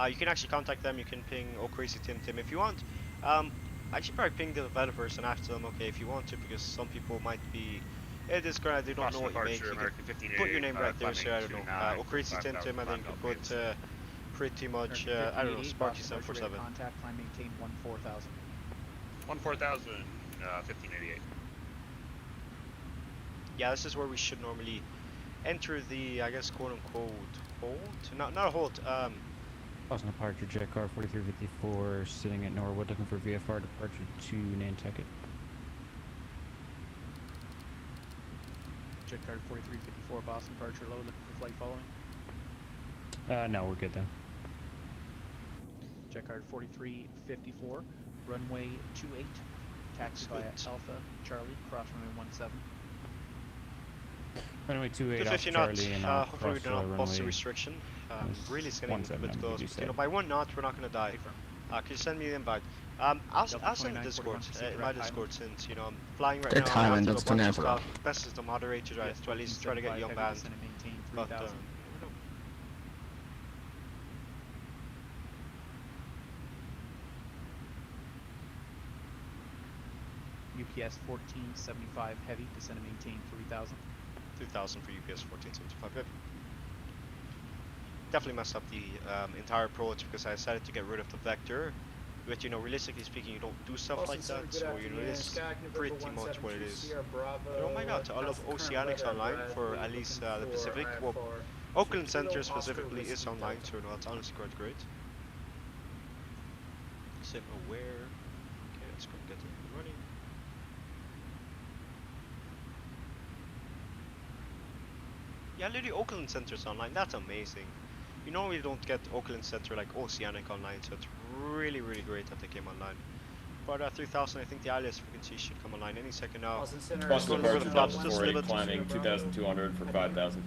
You can actually contact them. You can ping Crazy Tim if you want. I should probably ping the developers and ask them, okay, if you want to, because some people might be Discord, they don't know what you make. You can put your name right there, so I don't know. Crazy Tim, and then you can put pretty much, I don't know, Sparky 747. Contact, climb, maintain 14,000. 14,000, 1588. Yeah, this is where we should normally enter the, I guess, quote unquote, hold? Not a hold, Boston departure, jet car 4354, sitting at Norwood, looking for VFR departure to Nantucket. Jet car 4354, Boston departure low, looking for flight following. No, we're good then. Jet car 4354, runway 28, taxi via Alpha, Charlie, cross runway 17. Runway 28 off 250 knots. Charlie and Hopefully we do not bust the restriction. Really skinning with close. You know, by 1 knot we're not gonna die. Can you send me the invite? I'll send Discord, my Discord, since you know I'm flying right now. Thailand, I have that's to do a bunch of 24. stuff. Best is to moderate to at least try to get you unbanned. But UPS 1475 heavy, descend and maintain 3000. 3000 for UPS 1475 heavy. Definitely messed up the entire approach because I decided to get rid of the vector. But you know, realistically speaking, you don't do stuff like that, so you know, it's pretty much what it is. But oh my god, to all of Oceanics online for at least the Pacific. Well, Oakland Center specifically is online, so no, that's honestly quite great. Sim aware. Okay, let's go get it running. Yeah, literally Oakland Center's online, that's amazing. You know we don't get Oakland Center like Oceanic online, so it's really great that they came online. But 3000, I think the ILS frequency should come online any second now. Boston departure Delta 480 climbing 2,200 for 5,000.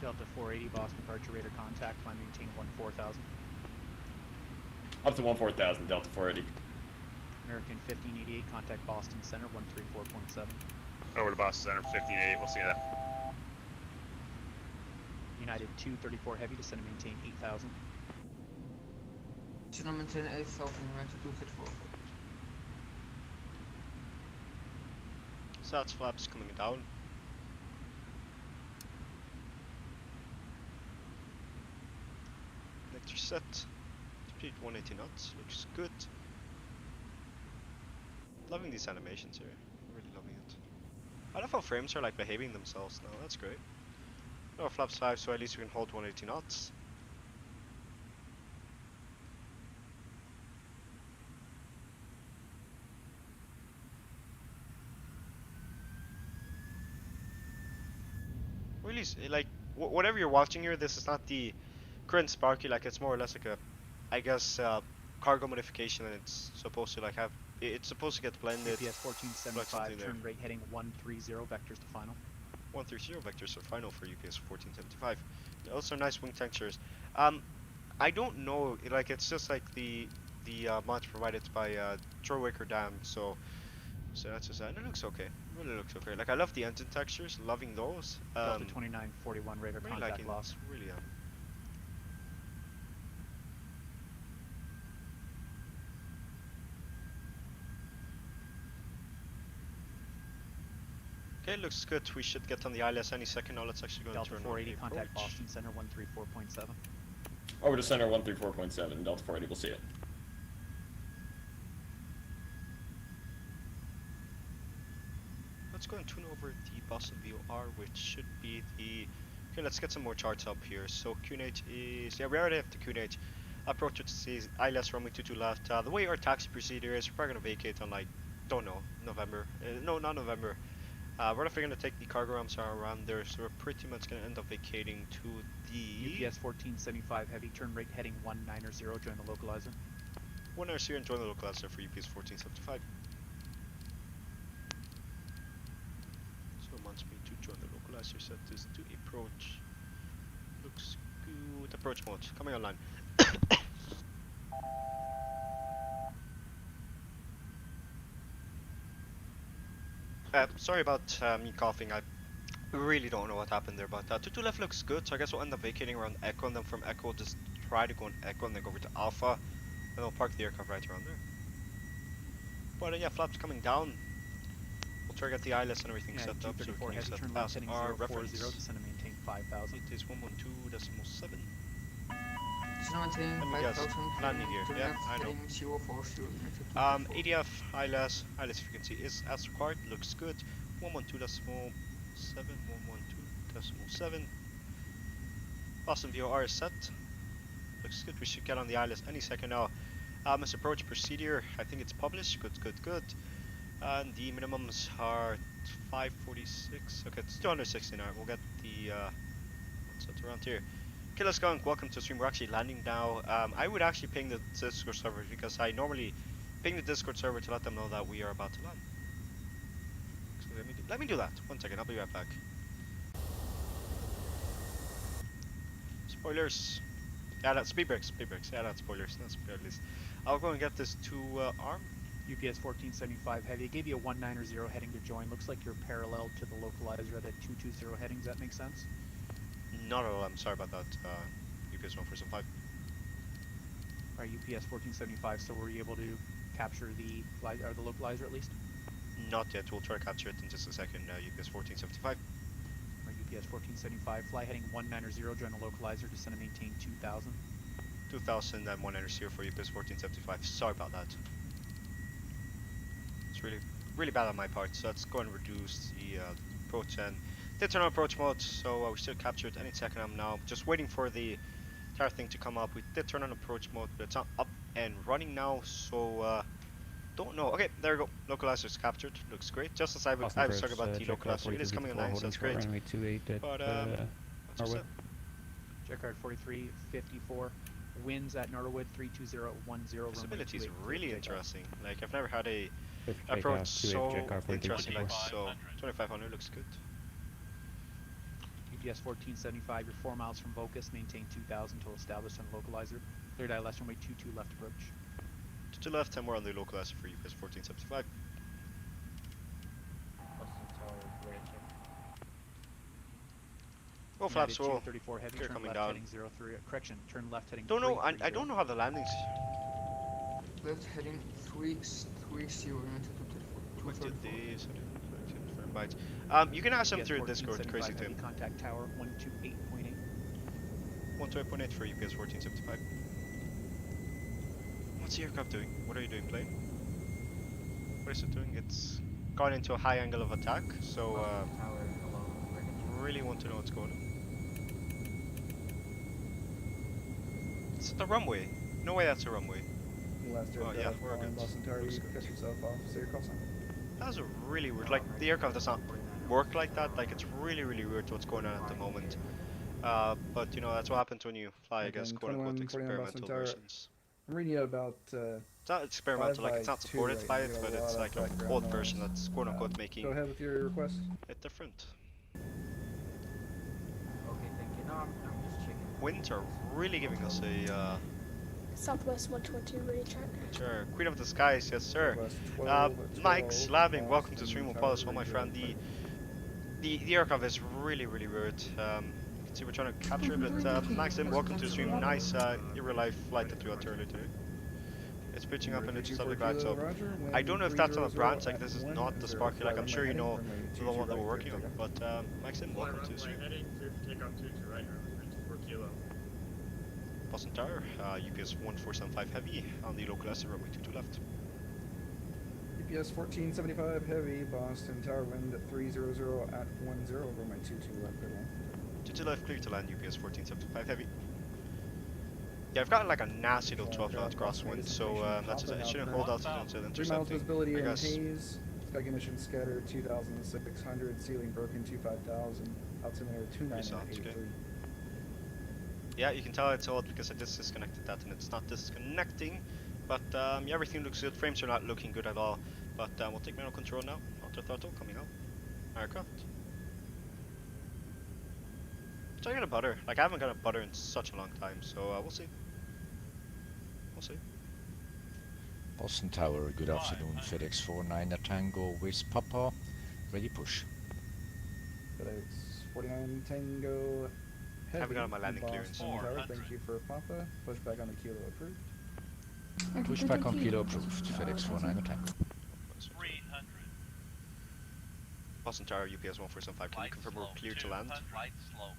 Delta 480, Boston departure radar contact, climb maintain 14,000. Up to 14,000, Delta 480. American 1588, contact Boston Center 134.7. Over to Boston Center 1588, we'll see that. United 234 heavy, descend and maintain 8,000. Descend and maintain 8,000, United 234. So that's flaps coming down. Vector set. Speed 180 knots, looks good. Loving these animations here, really loving it. I love how frames are like behaving themselves now, that's great. No flaps 5, so at least we can hold 180 knots. Really, like, whatever you're watching here, this is not the current Sparky, like, it's more or less like a, I guess, cargo modification, and it's supposed to, like, have, it's supposed to get blended. UPS 1475, turn rate heading 130, vectors to final. 130 vectors are final for UPS 1475. Also nice wing textures. I don't know, like it's just like the mods provided by Troywicker Dam, so that's just that. And it looks okay. It really looks okay. Like I love the engine textures, loving those. Delta 2941 radar really contact loss. Really Okay, looks good. We should get on the ILS any second now. Let's actually go Delta and turn 480, on the contact approach. Boston Center 134.7. Over to center 134.7, Delta 480, we'll see it. Let's go and tune over the Boston VOR, which should be the... Okay, let's get some more charts up here. So QNH is... Yeah, we already have the QNH. Approach which says ILS runway 22 left. The way our taxi procedure is, we're probably going to vacate on like, don't know, November. No, not November. We're definitely going to take the cargo ramps around there, so we're pretty much going to end up vacating to the... UPS 1475 heavy, turn rate heading 190, join the localizer. 190 and join the localizer for UPS 1475. So it wants me to join the localizer, set this to approach. Looks good. Approach mode, coming online. Sorry about me coughing, I really don't know what happened there, but 22 left looks good, so I guess we'll end up vacating around Echo, and then from Echo just try to go on Echo and then go over to Alpha, and we'll park the aircraft right around there. But yeah, flaps coming down. We'll try to get the ILS and everything set up, so we can use that as our reference. Descend and maintain 5,000. It is 112.7. Let me guess, landing gear, yeah, I know. ADF, ILS frequency is as required, looks good. 112.7, 112.7. Boston VOR is set. Looks good, we should get on the ILS any second now. This approach procedure, I think it's published, good. And the minimums are 546, okay, it's 269, we'll get the, set around here. Okay, let's go and welcome to stream. We're actually landing now. I would actually ping the Discord server because I normally ping the Discord server to let them know that we are about to land. So let me do that. 1 second, I'll be right back. Spoilers. Yeah, that's speed brakes. Yeah, that's spoilers. Not spoilers. I'll go and get this to arm. UPS 1475 heavy. It gave you a 190 heading to join. Looks like you're parallel to the localizer at a 220 heading. Does that make sense? Not at all. I'm sorry about that. UPS 1475. Alright, UPS 1475. So were you able to capture the localizer at least? Not yet. We'll try to capture it in just a second. UPS 1475. UPS 1475, fly heading 190, join the localizer, descend and maintain 2000. 2000 and 190 for UPS 1475. Sorry about that. It's really bad on my part, so let's go and reduce the approach and did turn on approach mode, so we still captured any second. I'm now just waiting for the entire thing to come up. We did turn on approach mode, but it's not up and running now, so don't know. Okay, there we go. Localizer is captured. Looks great. Just as I was talking about the localizer, it is coming online, so that's great. But what's your set? Jetcard 4354. Winds at Norwood 32010. Visibility is really interesting. Like I've never had a approach so interesting. Like so, 2500 looks good. UPS 1475. You're 4 miles from Vocus. Maintain 2000 till established on localizer. Cleared ILS runway 22 left approach. To the left, and we're on the localizer for UPS 1475. Go flaps roll. 34 heavy. Clear Turn coming left down. heading 03. Correction. Turn left heading. Don't know. I don't know how the landings. Left heading 330. What did these? You can ask them through Discord. Crazy Tim. Contact tower 128.8. 128.8 for UPS 1475. What's the aircraft doing? What are you doing, plane? What is it doing? It's gone into a high angle of attack, so really want to know what's going on. It's the runway. No way that's a runway. Oh yeah, we're good. That was a really weird. Like the aircraft does not work like that. Like it's really weird what's going on at the moment. But you know that's what happens when you fly, I guess, quote unquote experimental versions. I'm reading it about. It's not experimental, like it's not supported by it, but it's like an old version that's quote unquote making Go ahead with your request. it different. Okay, thank you. No, I'm just checking. Winds are really giving us a Southwest 122 radio check. sure. Queen of the skies, yes sir. 12, Mike Slaving, welcome to stream. Apologies for my friend. The aircraft is really weird. You can see we're trying to capture it, but Maxim, welcome to the stream. Nice in real life flight that we had earlier today. It's pitching up and it's subject back, so I don't know if that's on a branch, like this is not the Sparky, like I'm sure you know the one that we're working on, but Maxim, welcome to the stream. Boston Tower, UPS 1475 heavy on the localizer, runway 22 left. UPS 1475 heavy, Boston Tower wind at 300 at 10, runway 22 left, good one. 22 left, clear to land, UPS 1475 heavy. Yeah, I've got like a nasty little 12 knot crosswind, so that's just, it shouldn't hold altitude until 3 miles intercepting. visibility I in guess. haze, sky condition scatter 2,600, ceiling broken 25,000, altimeter 2983. Yeah, you can tell it's old because I just disconnected that and it's not disconnecting. But yeah, everything looks good. Frames are not looking good at all. But we'll take manual control now. Auto throttle coming out. Aircraft. So I'm gonna butter. Like I haven't got a butter in such a long time, so we'll see. We'll see. Boston Tower, good afternoon. FedEx 49 Tango with Papa. Ready push. FedEx 49 Tango. I haven't got my landing Boston clearance. Tower, thank you for Papa. Push back on the kilo approved. Push back on kilo approved. FedEx 49 Tango. 300. Boston Tower, UPS 1475. Can you confirm we're clear to land? Light slow.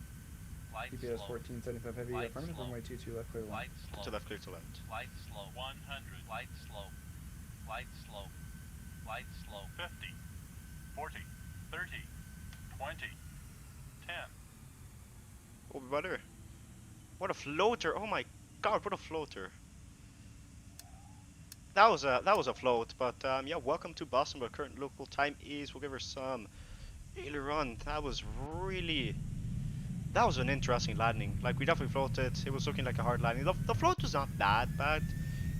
Light UPS 1475 heavy, affirmative, runway 22 left, clear land. To left, clear to land. Light slow. 100. Light slow. Light slow. Light slow. 50. 40. 30. 20. 10. Oh, butter. What a floater! Oh my god, what a floater! That was a float, but yeah, welcome to Boston. But current local time is, we'll give her some aileron. That was an interesting landing. Like we definitely floated. It was looking like a hard landing. The float was not that bad.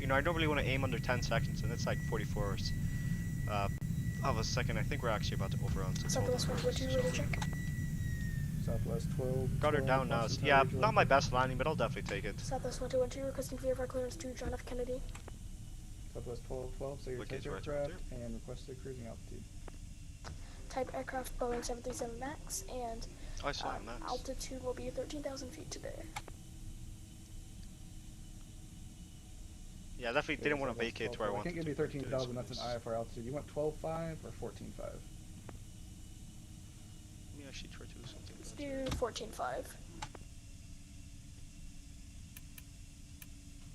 you know, I don't really want to aim under 10 seconds, and it's like 44s of a second. I think we're actually about to overrun. So Southwest 122, ready to check. Southwest 12. Got her 12, down now. Boston Yeah, Tower, not my best landing, but I'll definitely take it. Southwest 1212, requesting VFR clearance to John F. Kennedy. Southwest 1212, so your type aircraft and requested cruising altitude. Type aircraft Boeing 737 MAX, and altitude will be 13,000 feet today. Yeah, definitely didn't want to vacate where I wanted to. I can't give you 13,000, that's an IFR altitude. You want 12.5 or 14.5? Let me actually try to do something. Let's do 14.5.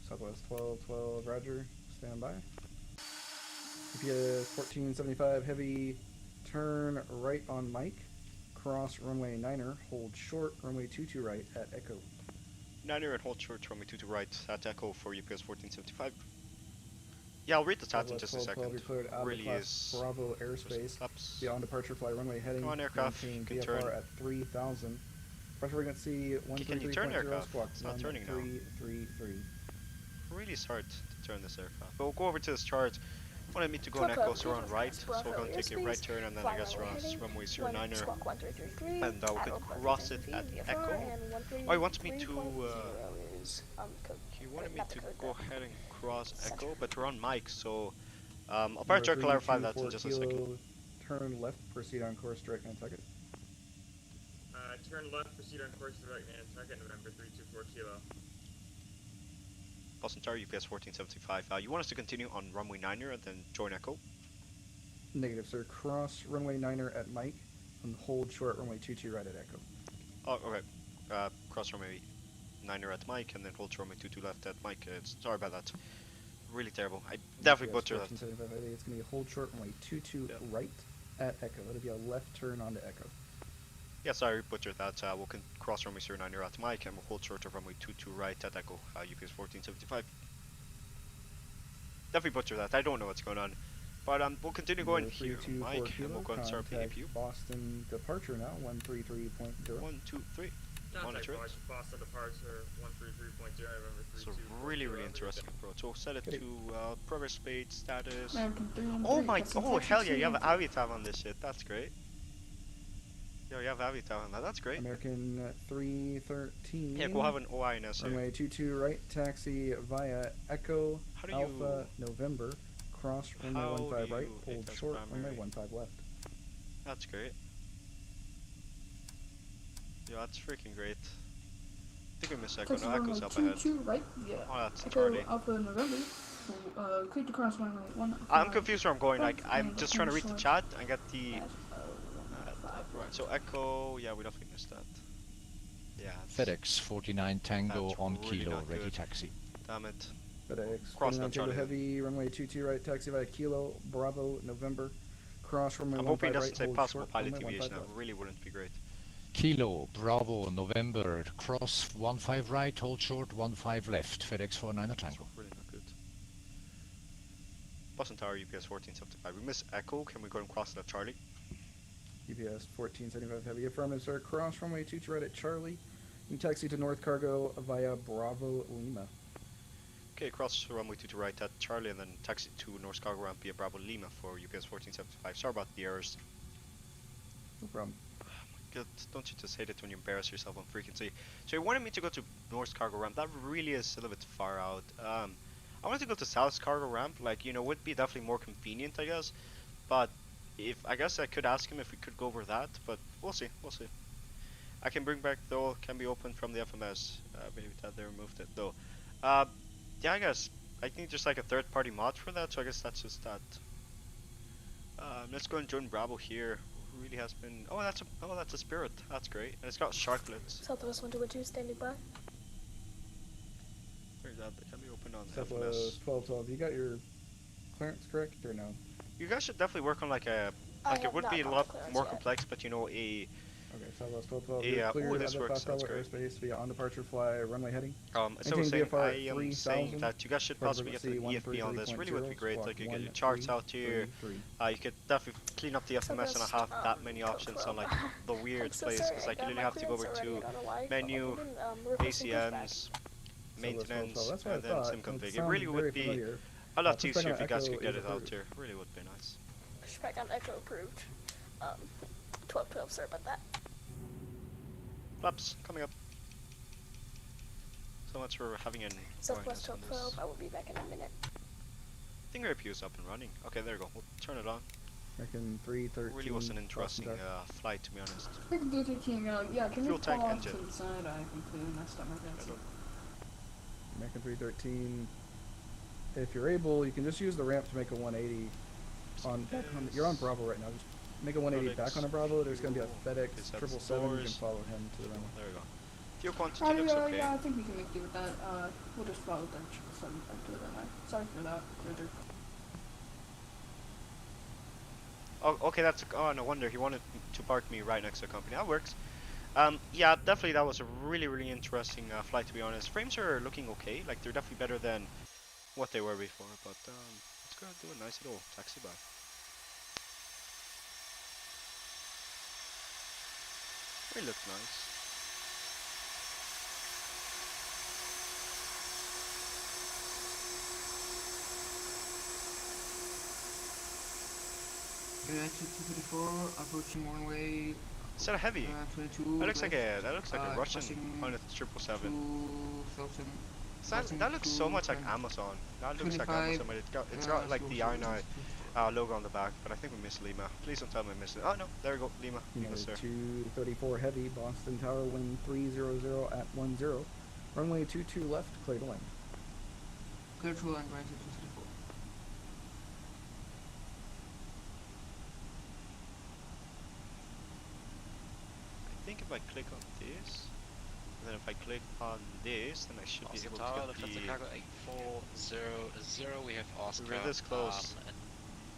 Southwest 1212, roger. Stand by. GPS 1475, heavy. Turn right on Mike. Cross runway 9er. Hold short, runway 22 right at Echo. 9er and hold short, runway 22 right at Echo for UPS 1475. Yeah, I'll read the stats in just a second. Really is. Bravo airspace. Beyond departure, fly runway heading. Come on, aircraft. You can turn. at 3,000. Pressure frequency 133.0. Can you turn aircraft? Squawk It's not turning now. 333. Really hard to turn this aircraft. But we'll go over to this chart. Wanted me to go on Echo, so we're on right. So we're going to take a right turn, and then I guess we're on runway 09er. And we could cross it at Echo. Oh, he wants me to. He wanted me to go ahead and cross Echo, but we're on Mike, so I'll probably try to clarify that in just a second. Turn left, proceed on course direct Nantucket. Turn left, proceed on course direct Nantucket, November 324 Kilo. Boston Tower, UPS 1475. You want us to continue on runway 9er and then join Echo? Negative, sir. Cross runway 9er at Mike and hold short runway 22 right at Echo. Oh, okay. Cross runway 9er at Mike and then hold runway 22 left at Mike. Sorry about that. Really terrible. I definitely butchered that. It's going to be hold short runway 22 right at Echo. It'll be a left turn onto Echo. Yeah, sorry, butchered that. We'll cross runway 09er at Mike and we'll hold short of runway 22 right at Echo, UPS 1475. Definitely butchered that. I don't know what's going on. But we'll continue going here, Mike, and we'll go and start the APU. Boston departure now, 133.0. 1, 2, 3. Monitor it. Boston departure, 133.0, November 324. So really interesting approach. So set it to progress speed, status. Oh my, oh hell yeah, you have Avitab on this shit. That's great. Yo, you have Avitab on that. That's great. American 313. Yeah, we'll have an OI in SA. Runway 22 right, taxi via Echo Alpha November. Cross runway 15 right, hold short runway 15 left. That's great. Yeah, that's freaking great. I think we missed Echo. No, Echo's up ahead. Right, yeah. Oh, that's Charlie. Alpha November. Clear to cross runway 1. I'm confused where I'm going. Like, I'm just trying to read the chat and get the. Right, so Echo. Yeah, we definitely missed that. Yeah. FedEx 49 Tango on really Kilo, ready good. Taxi. Damn it. FedEx Cross 49 Tango heavy, runway 22 right, taxi via Kilo, Bravo, November. Cross runway 15 right. I'm hoping it doesn't say possible pilot deviation. That really wouldn't be great. Kilo, Bravo, November, cross 15 right, hold short, 15 left, FedEx 49 Tango. Really not good. Boston Tower, UPS 1475. We missed Echo. Can we go and cross it at Charlie? UPS 1475 heavy, affirmative sir. Cross runway 22 right at Charlie. You taxi to North Cargo via Bravo Lima. Okay, cross runway 22 right at Charlie and then taxi to North Cargo ramp via Bravo Lima for UPS 1475. Sorry about the errors. No problem. God, don't you just hate it when you embarrass yourself on frequency? So you wanted me to go to North Cargo ramp. That really is a little bit far out. I wanted to go to South Cargo ramp. Like, you know, would be definitely more convenient, I guess. But if I guess I could ask him if we could go over that. But we'll see. We'll see. I can bring back though. Can be opened from the FMS. Maybe that they removed it though. Yeah, I guess I think just like a third-party mod for that. So I guess that's just that. Let's go and join Bravo here. Really has been. Oh, that's a Spirit. That's great, and it's got Sharklets. Southwest 122 standing by. Where's that? Can be opened on Southwest 1212. You got your clearance correct or no? You guys should definitely work on like a. Like it would be a lot more complex, but you know a. Okay, Southwest 1212. Clear this works. That's great. Airspace via on departure fly runway heading. As I was saying, I am saying that you guys should possibly get the EFB on this. Really would be great. Like you get your charts out here. You could definitely clean up the FMS and not have that many options on like the weird places. Because like you literally have to go over to menu, ACMs, maintenance, That's what and I then thought. sim config. It sounds really would very be familiar. a lot Pushback easier on if you guys Echo could get is it out approved. there. Really would be nice. Pushback on Echo approved. 1212, sorry about that. Flaps coming up. So much for having an Southwest on this. 1212, I will be back in a minute. I think our APU is up and running. Okay, there we go. We'll turn it on. Reckon 313. Really was an interesting flight, to be honest. Yeah, can Fuel you tank pull off engine. to the side? I completely messed up my pants. American 313. If you're able, you can just use the ramp to make a 180. You're on Bravo right now. Just make a 180 back on a Bravo. There's going to be a FedEx 777. You can follow him to the runway. There we go. Fuel quantity looks okay. Yeah, I think we can make do with that. We'll just follow the 777 back to the runway. Sorry for that. Oh, okay, that's. Oh, no wonder he wanted to park me right next to the company. That works. Yeah, definitely that was a really interesting flight, to be honest. Frames are looking okay. Like, they're definitely better than what they were before. But let's go do a nice little taxi by. They look nice. Exit 234, approaching one way. Is that a heavy? 22. That looks like a Russian Pilot 777. That looks so much like Amazon. That looks like Amazon, but it's got like the INI logo on the back. But I think we missed Lima. Please don't tell me we missed it. Oh no, there we go, Lima. Lima, sir. 234 heavy, Boston Tower, wind 300 at 10. Runway 22 left, clear to land. Clear to land, right to 234. I think if I click on this, and then if I click on this, then I should be able to get the... Chicago 8400, we have Oscar. We were this close.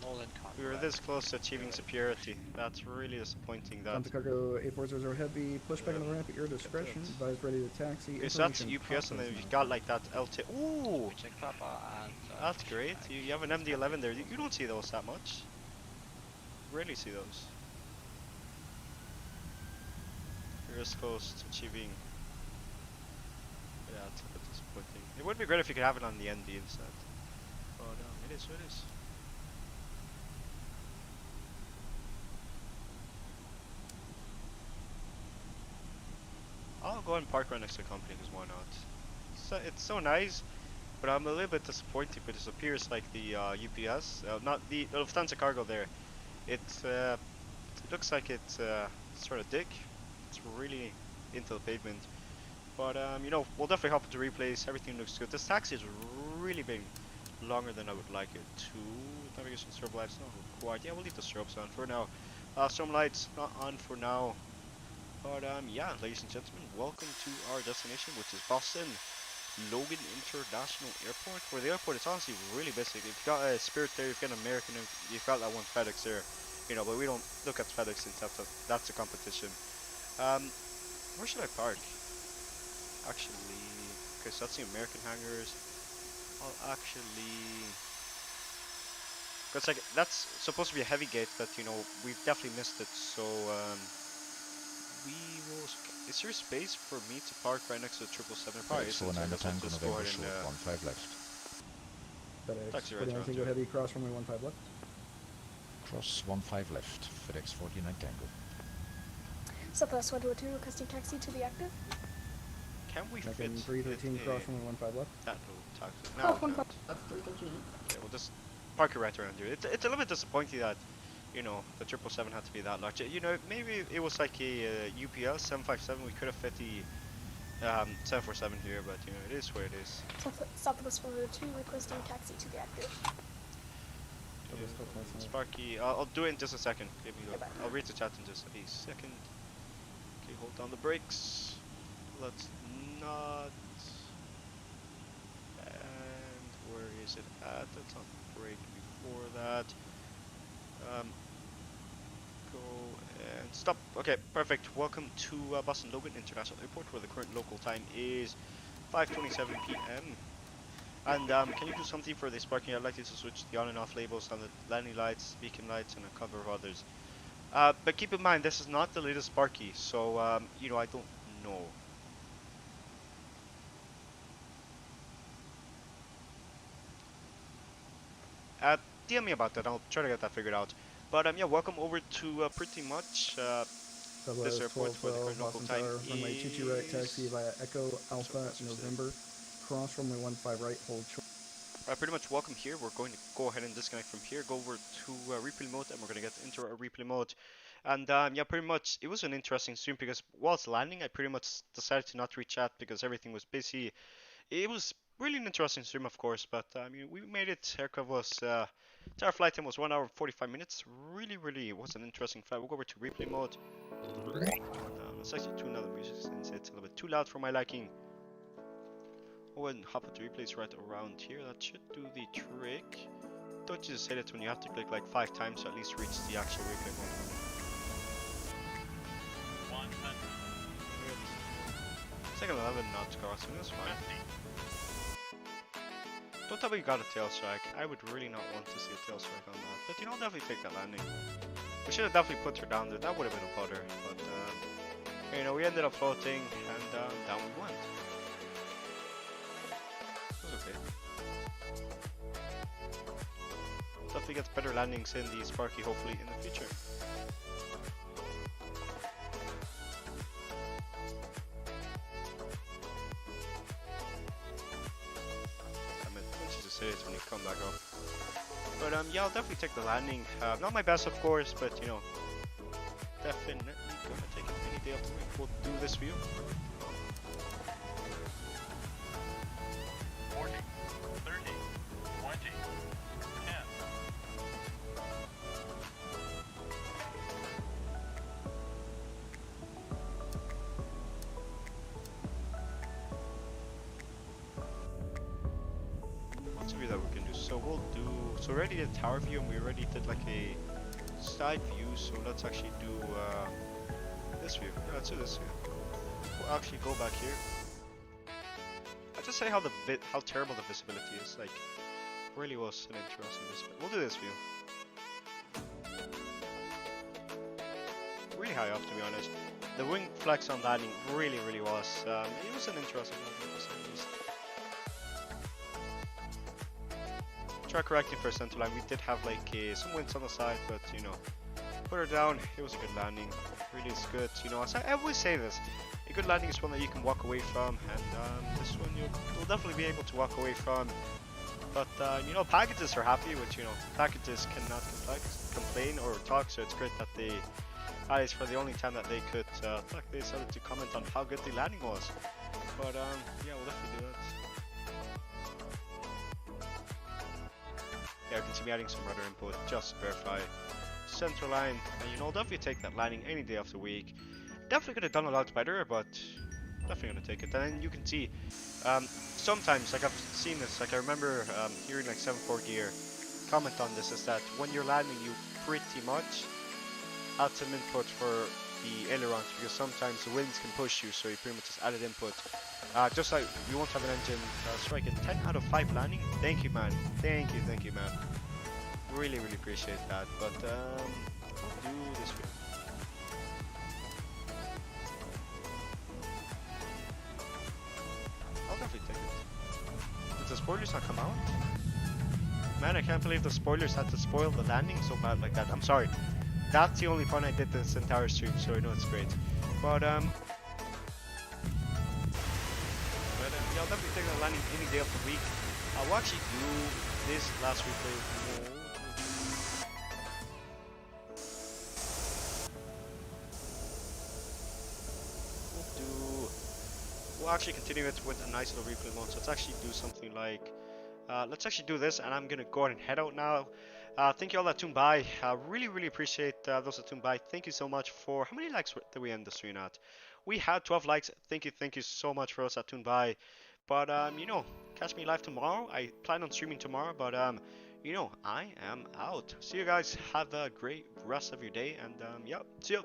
Nolan We were this close to achieving superiority. That's really disappointing. That. Santa Chicago 8400 heavy, pushback on the ramp at your discretion. Advise ready to taxi. Okay, so that's UPS, and then you've got like that LT. Ooh! Check Papa and, that's great. You have an MD-11 there. You don't see those that much. Rarely see those. You're this close to achieving. Yeah, it's a bit disappointing. It would be great if you could have it on the ND instead. Oh no, it is what it is. I'll go and park right next to the company because why not? It's so nice, but I'm a little bit disappointed because it appears like the UPS, not the Lufthansa cargo there. It looks like it's sort of dick. It's really into the pavement. But you know, we'll definitely hop into replays. Everything looks good. This taxi is really big, longer than I would like it to. Navigation strobe lights not required. Yeah, we'll leave the strobes on for now. Strobe lights not on for now. But yeah, ladies and gentlemen, welcome to our destination, which is Boston Logan International Airport. For the airport, it's honestly really basic. You've got a Spirit there, you've got an American, you've got that one FedEx there. You know, but we don't look at FedEx since that's a competition. Where should I park? Actually, okay, so that's the American hangars. I'll actually, because like that's supposed to be a heavy gate, but you know we've definitely missed it. So we will. Is there space for me to park right next to the 777? Probably isn't. So I'll just go ahead and 15 left. Taxi right around Tango heavy, cross runway 15 left. Cross 15 left, FedEx 49 Tango. Southwest 122 requesting taxi to the active. Can we fit 313 cross runway 15 left? That little taxi. Cross No, 15 left, 313. okay, we'll just park it right around here. It's a little bit disappointing that, you know, the 777 had to be that large. You know, maybe it was like a UPS 757. We could have fit the 747 here, but you know, it is where it is. Southwest 102 requesting taxi to the active. Sparky, I'll do it in just a second. Give me I'll read the chat in just a second. Okay, hold down the brakes. Let's not. And where is it at? That's on brake before that. Go and stop. Okay, perfect. Welcome to Boston Logan International Airport, where the current local time is 5:27 p.m. And can you do something for this parking? I'd like you to switch the on and off labels on the landing lights, beacon lights, and a cover of others. But keep in mind, this is not the latest Sparky, so you know, I don't know. DM me about that. I'll try to get that figured out. But yeah, welcome over to pretty much this airport where the current local time is. Runway 22 right, taxi via Echo Alpha November. Cross runway 15 right, hold short. Pretty much welcome here. We're going to go ahead and disconnect from here, go over to replay mode, and we're going to get into our replay mode. And yeah, pretty much it was an interesting stream because whilst landing, I pretty much decided to not reach out because everything was busy. It was really an interesting stream, of course, but we made it. Aircraft was our flight time was 1 hour and 45 minutes. Really was an interesting flight. We'll go over to replay mode. Let's actually tune down the music since it's a little bit too loud for my liking. Oh, and hop into replays right around here. That should do the trick. Don't you just say that when you have to click like 5 times to at least reach the actual replay mode. 100. Second 11 knots crossing, that's fine. Don't tell me you got a tail strike. I would really not want to see a tail strike on that. But you know, definitely take that landing. We should have definitely put her down there. That would have been a butter. But you know, we ended up floating and down we went. It was okay. Definitely gets better landings in the Sparky hopefully in the future. Say it when you come back up. But yeah, I'll definitely take the landing. Not my best, of course, but you know, definitely gonna take it any day of the week. We'll do this for you. 40, 30, 20, 10. That we can do. So we'll do. So we already did tower view and we already did like a side view. So let's actually do this view. Yeah, let's do this view. We'll actually go back here. I just say how terrible the visibility is. Like, really was an interesting visibility. We'll do this view. Really high up, to be honest. The wing flex on landing really was. It was an interesting one. Try correcting for center line. We did have like some winds on the side, but you know, put her down. It was a good landing. Really is good. You know, I always say this: a good landing is one that you can walk away from, and this one you'll definitely be able to walk away from. But you know, packages are happy, which you know, packages cannot complain or talk. So it's great that they, at least for the only time that they could talk, they decided to comment on how good the landing was. But yeah, we'll definitely do that. Yeah, you can see me adding some rudder input just to verify center line, and you know, definitely take that landing any day of the week. Definitely could have done a lot better, but definitely gonna take it. And then you can see sometimes, like I've seen this, like I remember hearing like 7-4 gear comment on this, is that when you're landing, you pretty much add some input for the ailerons, because sometimes the winds can push you, so you pretty much just added input. Just like you won't have an engine strike in 10 out of 5 landing. Thank you, man. Thank you, man. Really appreciate that. But we'll do this video. I'll definitely take it. Did the spoilers not come out? Man, I can't believe the spoilers had to spoil the landing so bad like that. I'm sorry. That's the only fun I did this entire stream, so I know it's great. But yeah, I'll definitely take the landing any day of the week. I'll actually do this last replay mode. We'll actually continue it with a nice little replay mode. So let's actually do something like, let's actually do this, and I'm gonna go ahead and head out now. Thank you all that tuned by. Really appreciate those that tuned by. Thank you so much for, how many likes did we end the stream at? We had 12 likes. Thank you so much for those that tuned by. But you know, catch me live tomorrow. I plan on streaming tomorrow, but you know, I am out. See you guys. Have a great rest of your day, and yeah, see you.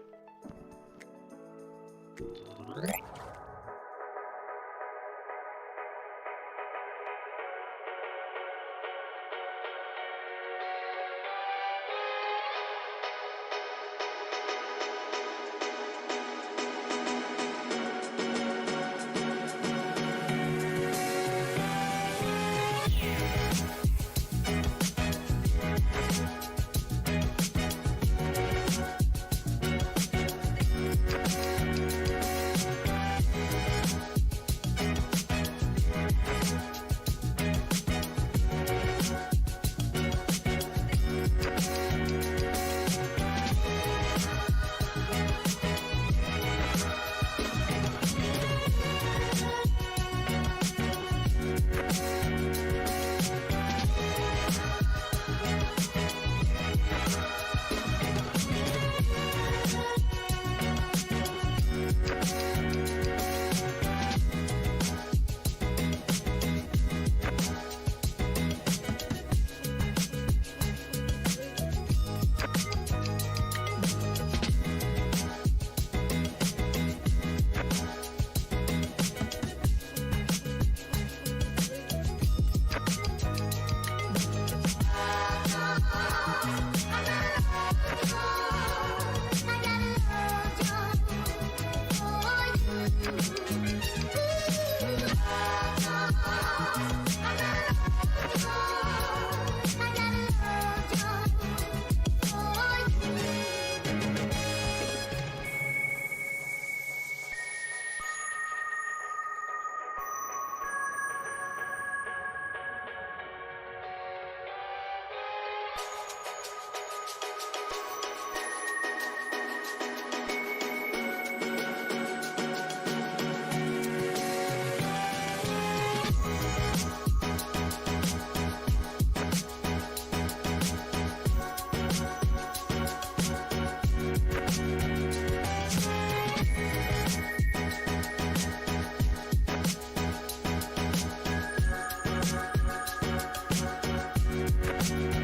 Bye.